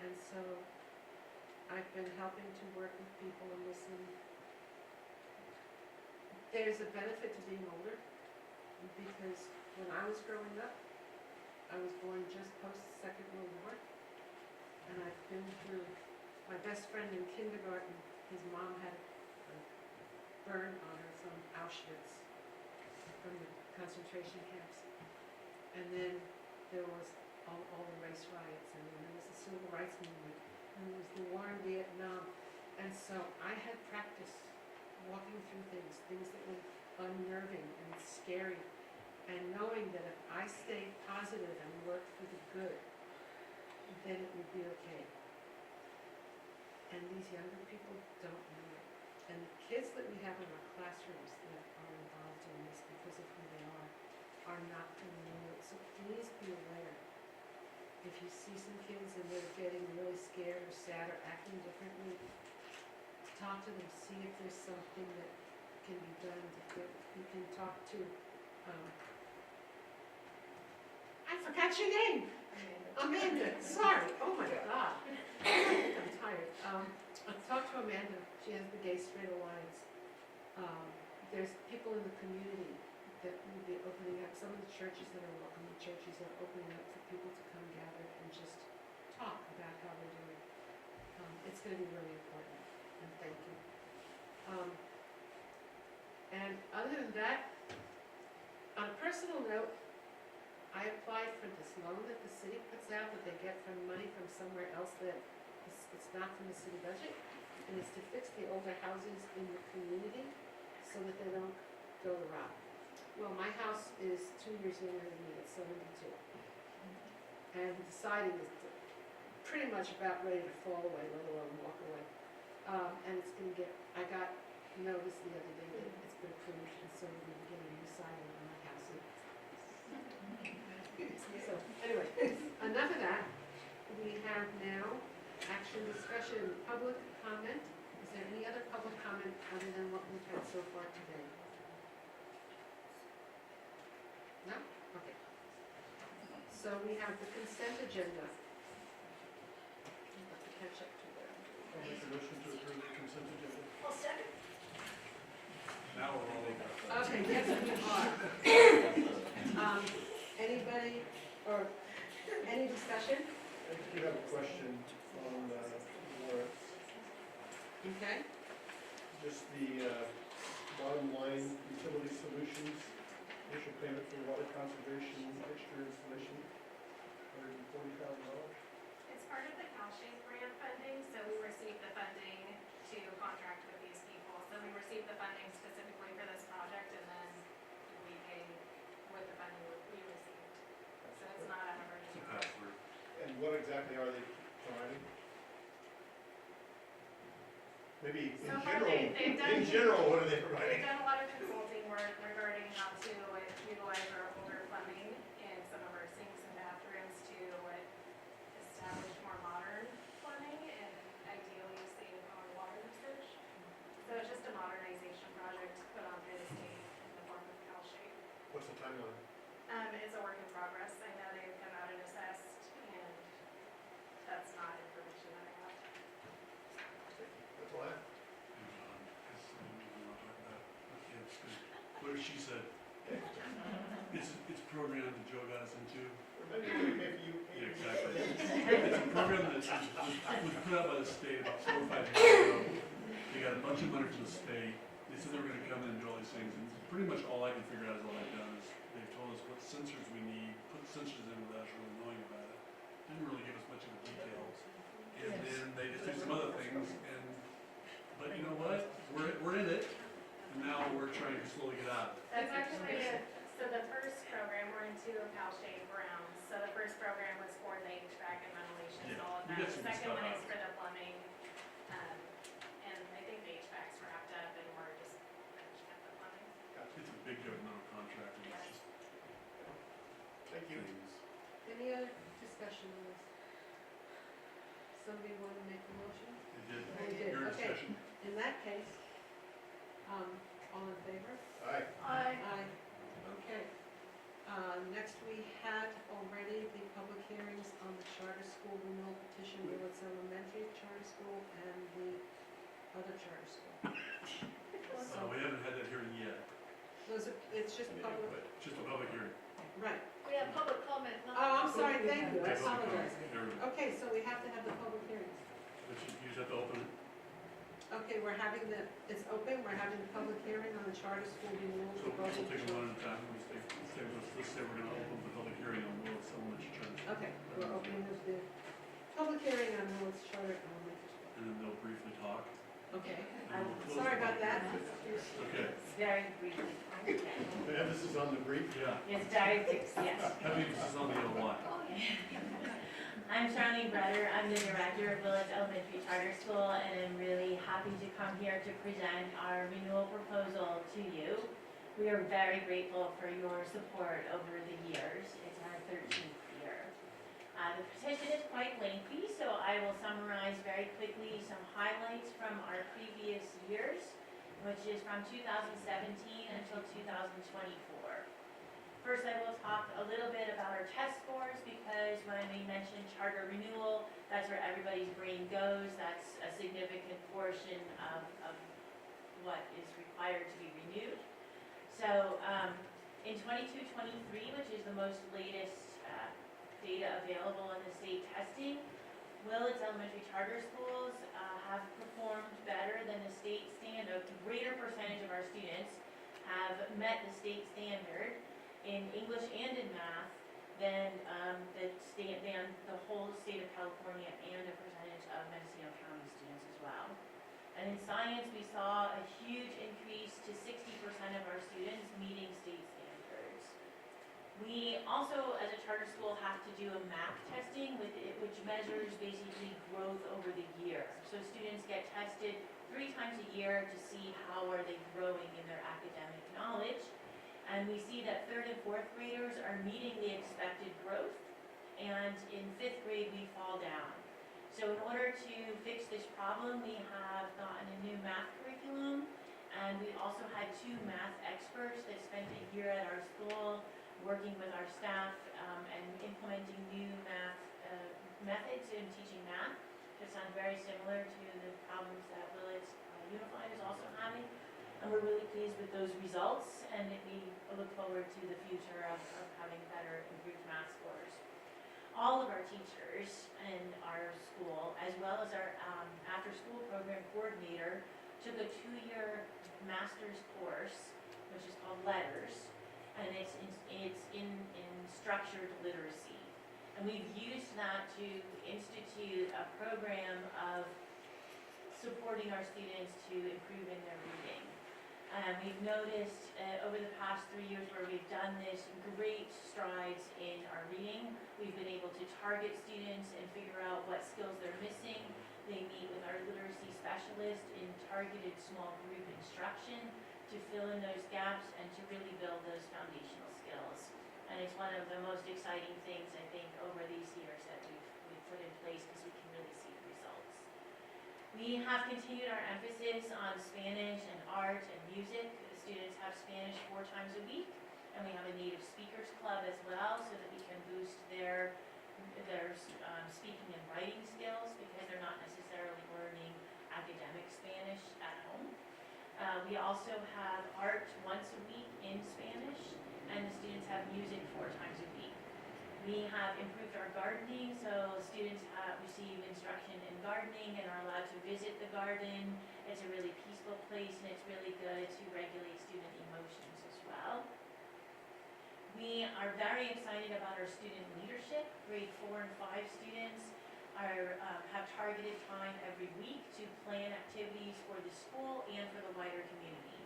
And so I've been helping to work with people and listen. There's a benefit to being older, because when I was growing up, I was born just post-Second World War, and I've been through, my best friend in kindergarten, his mom had a burn on her from Auschwitz, from the concentration camps. And then there was all the race riots, and then there was the civil rights movement, and there was the war in Vietnam. And so I had practice walking through things that were unnerving and scary, and knowing that if I stayed positive and worked for the good, then it would be okay. And these younger people don't know it. And the kids that we have in our classrooms that are involved in this because of who they are not going to know it. So please be aware. If you see some kids and they're getting really scared or sad or acting differently, talk to them, see if there's something that can be done. You can talk to, I forgot your name. Amanda, sorry, oh my God. I'm tired. I talked to Amanda, she has the Gay Straight Alliance. There's people in the community that will be opening up, some of the churches that are welcoming churches are opening up for people to come gather and just talk about how they're doing. It's going to be really important, and thank you. And other than that, on a personal note, I applied for this loan that the city puts out that they get from money from somewhere else that it's not from the city budget, and it's to fix the older houses in the community so that they don't go to rot. Well, my house is 2 years younger than me, it's 72. And the siding is pretty much about ready to fall away, let alone walk away. And it's gonna get, I got notice the other day that it's been approved, and so we're gonna get a new siding on my house. So, anyway, enough of that. We have now action, discussion, public comment. Is there any other public comment other than what we've had so far today? No? Okay. So we have the consent agenda. I'll have to catch up to that. I'll make a motion to approve the consent agenda. I'll second. Now we're all over. Okay, yes, we are. Anybody, or any discussion? I do have a question on warrants. Okay. Just the bottom line, utility solutions, initial payment for water conservation extra installation, $140,000. It's part of the CalShape grant funding, so we received the funding to contract with these people. So we received the funding specifically for this project, and then we pay with the funding we received. So it's not an It's emergency. a password. And what exactly are they providing? Maybe So far, they've in done. general, what are they They've providing? done a lot of consulting work regarding how to utilize our older plumbing in some of our sinks and bathrooms to establish more modern plumbing and ideally save on water usage. So it's just a modernization project put on through the state in the form of CalShape. What's the timeline? It's a work in progress. I know they've come out and assessed, and that's not information that I have. That's all I have. What she said, it's a program that Joe got us into. Or maybe you. Yeah, exactly. It's a program that was put out by the state about 4 or 5 years ago. They got a bunch of money from the state. They said they were gonna come in and do all these things, and pretty much all I can figure out is all I've done is they've told us what sensors we need, put sensors in without us really knowing about it. Didn't really give us much of the details. And then they just did some other things, but you know what? We're in it, and now we're trying to slowly get out of it. That's actually so the first program, we're in two of CalShape rounds. So the first program was for the HVAC and ventilation and Yeah, all of we that. got The some second stuff one out is of for the plumbing. And I think the HVAC's wrapped up and we're just finishing up the plumbing. It's a big governmental contract, and it's just Thank you. things. Any other discussion on this? Somebody want to make a motion? They did. They did, Your okay. discussion. In that case, all in favor? Aye. Aye. Okay. Next, we had already the public hearings on the charter school renewal petition, Willits Elementary Charter School and the other charter school. We haven't had that hearing yet. It's just Any public, input? Just a public hearing. right. We have public comment, not. Oh, I'm sorry, thank you, I Okay, public apologize. comment. There we go. Okay, so we have to have the public hearings. But you just have to open it. Okay, it's open, we're having the public hearing on the charter school renewal. So we'll take them one at a time. Let's say we're gonna open the public hearing on Willits Elementary Charter School. Okay, we're opening the public hearing on Willits Charter Elementary School. And then they'll briefly talk. Okay, and we'll close sorry the about that. Okay. Very briefly. The emphasis on the brief. Yeah. It's very brief, yes. Heavy emphasis on the LY. I'm Charlene Breder. I'm the director of Willits Elementary Charter School, and I'm really happy to come here to present our renewal proposal to you. We are very grateful for your support over the years. It's our 13th year. The petition is quite lengthy, so I will summarize very quickly some highlights from our previous years, which is from 2017 until 2024. First, I will talk a little bit about our test scores, because when we mention charter renewal, that's where everybody's brain goes. That's a significant portion of what is required to be renewed. So in 22-23, which is the most latest data available in the state testing, Willits Elementary Charter Schools have performed better than the state standard. A greater percentage of our students have met the state standard in English and in math than the whole state of California, and a percentage of Mendocino County students as well. And in science, we saw a huge increase to 60% of our students meeting state standards. We also, as a charter school, have to do a MAP testing which measures basically growth over the year. So students get tested 3 times a year to see how are they growing in their academic knowledge. And we see that 3rd and 4th graders are meeting the expected growth, and in 5th grade we fall down. So in order to fix this problem, we have gotten a new math curriculum, and we also had 2 math experts that spent a year at our school working with our staff and implementing new math methods in teaching math. It sounds very similar to the problems that Willits Unified is also having. And we're really pleased with those results, and we look forward to the future of having better improved math scores. All of our teachers in our school, as well as our after-school program coordinator, took a 2-year master's course, which is called Letters, and it's in structured literacy. And we've used that to institute a program of supporting our students to improve in their reading. We've noticed over the past 3 years where we've done this, great strides in our reading. We've been able to target students and figure out what skills they're missing. They meet with our literacy specialist in targeted small group instruction to fill in those gaps and to really build those foundational skills. And it's one of the most exciting things, I think, over these years that we've put in place because we can really see the results. We have continued our emphasis on Spanish and art and music. The students have Spanish 4 times a week, and we have a native speakers club as well so that we can boost their speaking and writing skills because they're not necessarily learning academic Spanish at home. We also have art once a week in Spanish, and the students have music 4 times a week. We have improved our gardening, so students receive instruction in gardening and are allowed to visit the garden. It's a really peaceful place, and it's really good to regulate student emotions as well. We are very excited about our student leadership. Grade 4 and 5 students have targeted time every week to plan activities for the school and for the wider community.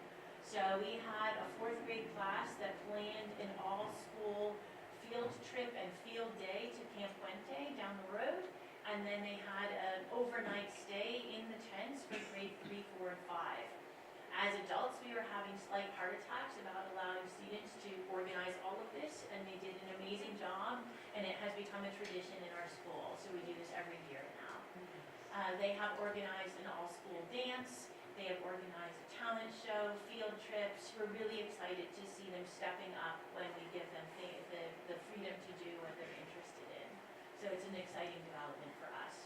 So we had a 4th grade class that planned an all-school field trip and field day to Camp Puente down the road, and then they had an overnight stay in the tents for grade 3, 4, and 5. As adults, we were having slight heart attacks about allowing students to organize all of this, and they did an amazing job, and it has become a tradition in our school, so we do this every year now. They have organized an all-school dance, they have organized a talent show, field trips. We're really excited to see them stepping up when we give them the freedom to do what they're interested in. So it's an exciting development for us.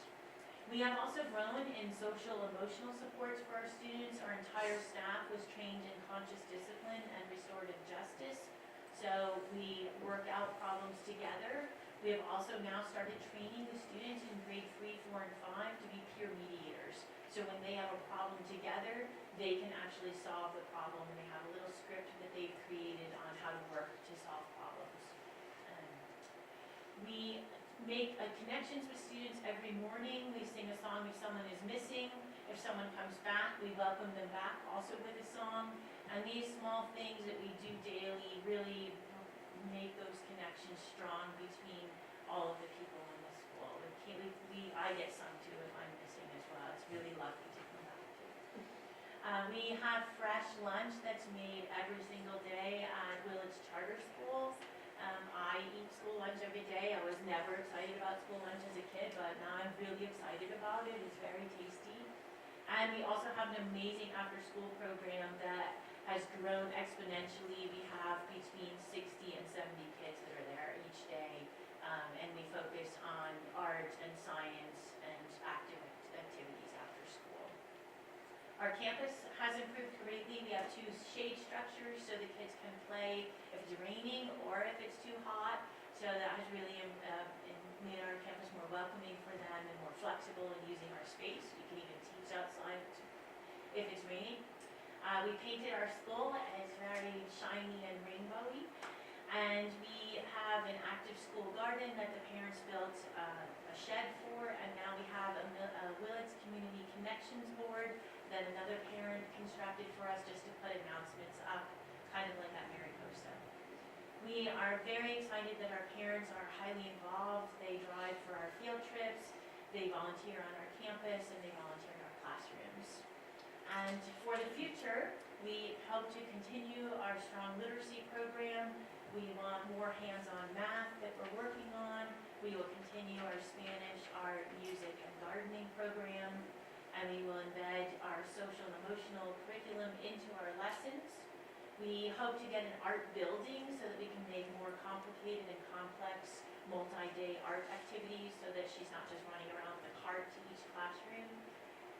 We have also grown in social emotional supports for our students. Our entire staff was trained in conscious discipline and restorative justice. So we work out problems together. We have also now started training the students in grade 3, 4, and 5 to be peer mediators. So when they have a problem together, they can actually solve the problem. They have a little script that they've created on how to work to solve problems. We make connections with students every morning. We sing a song if someone is missing. If someone comes back, we welcome them back also with a song. And these small things that we do daily really make those connections strong between all of the people in the school. I get sung to if I'm missing as well. It's really lovely to come back to. We have fresh lunch that's made every single day at Willits Charter School. I eat school lunch every day. I was never excited about school lunch as a kid, but now I'm really excited about it. It's very tasty. And we also have an amazing after-school program that has grown exponentially. We have between 60 and 70 kids that are there each day, and we focus on art and science and active activities after school. Our campus has improved greatly. We have 2 shade structures so the kids can play if it's raining or if it's too hot. So that has really made our campus more welcoming for them and more flexible in using our space. We can even teach outside if it's raining. We painted our school, and it's very shiny and rainbowy. And we have an active school garden that the parents built a shed for, and now we have a Willits Community Connections board that another parent constructed for us just to put announcements up, kind of like at Mariposa. We are very excited that our parents are highly involved. They drive for our field trips, they volunteer on our campus, and they volunteer in our classrooms. And for the future, we hope to continue our strong literacy program. We want more hands-on math that we're working on. We will continue our Spanish, art, music, and gardening program. And we will embed our social and emotional curriculum into our lessons. We hope to get an art building so that we can make more complicated and complex multi-day art activities so that she's not just running around with a cart to each classroom.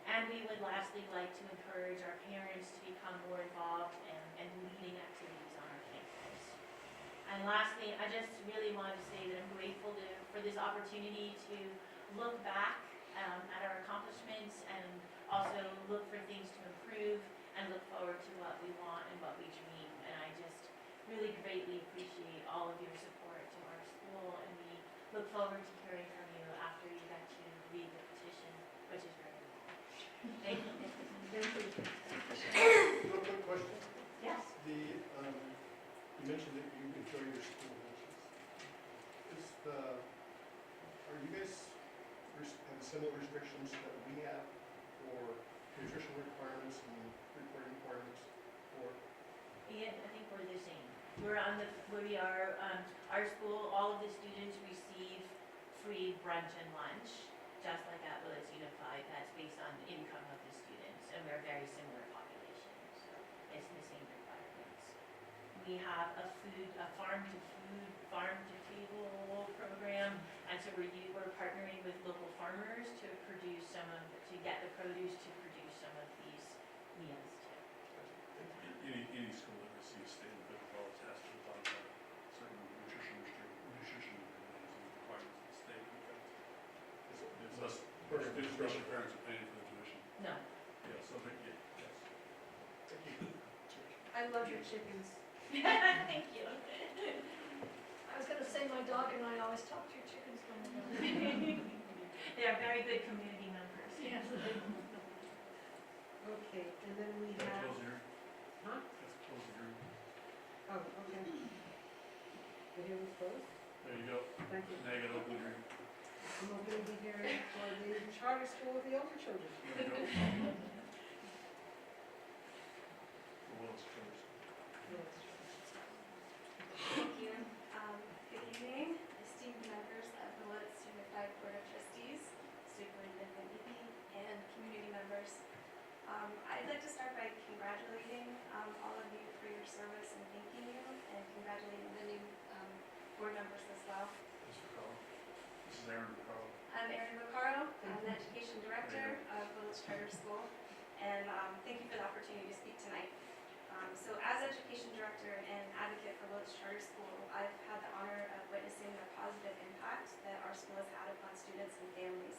And we would lastly like to encourage our parents to become more involved and leading activities on our campus. And lastly, I just really wanted to say that I'm grateful for this opportunity to look back at our accomplishments and also look for things to improve and look forward to what we want and what we dream. And I just really greatly appreciate all of your support to our school, and we look forward to hearing from you after you get to read the petition, which is very long. Thank you. Real quick question. Yes. You mentioned that you enjoy your school lunches. Are you guys have similar restrictions that we have for nutrition requirements and reporting requirements for? Yeah, I think we're the same. Our school, all of the students receive free brunch and lunch, just like at Willits Unified. That's based on the income of the students, and we're a very similar population, so it's the same requirements. We have a farm-to-food, farm-to-table program, and so we're partnering with local farmers to get the produce to produce some of these meals too. Any school that receives state and federal dollars has to abide by certain nutrition requirements of the state. Unless parents are paying for the tuition. No. Yeah, so, yes. Thank you. I love your chickens. Thank you. I was gonna say my dog and I always talk to your chickens when we're done. They are very good community members. Yes. Okay, and then we Close have, the hearing. huh? Let's close the hearing. Oh, okay. The hearing's closed? There you go. Thank you. Now you got to open the hearing. I'm opening the hearing for the charter school of the older children. There you go. For Willits first. Yes. Thank you. Good evening, esteemed members of the Willits Unified Board of Trustees, Superintendent Eby, and community members. I'd like to start by congratulating all of you for your service and thanking you, and congratulating the new board members as well. Mr. Carl. This is Aaron Carl. I'm Erin Vaccaro. I'm the Education Director of Willits Charter School, and thank you for the opportunity to speak tonight. So as Education Director and advocate for Willits Charter School, I've had the honor of witnessing the positive impact that our school has had upon students and families.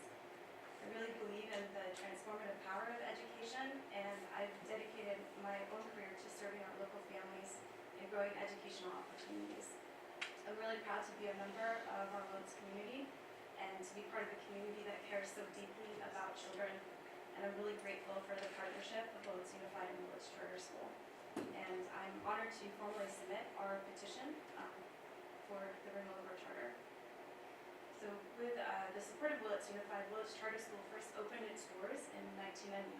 I really believe in the transformative power of education, and I've dedicated my own career to serving our local families and growing educational opportunities. I'm really proud to be a member of our Willits community and to be part of a community that cares so deeply about children. And I'm really grateful for the partnership of Willits Unified and Willits Charter School. And I'm honored to formally submit our petition for the renewal of our charter. So with the support of Willits Unified, Willits Charter School first opened its doors in 1999.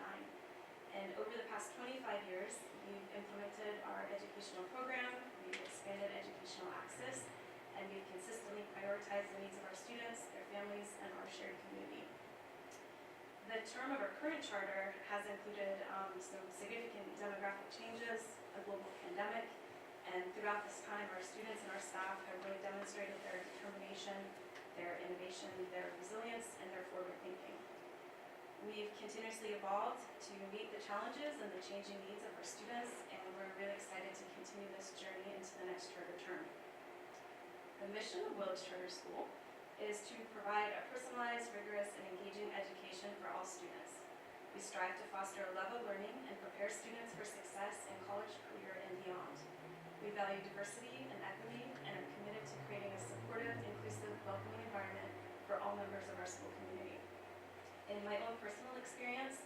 And over the past 25 years, we've implemented our educational program, we've expanded educational access, and we've consistently prioritized the needs of our students, their families, and our shared community. The term of our current charter has included some significant demographic changes, a global pandemic, and throughout this time, our students and our staff have really demonstrated their determination, their innovation, their resilience, and their forward thinking. We've continuously evolved to meet the challenges and the changing needs of our students, and we're really excited to continue this journey into the next charter term. The mission of Willits Charter School is to provide a personalized, rigorous, and engaging education for all students. We strive to foster a love of learning and prepare students for success in college, career, and beyond. We value diversity and equity and are committed to creating a supportive, inclusive, welcoming environment for all members of our school community. In my own personal experience,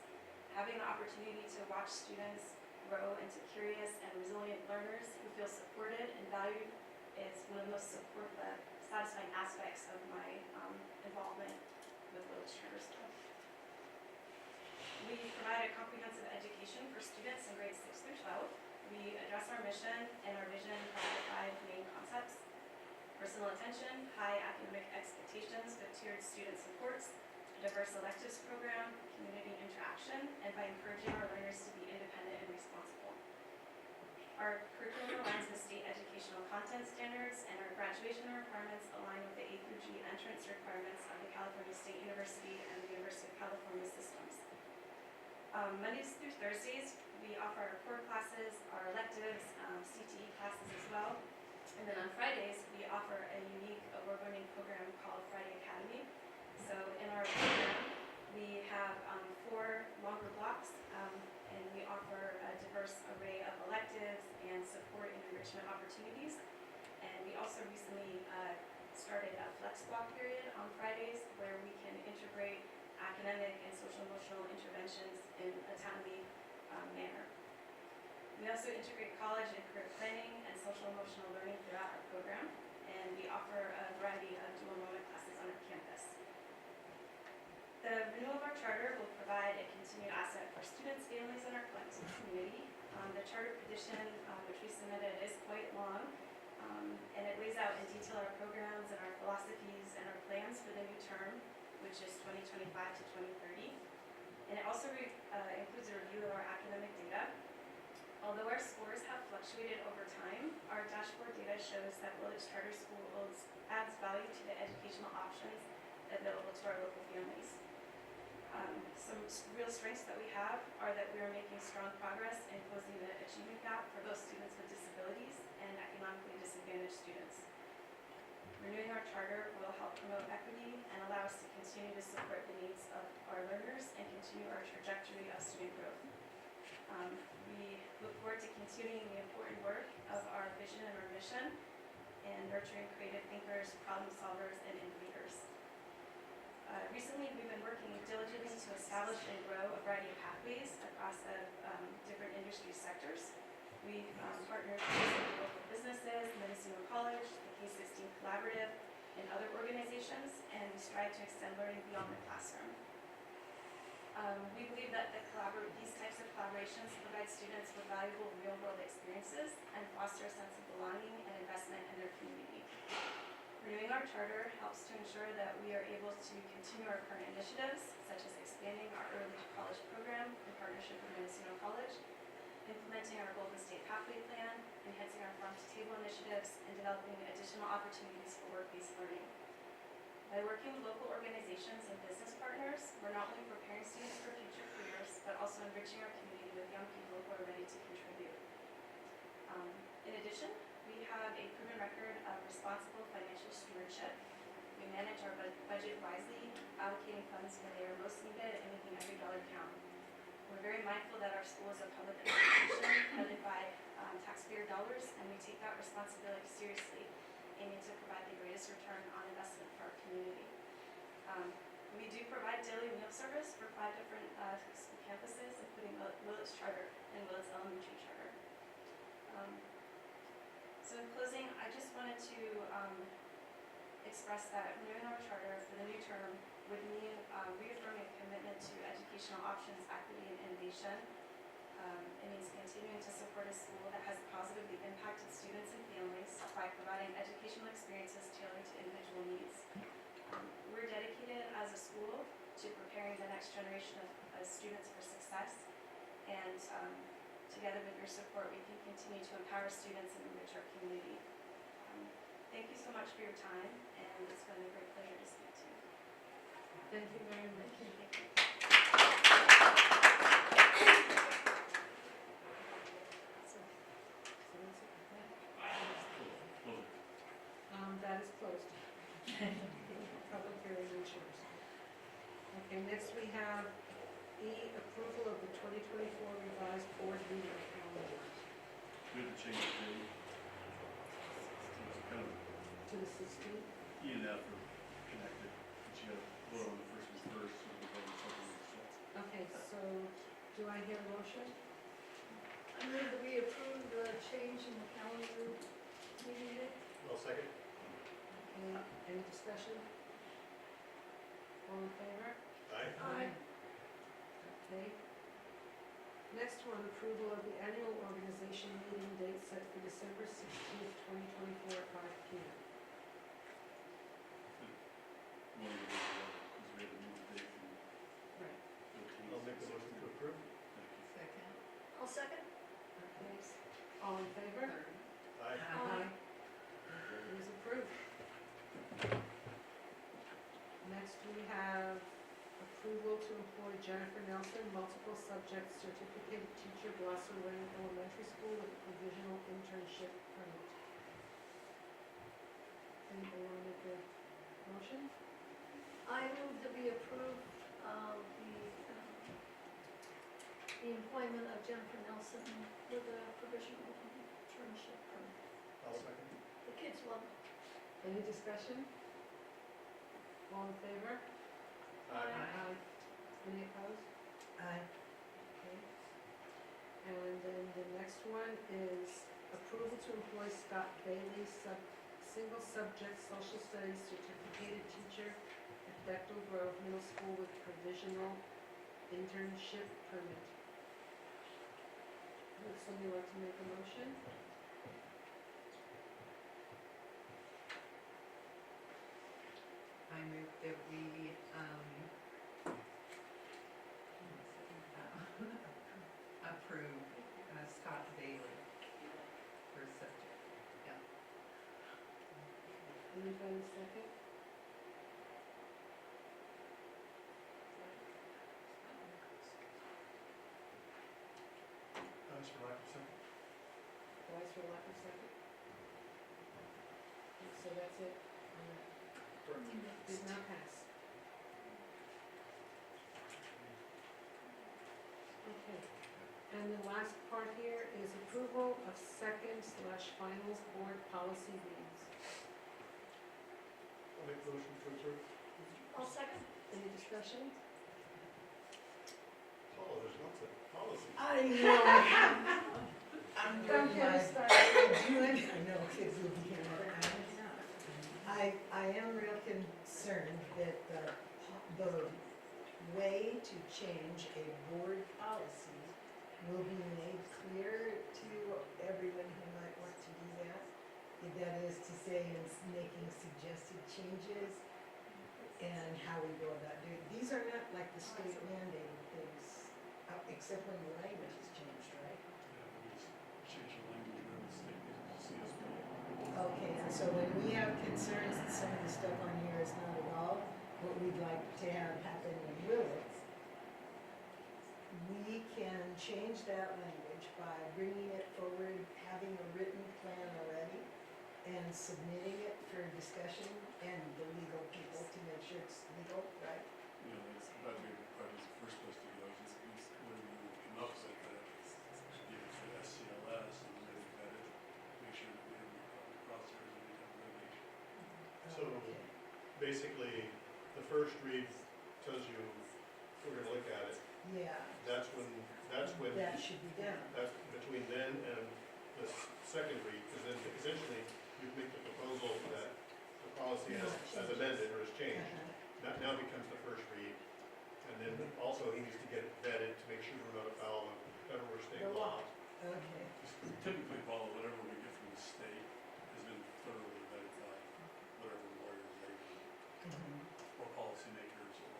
having the opportunity to watch students grow into curious and resilient learners who feel supported and valued is one of the most satisfying aspects of my involvement with Willits Charter School. We provide a comprehensive education education for students in grades 6 through 12. We address our mission and our vision by the 5 main concepts: personal attention, high academic expectations with tiered student supports, a diverse electives program, community interaction, and by encouraging our learners to be independent and responsible. Our curriculum aligns with state educational content standards, and our graduation requirements align with the A through G entrance requirements of the California State University and the University of California systems. Mondays through Thursdays, we offer our core classes, our electives, CTE classes as well. And then on Fridays, we offer a unique award-winning program called Friday Academy. So in our program, we have 4 longer blocks, and we offer a diverse array of electives and support and enrichment opportunities. And we also recently started a flex block period on Fridays where we can integrate academic and social-emotional interventions in a timely manner. We also integrate college and career planning and social-emotional learning throughout our program, and we offer a variety of dual enrollment classes on our campus. The renewal of our charter will provide a continued asset for students, families, and our collective community. The charter petition, which we submitted, is quite long, and it lays out in detail our programs and our philosophies and our plans for the new term, which is 2025 to 2030. And it also includes a review of our academic data. Although our scores have fluctuated over time, our dashboard data shows that Willits Charter Schools adds value to the educational options available to our local families. Some real strengths that we have are that we are making strong progress in closing the achievement gap for both students with disabilities and economically disadvantaged students. Renewing our charter will help promote equity and allow us to continue to support the needs of our learners and continue our trajectory of student growth. We look forward to continuing the important work of our vision and our mission and nurturing creative thinkers, problem solvers, and innovators. Recently, we've been working diligently to establish and grow a variety of pathways across the different industry sectors. We've partnered with local businesses, Mendocino College, the K-16 Collaborative, and other organizations, and we strive to extend learning beyond the classroom. We believe that these types of collaborations provide students with valuable real-world experiences and foster a sense of belonging and investment in their community. Renewing our charter helps to ensure that we are able to continue our current initiatives, such as expanding our early college program in partnership with Mendocino College, implementing our Golden State Pathway Plan, enhancing our farm-to-table initiatives, and developing additional opportunities for work-based learning. By working with local organizations and business partners, we're not only preparing students for future careers, but also enriching our community with young people who are ready to contribute. In addition, we have a proven record of responsible financial stewardship. We manage our budget wisely, allocating funds when they are most needed and making every dollar count. We're very mindful that our school is a public institution funded by taxpayer dollars, and we take that responsibility seriously, aiming to provide the greatest return on investment for our community. We do provide daily meal service for 5 different school campuses, including Willits Charter and Willits Elementary Charter. So in closing, I just wanted to express that renewing our charter for the new term would mean reaffirming a commitment to educational options, equity, and innovation. It means continuing to support a school that has positively impacted students and families by providing educational experiences tailored to individual needs. We're dedicated as a school to preparing the next generation of students for success, and together with your support, we can continue to empower students and enrich our community. Thank you so much for your time, and it's been a great pleasure to speak to you. Thank you very much. Thank you. That is closed. Public hearing is yours. Okay, next we have E, approval of the 2024 revised board meeting calendar We have to change the date. It's kind of to the 16th. E and F are connected, but you got to vote on the first one first, so we vote on something else. Okay, so do I hear a motion? I move that we approve the change in the calendar meeting date. Well, second. Okay, any discussion? All in favor? Aye. Aye. Okay. Next one, approval of the annual organization meeting date set for December 16th, 2024 at 5 p.m. One of the, because we had to move the date from Right. 13th. I'll make the motion to approve. Thank you. Second. I'll second. Okay. All in favor? Aye. Aye. It is approved. Next, we have approval to employ Jennifer Nelson, multiple subject certificated teacher, Blossom Lane Elementary School with a provisional internship permit. Anybody want to make a motion? I move that we approve the employment of Jennifer Nelson with a provisional internship permit. I'll second. The kids love it. Any discussion? All in favor? Aye. Any opposed? Aye. Okay. And then the next one is approval to employ Scott Bailey, single subject social studies certificated teacher at Bechtel Grove Middle School with provisional internship permit. Would somebody like to make a motion? I move that we, approve Scott Bailey for subject, yeah. Anybody second? Thanks for lack of second. Vice for lack of second? Okay, so that's it on that. Did not pass. Okay, and the last part here is approval of second/finals board policy reads. I'll make the motion to approve. I'll second. Any discussion? Oh, there's lots of policies. I know. I'm Don't doing get my, us started. I know kids will be here. I am real concerned that the way to change a board policy will be made clear to everyone who might want to do that. That is to say, in making suggested changes and how we go about doing. These are not like the state mandated things, except when the language has changed, right? Yeah, we just change the language around the state, CSP. Okay, and so when we have concerns that some of the stuff on here is not at all what we'd like to have happen in Willits, we can change that language by bringing it forward, having a written plan already, and submitting it for discussion and the legal people to make sure it's legal, right? You know, that's probably the first place to go, is when you come up with that, give it to SCLS and then vet it, make sure that we have the crosshairs and we have regulation. So Okay. basically, the first read tells you, we're gonna look at it. Yeah, That's when, that should be done. that's between then and the second read, because then essentially you make the proposal that the policy as amended or has changed. Uh-huh. That now becomes the first read. And then also he needs to get it vetted to make sure we're not afoul of federal or state The law. Okay, Typically, Paul, whatever we get from the state has been thoroughly vetted by whatever lawyers they, mhm, or policymakers, or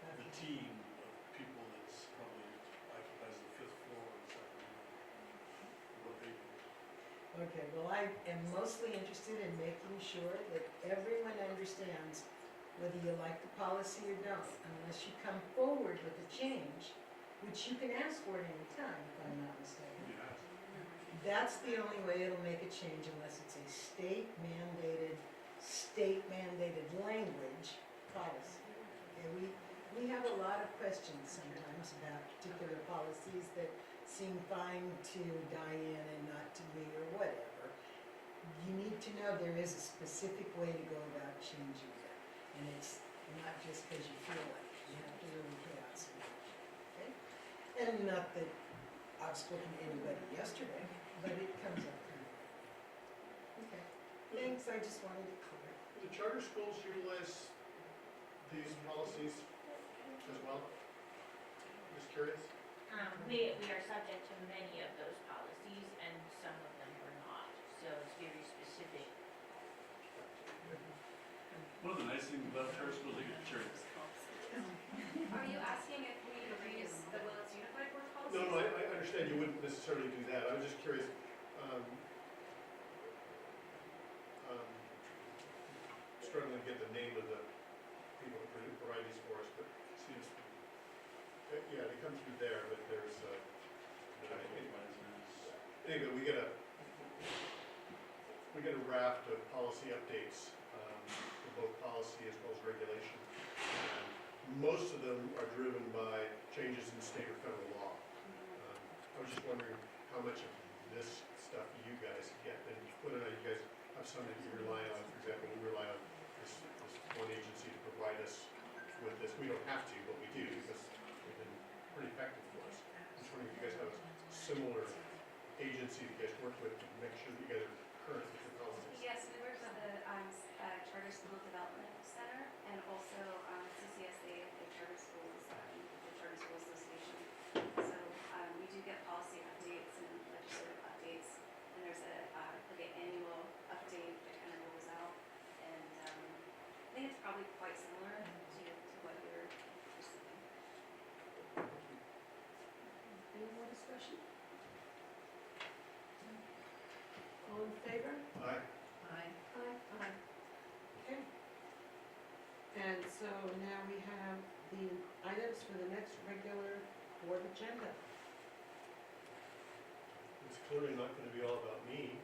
the okay. team of people that's probably occupies the fifth floor in Sacramento. What they do. Okay, well, I am mostly interested in making sure that everyone understands whether you like the policy or don't, unless you come forward with a change, which you can ask for at any time, if I'm not mistaken. Yeah. That's the only way it'll make a change unless it's a state mandated language policy. Okay, we have a lot of questions sometimes about particular policies that seem fine to Diane and not to me or whatever. You need to know there is a specific way to go about changing that. And it's not just because you feel like it, you have to really put out some effort, okay? And not that I've spoken to anybody yesterday, but it comes up kind of. Okay, thanks, I just wanted it clear. Do charter schools utilize these policies as well? Just curious. We are subject to many of those policies, and some of them we're not, so it's very specific. One of the nice things about charter schools, they get shirts. Are you asking if we reuse the Willits Unified Board policies? No, I understand you wouldn't necessarily do that. I was just curious. Struggling to get the name of the people who provide these for us, but yeah, they come through there, but there's, anyway, we get a raft of policy updates, for both policy as well as regulation. And most of them are driven by changes in state or federal law. I was just wondering how much of this stuff you guys get, and whether or not you guys have some that you rely on. For example, we rely on this one agency to provide us with this. We don't have to, but we do, because they've been pretty effective for us. I'm just wondering if you guys have a similar agency that you guys work with to make sure that you guys are current with your policies. Yes, we work with the Charter School Development Center and also CCSA, the Charter Schools, the Charter School Association. So we do get policy updates and legislative updates, and there's like an annual update that kind of rolls out. And I think it's probably quite similar to what you're receiving. Any more discussion? All in favor? Aye. Aye. Aye. Okay. And so now we have the items for the next regular board agenda. It's clearly not going to be all about me.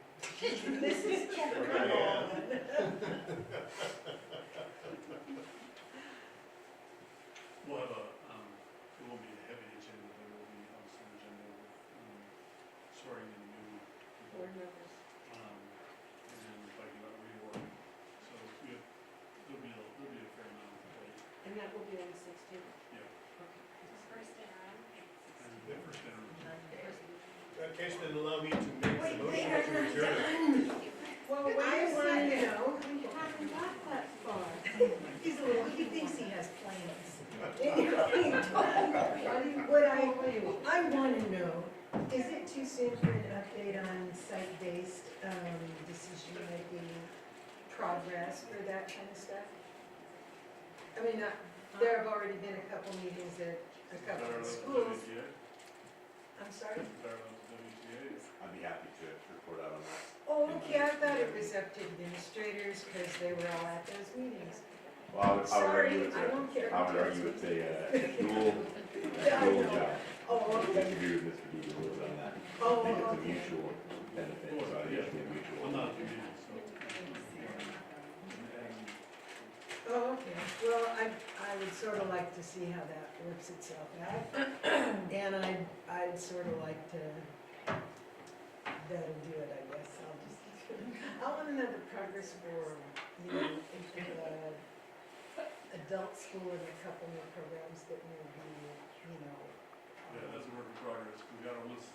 This is, come Right. on. We'll have it won't be a heavy agenda, but it will be obviously an agenda with, swearing in new people. Board members. And talking about reorg. So there'll be a fair amount of debate. And that will be on the 16th. Yeah. Okay. First interim. And the first interim. In that case, then allow me to make the motion Wait, to adjourn. Well, I I want to know, We haven't got that far. he's a little, he thinks he has plans. What I want to know, is it too soon for an update on site-based decision-making progress for that kind of stuff? I mean, there have already been a couple meetings at a couple of schools. WTA? I'm sorry? WTA? I'd be happy to report out on that. Oh, okay, I thought it was up to administrators because they were all at those meetings. Well, I would Sorry, argue it's I don't care. I would argue it's a dual job. Oh, I okay. agree with Mr. Dean a little bit on that. Oh, I think it's a okay. mutual benefit, so I think it should be a mutual. I'm not a committee, so. Oh, okay. Well, I would sort of like to see how that works itself out. And I'd sort of like to that'll do it, I guess. I want to know the progress for, adult school and a couple more programs that will be, Yeah, that's a work in progress. We got our list.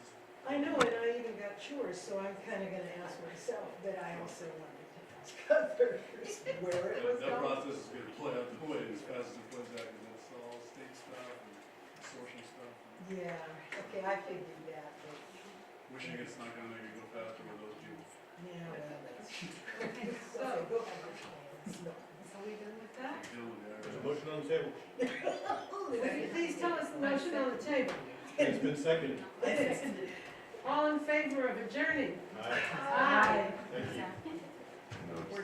I know, and I even got chores, so I'm kind of gonna ask myself, but I also wanted to ask others where it was That going. process is gonna play out the way as fast as it plays out, because that's all state stuff and social stuff. Yeah, okay, I figured that, but, Wishing it's not gonna make it go faster with those people. yeah, well, that's. Okay, so, Okay, go ahead. No. are we done with that? Dealing with that. There's a motion on the table. Will you please tell us the motion on the table? It's been seconded. All in favor of adjourning? Aye. Aye. Thank you. No, We're